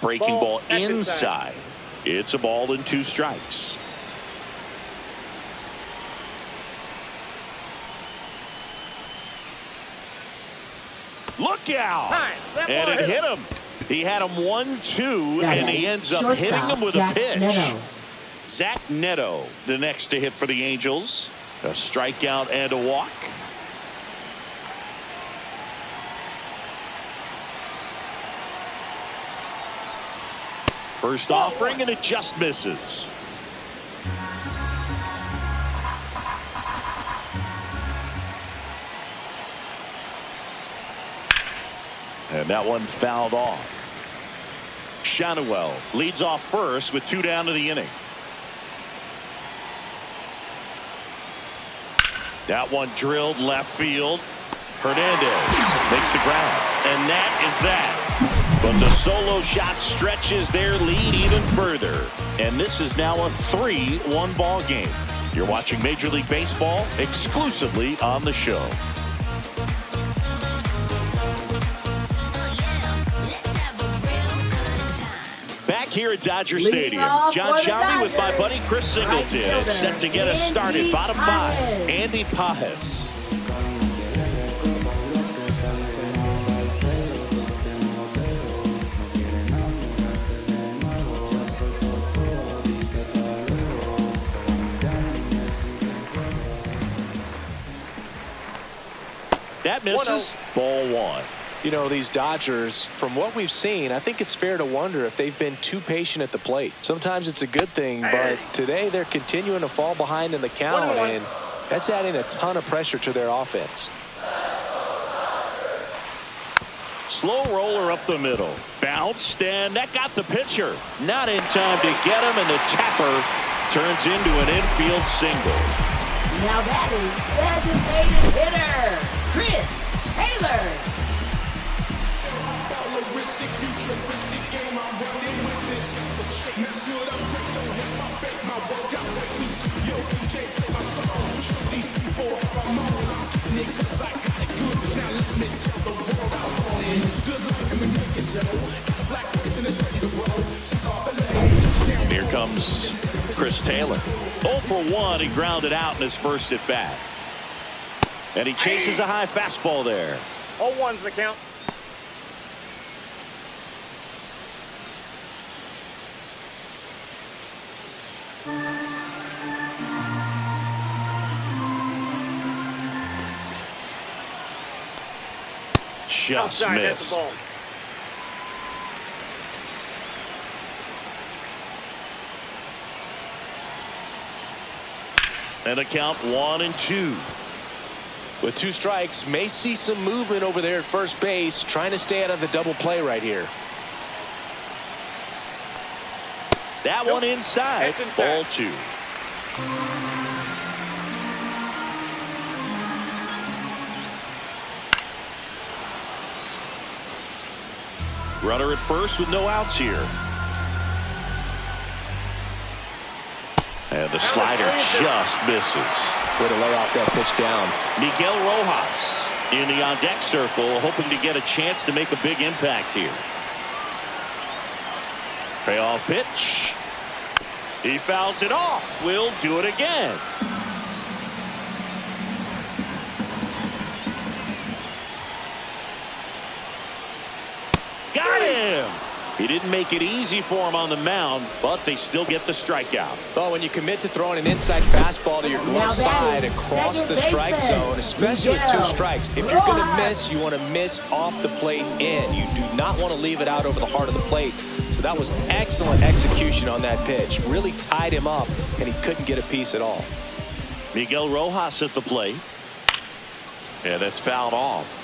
Breaking ball inside. It's a ball and 2 strikes. Look out! And it hit him. He had him 1-2, and he ends up hitting him with a pitch. Zach Neto, the next to hit for the Angels. A strikeout and a walk. First offering, and it just misses. And that one fouled off. Shanuel leads off first with 2 down to the inning. That one drilled left field. Hernandez makes the ground. And that is that. But the solo shot stretches their lead even further. And this is now a 3-1 ball game. You're watching Major League Baseball exclusively on the show. Back here at Dodger Stadium, John Shelby with my buddy Chris Singleton. It's set to get us started. Bottom 5, Andy Pajes. That misses. Ball 1. You know, these Dodgers, from what we've seen, I think it's fair to wonder if they've been too patient at the plate. Sometimes it's a good thing, but today they're continuing to fall behind in the count, and that's adding a ton of pressure to their offense. Slow roller up the middle. Bounced, and that got the pitcher. Not in time to get him, and the tapper turns into an infield single. Now that is designated hitter, Chris Taylor. Here comes Chris Taylor. 0 for 1. He grounded out in his first at bat. And he chases a high fastball there. 0-1's the count. Just Outside, missed. that's the ball. And a count 1-2. With 2 strikes, may see some movement over there at first base, trying to stay out of the double play right here. That one inside. Ball 2. Runner at first with no outs here. And the slider just misses. Way to lay off that pitch down. Miguel Rojas in the on-deck circle, hoping to get a chance to make a big impact here. Payoff pitch. He fouls it off. We'll do it again. Got him. He didn't make it easy for him on the mound, but they still get the strikeout. Well, when you commit to throwing an inside fastball to your glove side across the strike zone, especially with 2 strikes, if you're going to miss, you want to miss off the plate in. You do not want to leave it out over the heart of the plate. So that was excellent execution on that pitch. Really tied him up, and he couldn't get a piece at all. Miguel Rojas at the plate. Yeah, that's fouled off.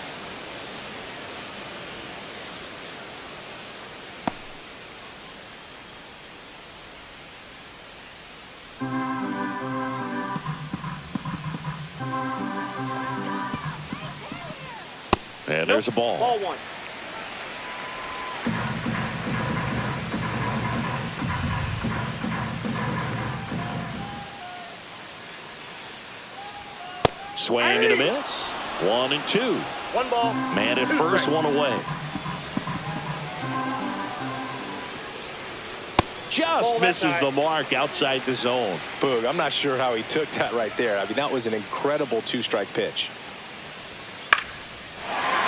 And there's a ball. Ball 1. Swing and a miss. 1 and 2. 1 ball. Man at 2 first, strikes. 1 away. Just Ball that misses side. the mark outside the zone. Boog, I'm not sure how he took that right there. I mean, that was an incredible 2-strike pitch.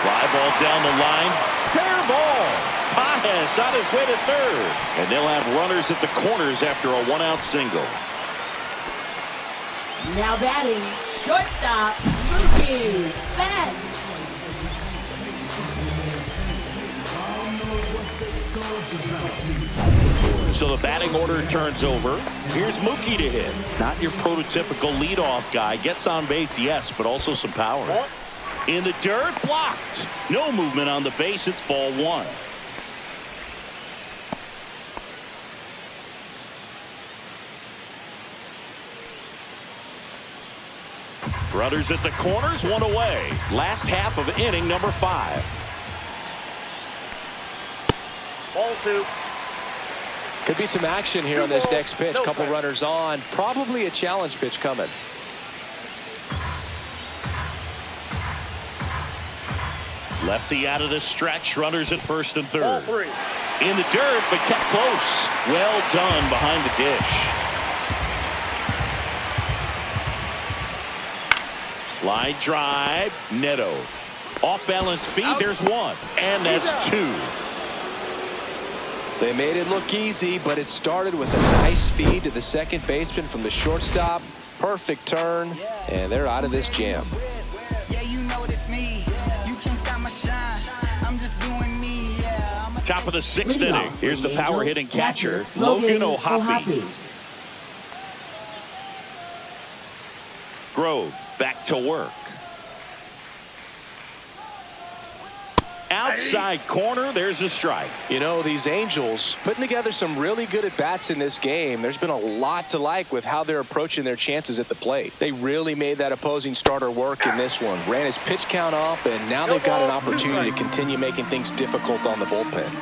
Fly ball down the line. Fair ball. Pages on his way to third. And they'll have runners at the corners after a 1-out single. Now batting, shortstop, Mookie Betts. So the batting order turns over. Here's Mookie to hit. Not your prototypical leadoff guy. Gets on base, yes, but also some power. Ball. In the dirt, blocked. No movement on the base. It's ball 1. Runners at the corners, 1 away. Last half of inning number 5. Ball 2. Could be some action here on this next pitch. No Couple strike. runners on. Probably a challenge pitch coming. Lefty out of the stretch. Runners at first and Ball third. 3. In the dirt, but kept close. Well done behind the dish. Line drive. Neto. Off balance speed. There's 1. And that's 2. They made it look easy, but it started with a nice feed to the second baseman from the shortstop. Perfect turn, and they're out of this jam. Yeah, you know it's me. You can't stop my shine. I'm just doing me. Yeah, I'm a Top of the 6th Leadoff inning. Here's for the the power Angels, hitting catcher, catcher, Logan Logan O'Hoppe. O'Hoppe. Grove back to work. Outside corner, there's a strike. You know, these Angels putting together some really good at-bats in this game. There's been a lot to like with how they're approaching their chances at the plate. They really made that opposing starter work in this one. Ran his pitch count up, and now they've got an opportunity to continue making things difficult on the bullpen.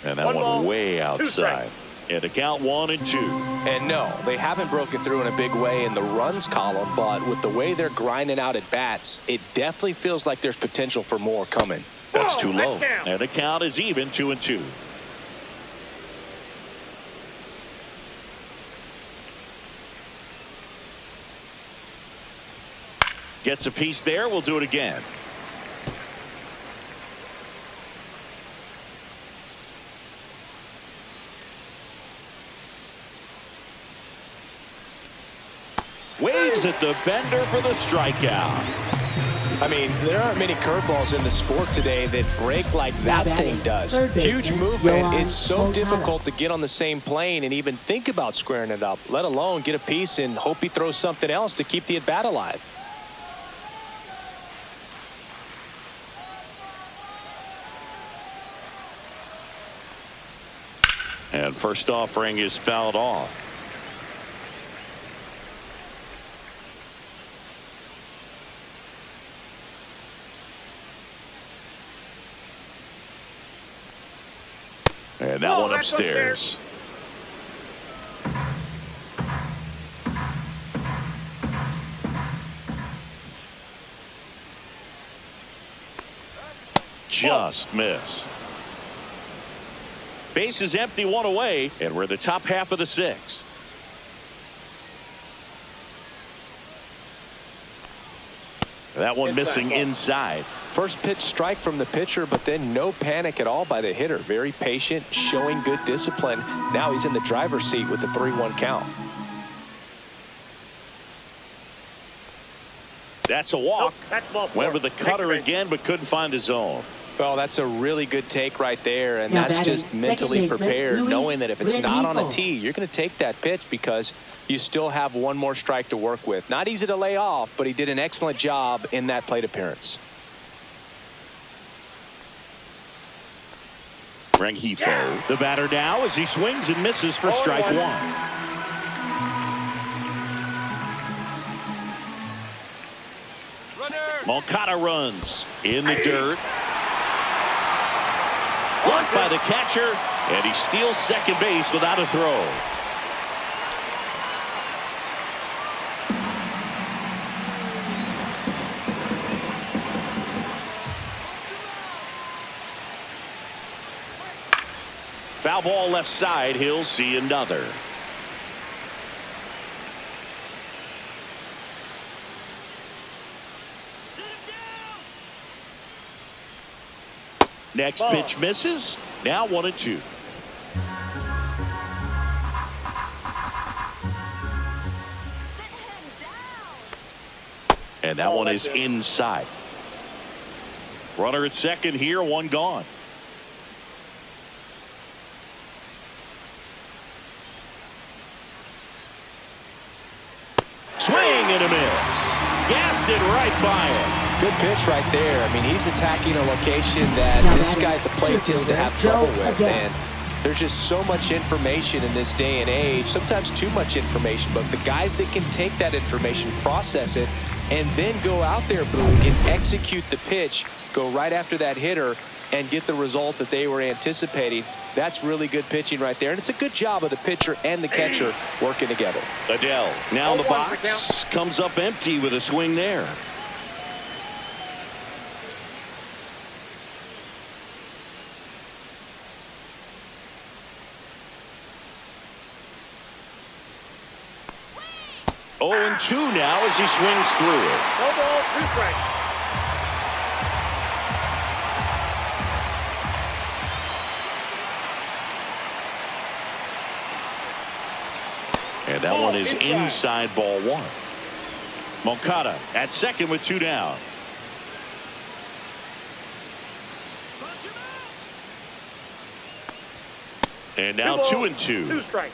And that 1 one ball, way 2 outside. strikes. And a count 1 and 2. And no, they haven't broken through in a big way in the runs column, but with the way they're grinding out at bats, it definitely feels like there's potential for more coming. That's Whoa, too low. that count. And the count is even, 2 and 2. Gets a piece there. We'll do it again. Waves at the bender for the strikeout. I mean, there aren't many curveballs in the sport today that break like that thing does. Third baseman, Huge movement. Yohan It's so Moncada. difficult to get on the same plane and even think about squaring it up, let alone get a piece and hope he throws something else to keep the at-bat alive. And first offering is fouled off. And that one that's upstairs. Just missed. Base is empty, 1 away, and we're in the top half of the 6th. That one missing inside. First pitch strike from the pitcher, but then no panic at all by the hitter. Very patient, showing good discipline. Now he's in the driver's seat with the 3-1 count. That's a walk. Nope, that's ball 4. Went with the cutter Next again, but couldn't find his zone. Well, that's a really good take right there, and Now that's batting, just second mentally baseman, prepared, Luis knowing that if it's not on a Rengifo. tee, you're going to take that pitch because you still have one more strike to work with. Not easy to lay off, but he did an excellent job in that plate appearance. Rengifo, the batter now as he swings and misses for strike 1. Moncada runs in the dirt. Blocked by the catcher, and he steals second base without a throw. Foul ball left side. He'll see another. Next pitch misses. Now 1-2. And that one is inside. Runner at second here, one gone. Swing and a miss. Gassed it right by him. Good pitch right there. I mean, he's attacking a location that this guy at the plate tends to have trouble with. And there's just so much information in this day and age, sometimes too much information. But the guys that can take that information, process it, and then go out there, Boone, and execute the pitch, go right after that hitter, and get the result that they were anticipating. That's really good pitching right there. And it's a good job of the pitcher and the catcher working together. Adele now in the box, comes up empty with a swing there. Oh, and 2 now as he swings through it. No ball, 2 strikes. And that one is inside ball 1. Moncada at second with 2 down. And now 2-2. 2 strikes.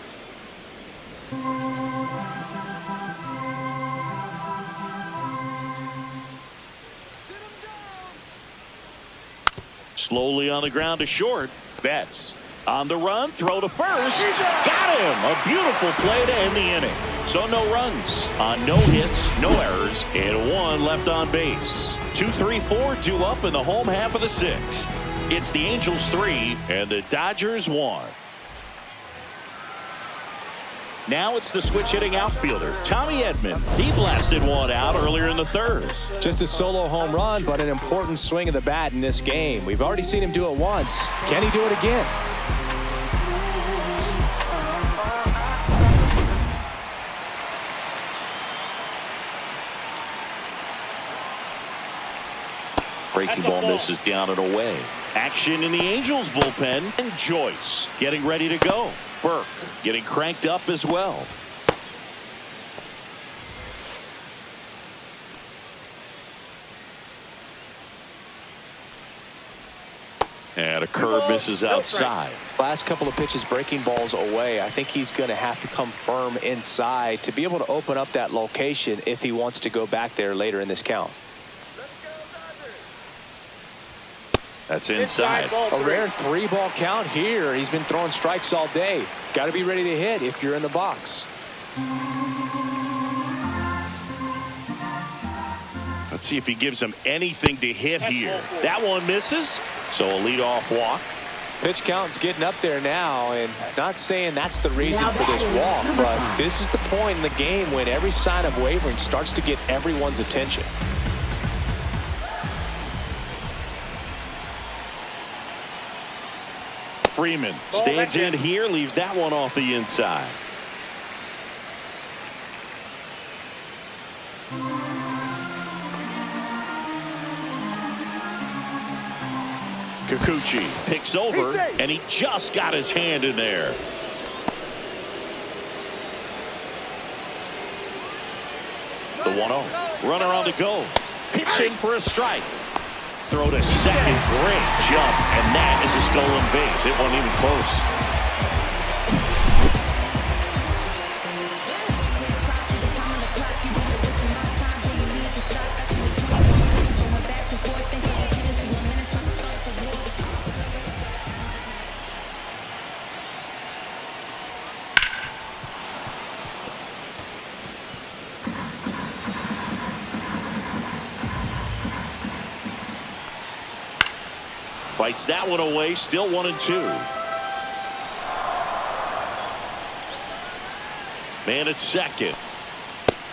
Slowly on the ground to short. Betts on the run, throw to first. Got him. A beautiful play to end the inning. So no runs on no hits, no errors, and 1 left on base. 2, 3, 4 due up in the home half of the 6th. It's the Angels 3 and the Dodgers 1. Now it's the switch hitting outfielder, Tommy Edman. He blasted one out earlier in the 3rd. Just a solo home run, but an important swing of the bat in this game. We've already seen him do it once. Can he do it again? Breaking ball misses down and away. Action in the Angels bullpen, and Joyce getting ready to go. Burke getting cranked up as well. And a curve misses outside. Last couple of pitches breaking balls away. I think he's going to have to come firm inside to be able to open up that location if he wants to go back there later in this count. That's inside. A rare 3-ball count here. He's been throwing strikes all day. Got to be ready to hit if you're in the box. Let's see if he gives him anything to hit here. That one misses, so a leadoff walk. Pitch count's getting up there now, and not saying that's the reason for this walk, but this is the point in the game when every sign of wavering starts to get everyone's attention. Freeman stands in here, leaves that one off the inside. Kikuchi picks over, and he just got his hand in there. The 1-0. Runner on the go. Pitching for a strike. Throw to second. Great jump, and that is a stolen base. It wasn't even close. Fights that one away. Still 1-2. Man at second.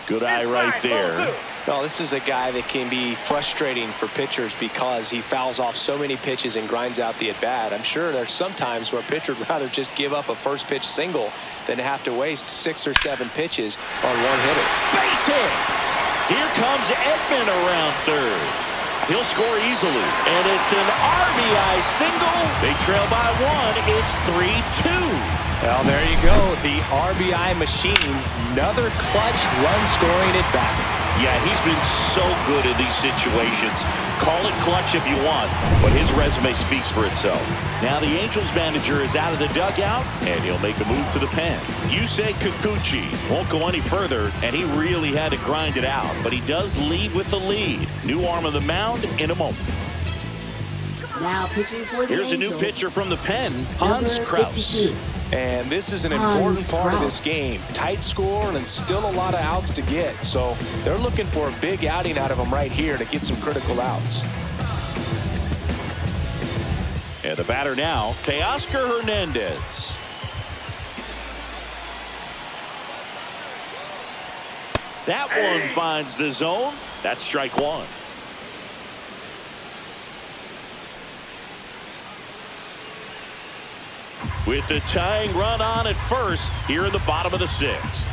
Good eye right there. Well, this is a guy that can be frustrating for pitchers because he fouls off so many pitches and grinds out the at-bat. I'm sure there's some times where a pitcher would rather just give up a first pitch single than have to waste 6 or 7 pitches on one hitter. Base hit. Here comes Edman around third. He'll score easily. And it's an RBI single. They trail by 1. It's 3-2. Well, there you go. The RBI machine. Another clutch run scoring at bat. Yeah, he's been so good in these situations. Call it clutch if you want, but his resume speaks for itself. Now the Angels manager is out of the dugout, and he'll make a move to the pen. Yusei Kikuchi won't go any further, and he really had to grind it out, but he does lead with the lead. New arm of the mound in a moment. Now pitching for the Here's Angels, a new pitcher from the pen, Hans number Kraus. 52. And this is an important part of this game. Tight score and still a lot of outs to get. So they're looking for a big outing out of him right here to get some critical outs. And the batter now, Teoscar Hernandez. That one finds the zone. That's strike 1. With the tying run on at first here in the bottom of the 6th.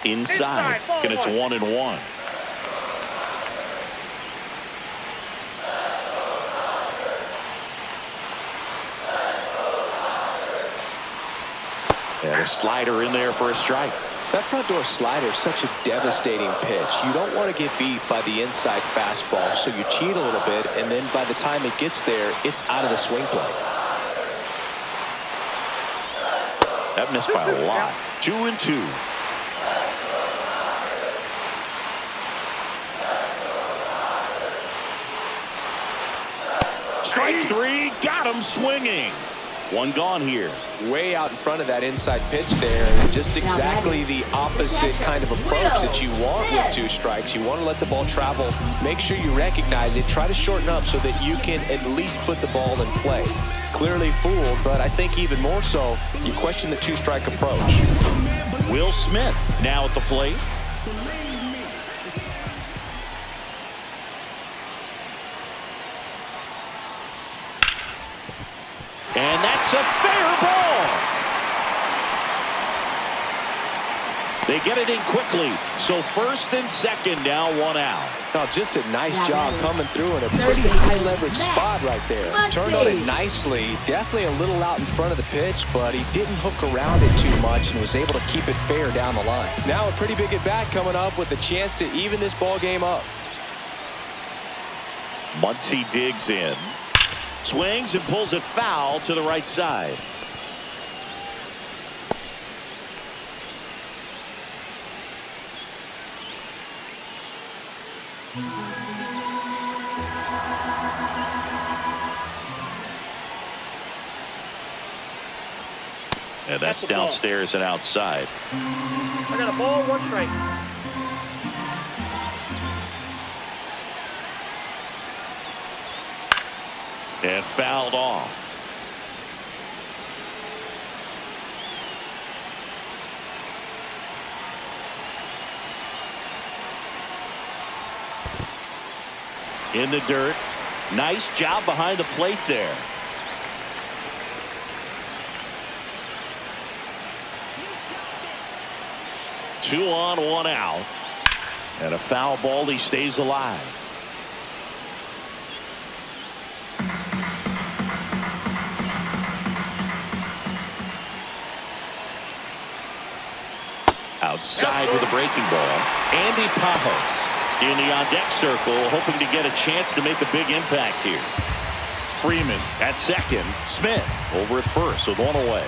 Inside, and it's 1-1. And a slider in there for a strike. That front door slider is such a devastating pitch. You don't want to get beat by the inside fastball, so you cheat a little bit, and then by the time it gets there, it's out of the swing play. That missed by a lot. 2-2. Strike 3, got him swinging. One gone here. Way out in front of that inside pitch there, and just exactly the opposite kind of approach that you want with 2 strikes. You want to let the ball travel, make sure you recognize it, try to shorten up so that you can at least put the ball in play. Clearly fooled, but I think even more so, you question the 2-strike approach. Will Smith now at the plate. And that's a fair ball. They get it in quickly. So first and second now, 1 out. Oh, just a nice job coming through in a pretty high leverage spot right there. Turned on it nicely. Definitely a little out in front of the pitch, but he didn't hook around it too much and was able to keep it fair down the line. Now a pretty big at bat coming up with a chance to even this ball game up. Muncy digs in. Swings and pulls it foul to the right side. And that's downstairs and outside. I got a ball, 1 strike. And fouled off. In the dirt. Nice job behind the plate there. Two on, 1 out. And a foul ball. He stays alive. Outside with a breaking ball. Andy Pajas in the on-deck circle, hoping to get a chance to make a big impact here. Freeman at second. Smith over at first with 1 away.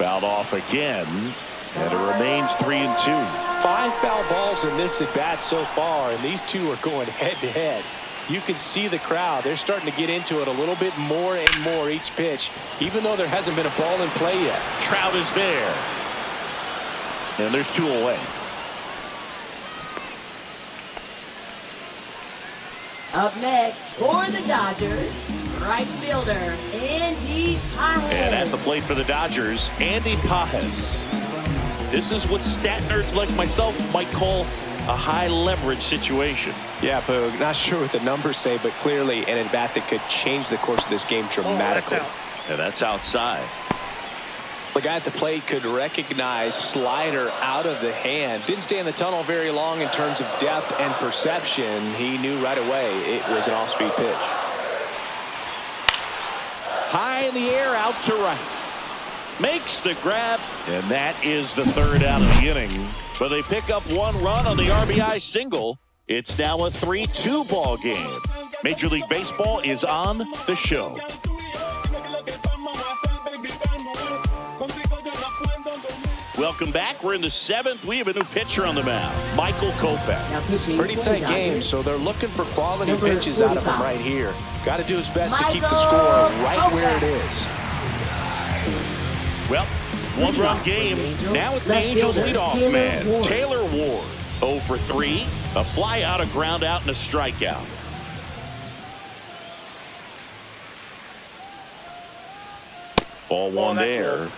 Fouled off again, and it remains 3-2. 5 foul balls in this at bat so far, and these two are going head to head. You can see the crowd. They're starting to get into it a little bit more and more each pitch, even though there hasn't been a ball in play yet. Trout is there, and there's 2 away. Up next for the Dodgers, right fielder Andy Pajes. And at the plate for the Dodgers, Andy Pajes. This is what stat nerds like myself might call a high leverage situation. Yeah, Boog, not sure what the numbers say, but clearly an at bat that could change the course of this game dramatically. And that's outside. The guy at the plate could recognize slider out of the hand. Didn't stay in the tunnel very long in terms of depth and perception. He knew right away it was an off-speed pitch. High in the air, out to right. Makes the grab, and that is the 3rd out of the inning. But they pick up 1 run on the RBI single. It's now a 3-2 ball game. Major League Baseball is on the show. Welcome back. We're in the 7th. We have a new pitcher on the mound, Michael Kopech. Pretty tight game, so they're looking for quality pitches out of him right here. Got to do his best to keep the score right where it is. Well, 1-run game. Now it's the Angels leadoff man, Taylor Ward. 0 for 3, a fly out, a ground out, and a strikeout. Ball 1 there.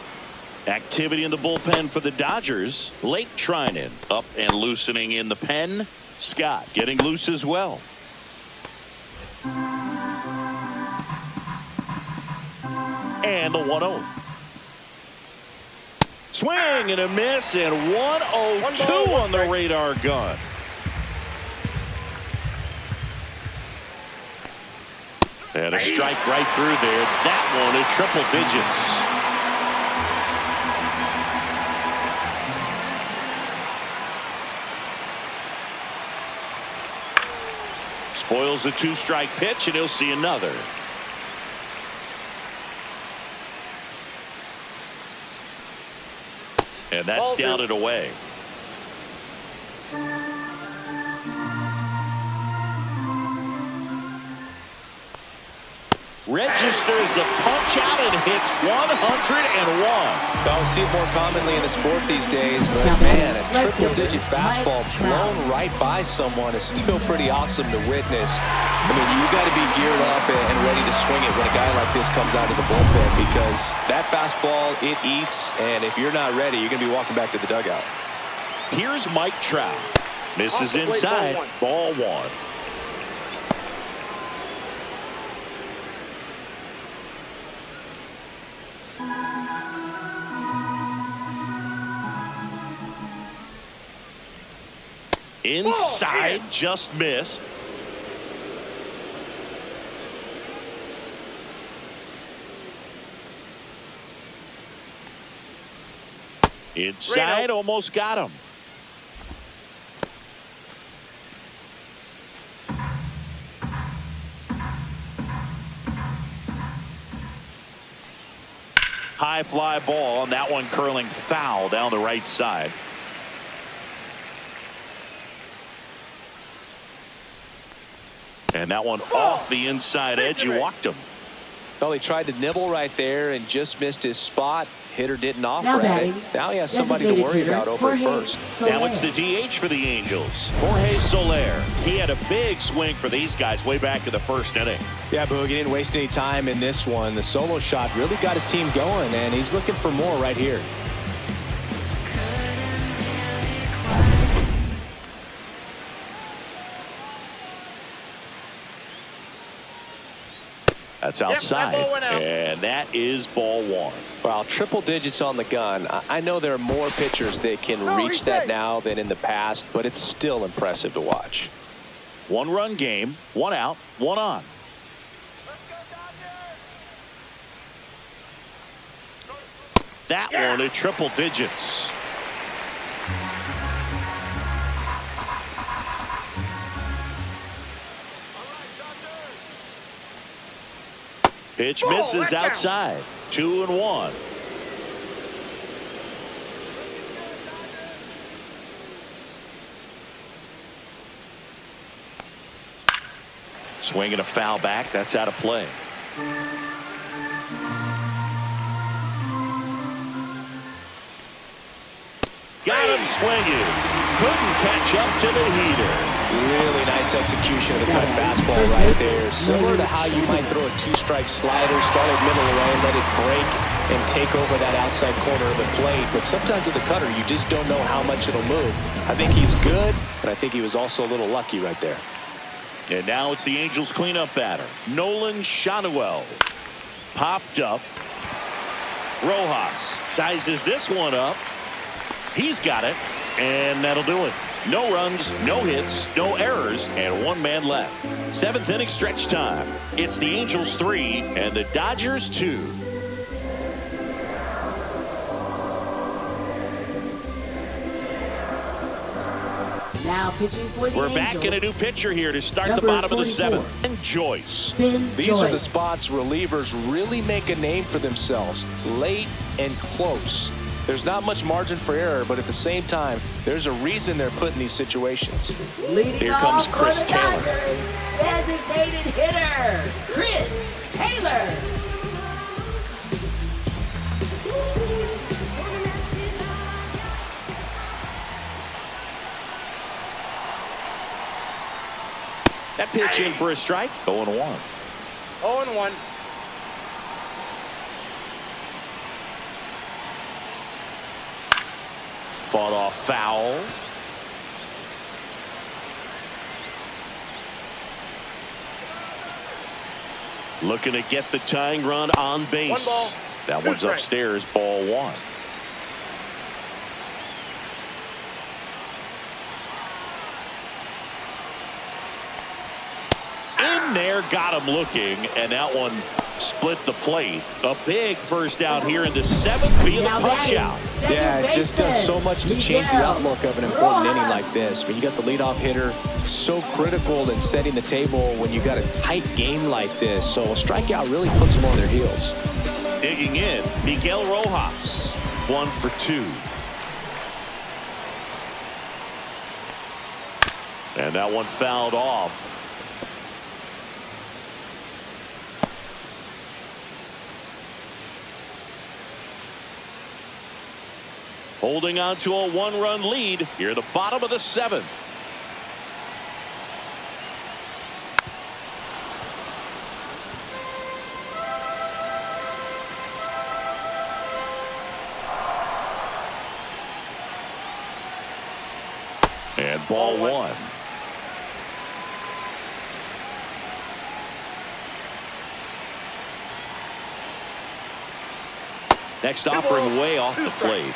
Activity in the bullpen for the Dodgers. Lake Trinan up and loosening in the pen. Scott getting loose as well. And the 1-0. Swing and a miss, and 1-0-2 on the radar gun. And a strike right through there. That one at triple digits. Spoils the 2-strike pitch, and he'll see another. And that's down and away. Registers the punch out and hits 101. Don't see it more commonly in the sport these days, but man, a triple-digit fastball blown right by someone is still pretty awesome to witness. I mean, you got to be geared up and ready to swing it when a guy like this comes out of the bullpen, because that fastball, it eats, and if you're not ready, you're going to be walking back to the dugout. Here's Mike Trout. Misses inside. Ball 1. Inside, just missed. Inside, almost got him. High fly ball, and that one curling foul down the right side. And that one off the inside edge. You walked him. Well, he tried to nibble right there and just missed his spot. Hitter didn't offer at it. Now he has somebody to worry about over at first. Now it's the DH for the Angels, Jorge Soler. He had a big swing for these guys way back in the 1st inning. Yeah, Boog, he didn't waste any time in this one. The solo shot really got his team going, and he's looking for more right here. That's outside, and that is ball 1. Wow, triple digits on the gun. I know there are more pitchers that can reach that now than in the past, but it's still impressive to watch. 1-run game, 1 out, 1 on. That one at triple digits. Pitch misses outside. 2-1. Swinging a foul back. That's out of play. Got him swinging. Couldn't catch up to the heater. Really nice execution of the cut fastball right there. Similar to how you might throw a two-strike slider, start it middle away, let it break, and take over that outside corner of the plate. But sometimes with the cutter, you just don't know how much it'll move. I think he's good, but I think he was also a little lucky right there. And now it's the Angels cleanup batter, Nolan Shanuel. Popped up. Rojas sizes this one up. He's got it, and that'll do it. No runs, no hits, no errors, and one man left. 7th inning stretch time. It's the Angels 3 and the Dodgers 2. Now pitching for the We're Angels. back in a new pitcher here to start the Number bottom of the 44. 7th. And Joyce. These are the spots relievers really make a name for themselves, late and close. There's not much margin for error, but at the same time, there's a reason they're put in these situations. Leading Here comes off Chris for the Taylor. Dodgers, designated hitter, Chris Taylor. That pitch in for a strike. 0-1. 0-1. Fought off foul. Looking to get the tying run on base. 1 ball. That 2 one's strikes. upstairs, ball 1. In there, got him looking, and that one split the plate. A big first out here in the 7th via the Now punch batting, out. second Yeah, it just does so baseman, much to change the Miguel outlook of an important inning Rojas. like this. When you got the leadoff hitter, so critical in setting the table when you got a tight game like this. So a strikeout really puts them on their heels. Digging in, Miguel Rojas. 1 for 2. And that one fouled off. Holding on to a 1-run lead here at the bottom of the 7th. And ball 1. Next offering way off the plate.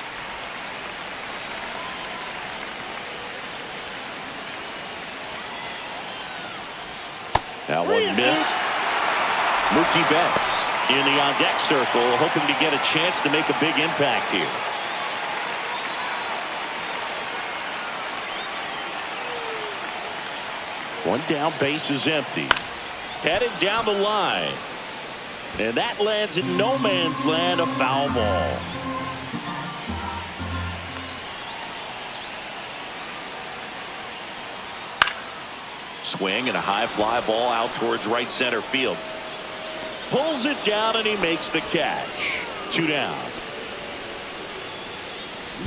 That one missed. Mookie Betts in the on-deck circle, hoping to get a chance to make a big impact here. One down, base is empty. Headed down the line. And that lands in no man's land, a foul ball. Swing and a high fly ball out towards right center field. Pulls it down and he makes the catch. 2 down.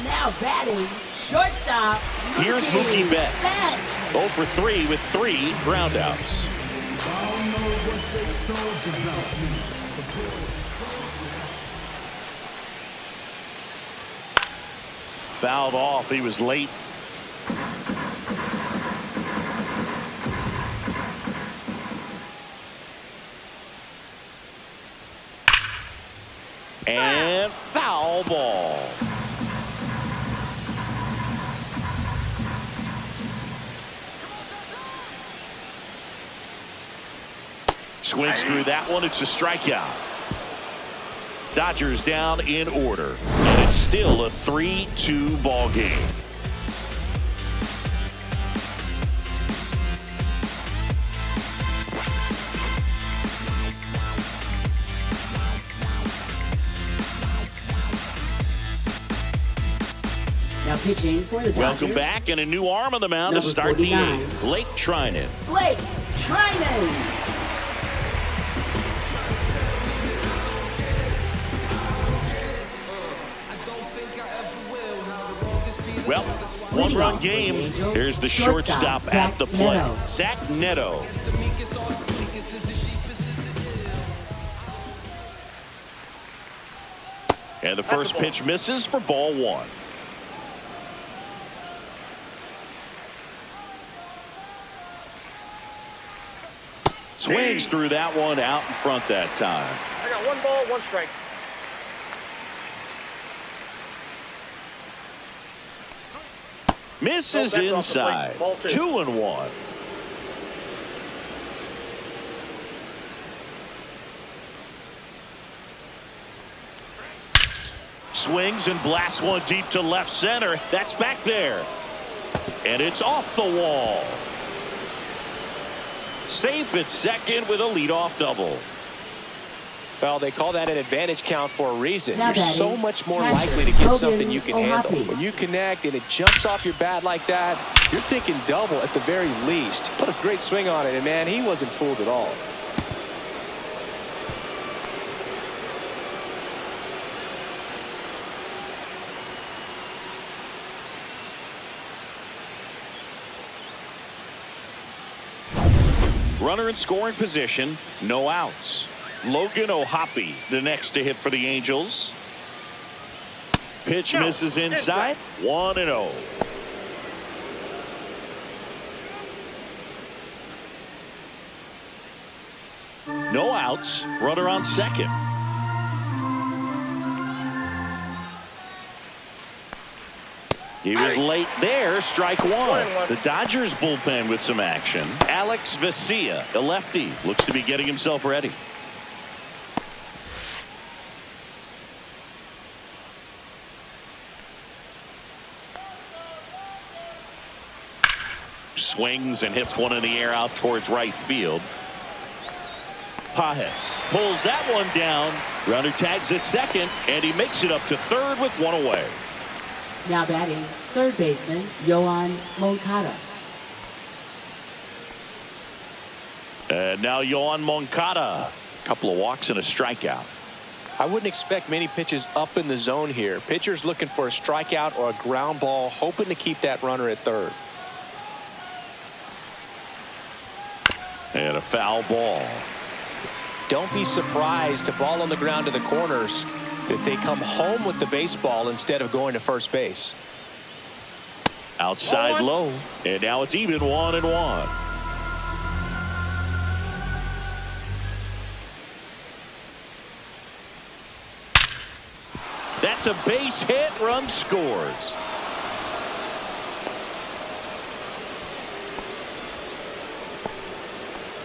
Now batting, shortstop. Here's Mookie Betts. 0 for 3 with 3 groundouts. Fouled off. He was late. And foul ball. Swings through that one. It's a strikeout. Dodgers down in order. And it's still a 3-2 ball game. Now Pitching for the Dodgers. Welcome back, and a new arm on the mound to Number start 49. the 8th. Blake Trinan. Blake Trinan. Well, one-run game. Here's the shortstop at the plate. Zach Neto. And the first pitch misses for ball 1. Swings through that one out in front that time. I got 1 ball, 1 strike. Misses No, that's off the plate. inside. Ball 2. 2-1. Swings and blasts one deep to left center. That's back there. And it's off the wall. Safe at second with a leadoff double. Well, they call that an advantage count for a reason. Now You're batting, so much more catcher, likely to get Logan something you can handle. O'Hoppe. When you connect and it jumps off your bat like that, you're thinking double at the very least. Put a great swing on it, and man, he wasn't fooled at all. Runner in scoring position, no outs. Logan O'Hoppe, the next to hit for the Angels. Pitch misses inside. 1-0. No outs. Runner on second. He was late there. Strike 1. The Dodgers bullpen with some action. Alex Vesia, the lefty, looks to be getting himself ready. Swings and hits one in the air out towards right field. Pajes pulls that one down. Runner tags at second, and he makes it up to third with 1 away. Now batting, third baseman, Yoan Moncada. And now Yoan Moncada. Couple of walks and a strikeout. I wouldn't expect many pitches up in the zone here. Pitcher's looking for a strikeout or a ground ball, hoping to keep that runner at third. And a foul ball. Don't be surprised to ball on the ground to the corners that they come home with the baseball instead of going to first base. Outside low. And now it's even 1-1. That's a base hit. Run scores.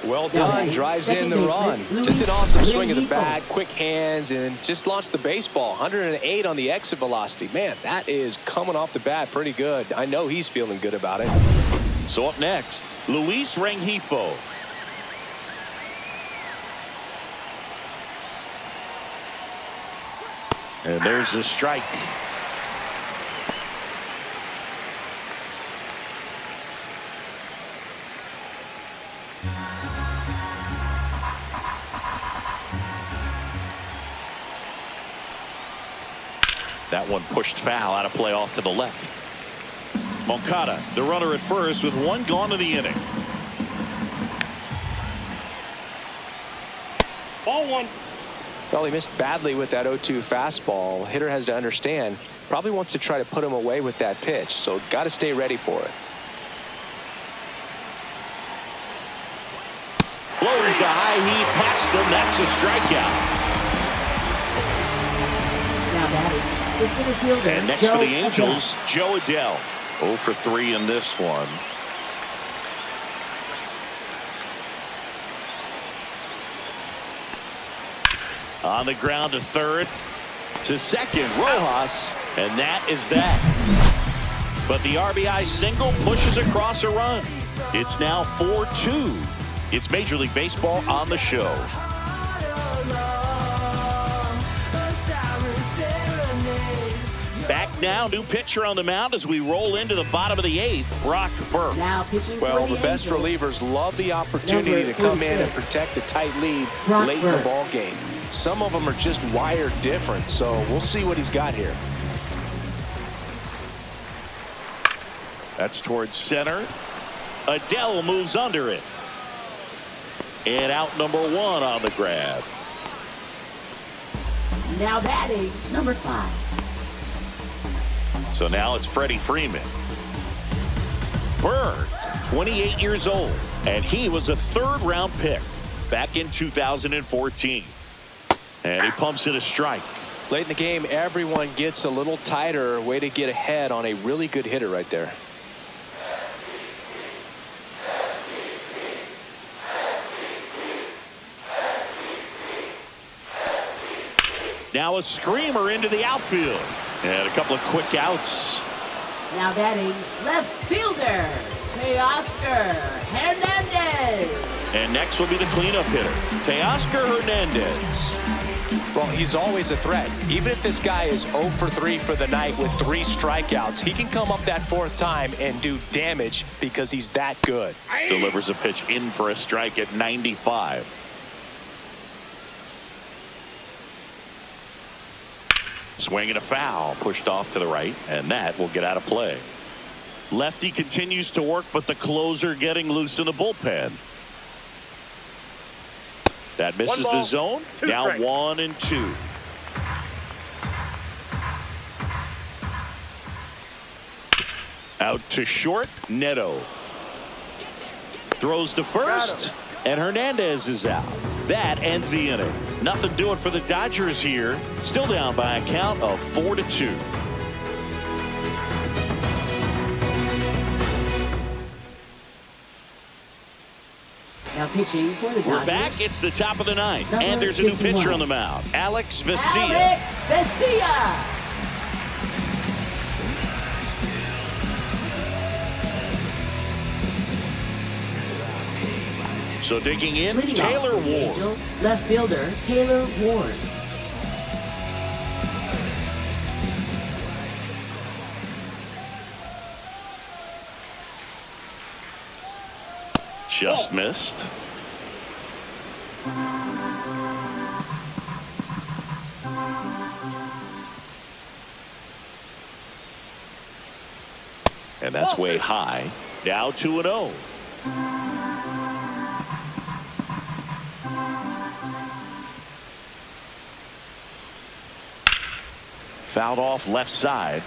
Well done. Drives in the run. Just an awesome swing of the bat, quick hands, and just launched the baseball. 108 on the exit velocity. Man, that is coming off the bat pretty good. I know he's feeling good about it. So up next, Luis Rengifo. And there's the strike. That one pushed foul, out of play off to the left. Moncada, the runner at first with 1 gone in the inning. Ball 1. Well, he missed badly with that 0-2 fastball. Hitter has to understand, probably wants to try to put him away with that pitch, so got to stay ready for it. Blows the high heat past him. That's a strikeout. Now batting, the center fielder, And next Joe for the Angels, Adell. Joe Adell. 0 for 3 in this one. On the ground to third. To second, Rojas. And that is that. But the RBI single pushes across a run. It's now 4-2. It's Major League Baseball on the show. Back now. New pitcher on the mound as we roll into the bottom of the 8th. Brock Burke. Now pitching Well, for the best Angels. relievers love the opportunity to come in and 46. protect a tight lead Brock late in the Burke. ball game. Some of them are just wired different, so we'll see what he's got here. That's towards center. Adele moves under it. And out number 1 on the grab. Now batting, number 5. So now it's Freddie Freeman. Burke, 28 years old, and he was a 3rd-round pick back in 2014. And he pumps it a strike. Late in the game, everyone gets a little tighter. Way to get ahead on a really good hitter right there. Now a screamer into the outfield. And a couple of quick outs. Now batting, left fielder, Teoscar Hernandez. And next will be the cleanup hitter, Teoscar Hernandez. Well, he's always a threat. Even if this guy is 0 for 3 for the night with 3 strikeouts, he can come up that 4th time and do damage because he's that good. Delivers a pitch in for a strike at 95. Swing and a foul, pushed off to the right, and that will get out of play. Lefty continues to work, but the closer getting loose in the bullpen. That misses the zone. Now strikes. 1 and 2. Out to short, Neto. Throws to first, and Hernandez is out. That ends the inning. Nothing doing for the Dodgers here. Still down by a count of 4-2. Now pitching for the Dodgers. We're back. It's the top of the 9th, Number and there's a new 51. pitcher on the mound, Alex Vesia. Alex Vesia. So digging in, Leading off Taylor for the Ward. Angels, left fielder, Taylor Ward. Just missed. And that's way high. Now 2-0. Fouled off left side.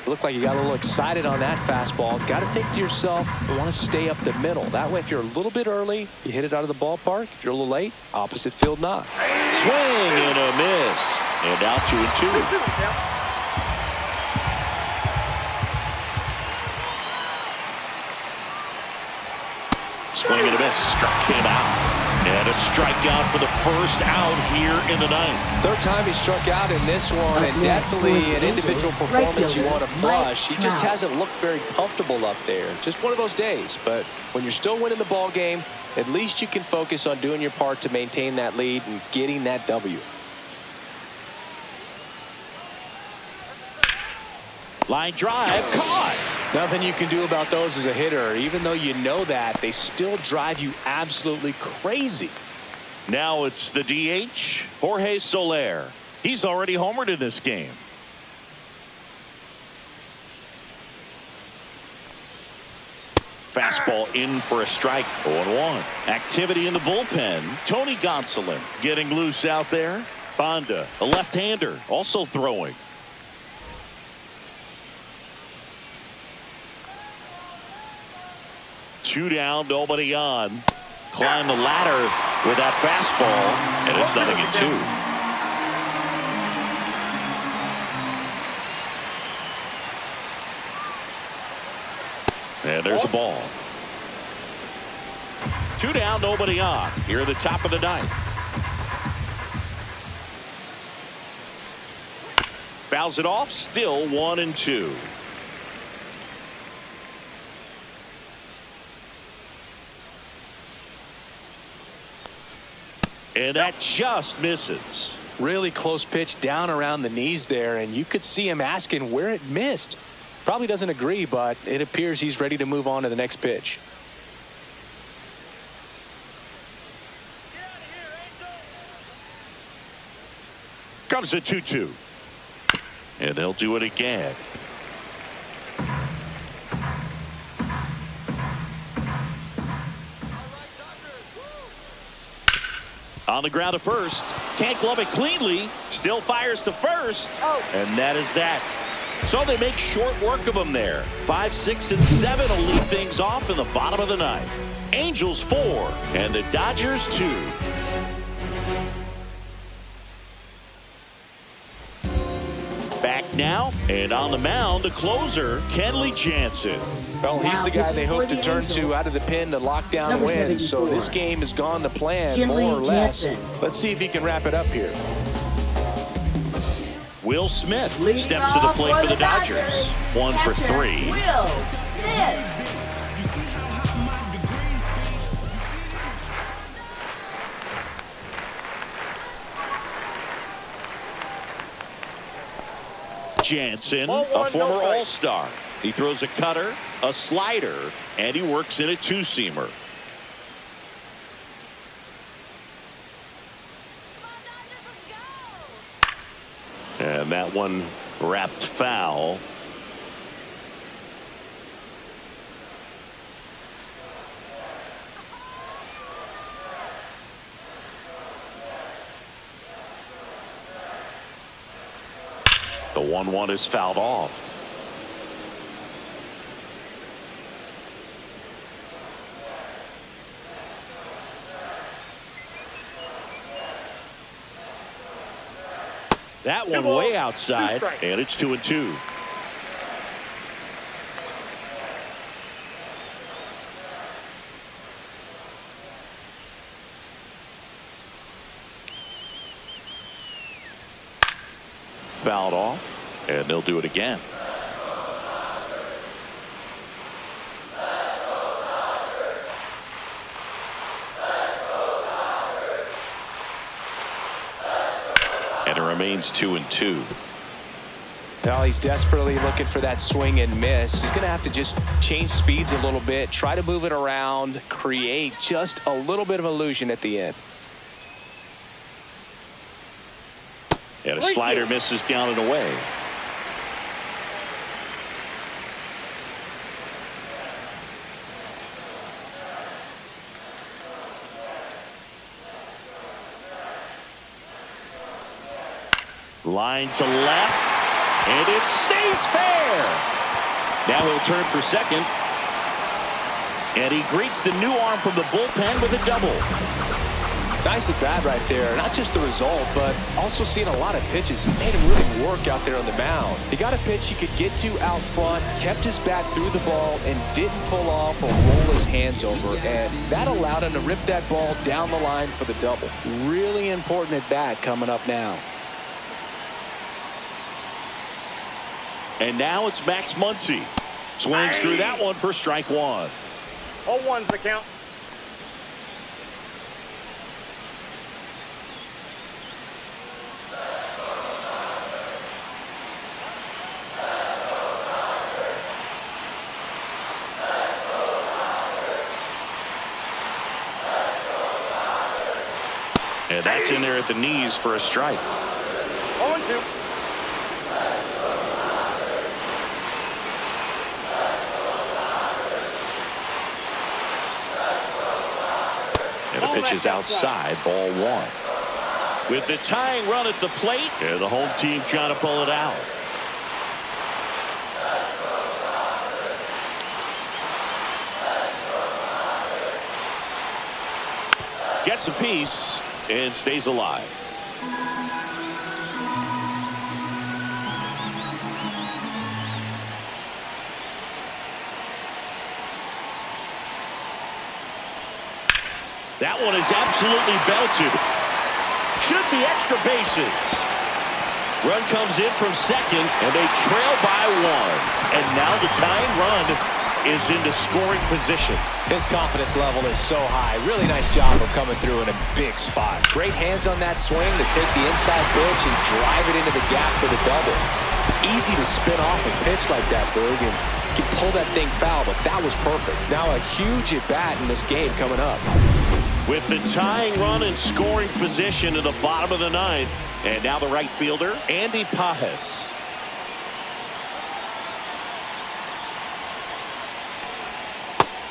Looked like you got a little excited on that fastball. Got to think to yourself, you want to stay up the middle. That way, if you're a little bit early, you hit it out of the ballpark. If you're a little late, opposite field knock. Swing and a miss. And now 2-2. Swing and a miss. Struck him out. And a strikeout for the first out here in the 9th. 3rd time he struck out in this one, and definitely an individual performance you want to flush. He just hasn't looked very comfortable up there. Just one of those days. But when you're still winning the ball game, at least you can focus on doing your part to maintain that lead and getting that W. Line drive caught. Nothing you can do about those as a hitter. Even though you know that, they still drive you absolutely crazy. Now it's the DH, Jorge Soler. He's already homered in this game. Fastball in for a strike. 0-1. Activity in the bullpen. Tony Gonsolin getting loose out there. Banda, a left-hander, also throwing. Two down, nobody on. Climb the ladder with that fastball, and it's 0-2. And there's a ball. Two down, nobody on. Here at the top of the 9th. Fouls it off, still 1-2. And that just misses. Really close pitch down around the knees there, and you could see him asking where it missed. Probably doesn't agree, but it appears he's ready to move on to the next pitch. Comes the 2-2. And they'll do it again. On the ground to first. Can't glove it cleanly. Still fires to first. And that is that. So they make short work of him there. 5, 6, and 7 will lead things off in the bottom of the ninth. Angels 4 and the Dodgers 2. Back now, and on the mound, the closer, Kenley Jansen. Well, he's the guy they hope to turn to out of the pen to lock down a Number win. So 74. this game has gone to plan, Kenley more or less. Jansen. Let's see if he can wrap it up here. Will Smith Leading steps to the off plate for the Dodgers. 1 for catcher 3. Will Smith. Jansen, Ball a one, former no strike. All-Star. He throws a cutter, a slider, and he works in a two-seamer. And that one wrapped foul. The 1-1 is fouled off. That one balls, way 2 outside, strikes. and it's 2-2. Fouled off, and they'll do it again. And it remains 2-2. Well, he's desperately looking for that swing and miss. He's going to have to just change speeds a little bit, try to move it around, create just a little bit of illusion at the end. And a slider misses down and away. Line to left, and it stays fair. Now he'll turn for second. And he greets the new arm from the bullpen with a double. Nice at bat right there. Not just the result, but also seeing a lot of pitches. He made him really work out there on the mound. He got a pitch he could get to out front, kept his bat through the ball, and didn't pull off or roll his hands over. And that allowed him to rip that ball down the line for the double. Really important at bat coming up now. And now it's Max Muncy. Swings through that one for strike one. All ones the count. And that's in there at the knees for a strike. 0-2. And the pitch is outside, ball one. With the tying run at the plate, and the home team trying to pull it out. Gets a piece and stays alive. That one is absolutely belted. Should be extra bases. Run comes in from second, and they trail by one. And now the tying run is into scoring position. His confidence level is so high. Really nice job of coming through in a big spot. Great hands on that swing to take the inside pitch and drive it into the gap for the double. It's easy to spin off a pitch like that, Boog, and you can pull that thing foul, but that was perfect. Now a huge at-bat in this game coming up. With the tying run in scoring position in the bottom of the ninth. And now the right fielder, Andy Pajes.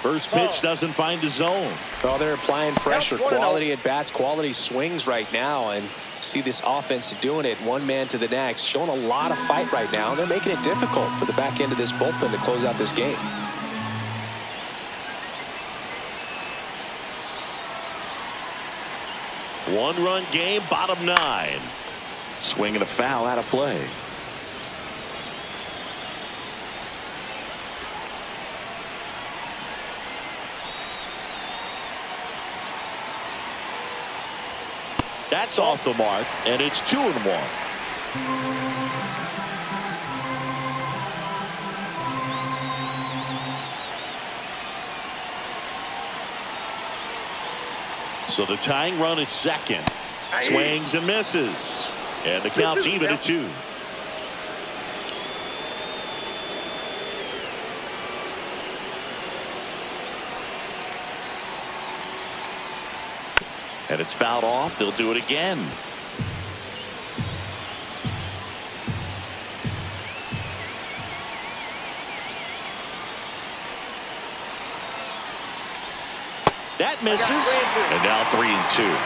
First pitch doesn't find the zone. Well, they're applying pressure, quality at bats, quality swings right now, and see this offense doing it one man to the next, showing a lot of fight right now. They're making it difficult for the back end of this bullpen to close out this game. One-run game, bottom nine. Swing and a foul out of play. That's off the mark, and it's 2-1. So the tying run at second. Swings and misses. And the count's even at 2. And it's fouled off. They'll do it again. That misses. And now 3-2.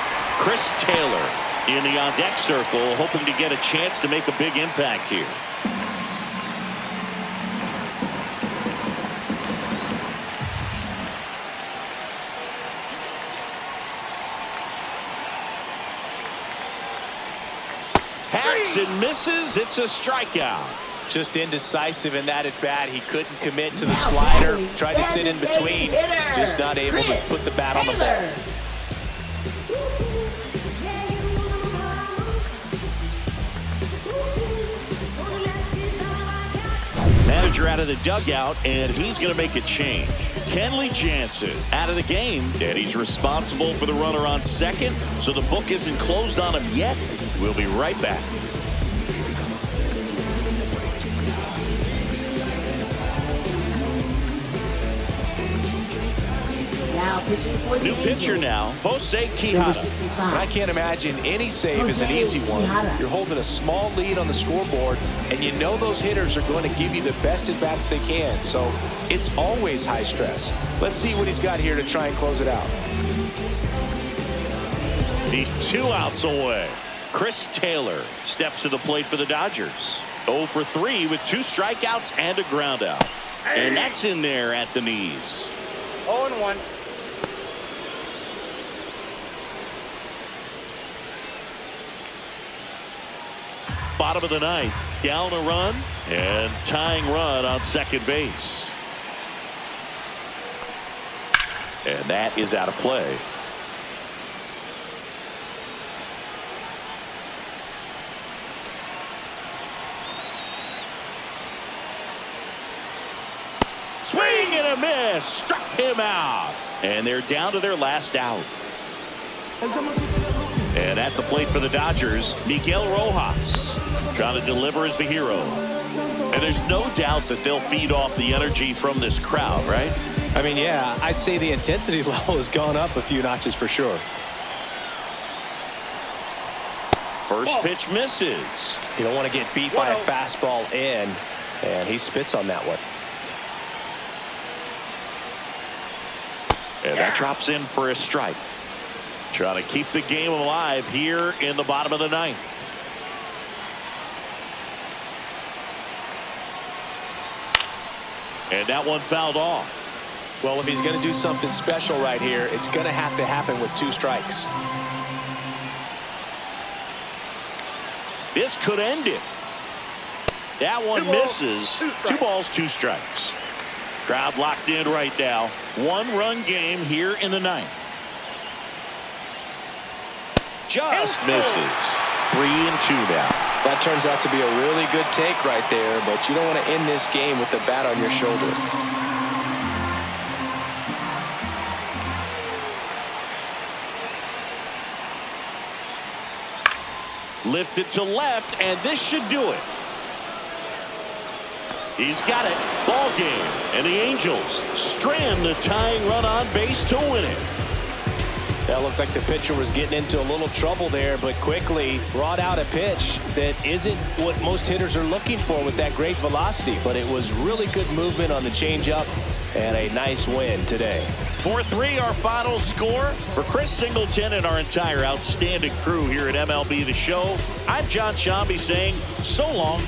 Chris Taylor in the on-deck circle, hoping to get a chance to make a big impact here. Hacks and misses. It's a strikeout. Just indecisive in that at bat. He couldn't commit to the slider. Tried to sit in between. Just not able to put the bat on the ball. Manager out of the dugout, and he's going to make a change. Kenley Jansen out of the game, and he's responsible for the runner on second, so the book isn't closed on him yet. We'll be right back. Now pitching for the New pitcher Angels. now, Jose Number Quijada. 65. I can't imagine any save is an easy one. You're holding a small lead on the scoreboard, and you know those hitters are going to give you the best at bats they can. So it's always high stress. Let's see what he's got here to try and close it out. He's 2 outs away. Chris Taylor steps to the plate for the Dodgers. 0 for 3 with 2 strikeouts and a ground out. And that's in there at the knees. 0-1. Bottom of the ninth, down a run and tying run on second base. And that is out of play. Swing and a miss, struck him out. And they're down to their last out. And at the plate for the Dodgers, Miguel Rojas trying to deliver as the hero. And there's no doubt that they'll feed off the energy from this crowd, right? I mean, yeah, I'd say the intensity level has gone up a few notches for sure. First pitch misses. You don't want to get beat by a fastball in, and he spits on that one. And that drops in for a strike. Trying to keep the game alive here in the bottom of the ninth. And that one fouled off. Well, if he's going to do something special right here, it's going to have to happen with 2 strikes. This could end it. That one misses. 2 balls, 2 strikes. Crowd locked in right now. 1-run game here in the ninth. Just misses. 3-2 now. That turns out to be a really good take right there, but you don't want to end this game with the bat on your shoulder. Lifted to left, and this should do it. He's got it. Ball game. And the Angels strand the tying run on base to win it. That looked like the pitcher was getting into a little trouble there, but quickly brought out a pitch that isn't what most hitters are looking for with that great velocity. But it was really good movement on the changeup and a nice win today. 4-3 our final score. For Chris Singleton and our entire outstanding crew here at MLB The Show, I'm John Shambi saying so long.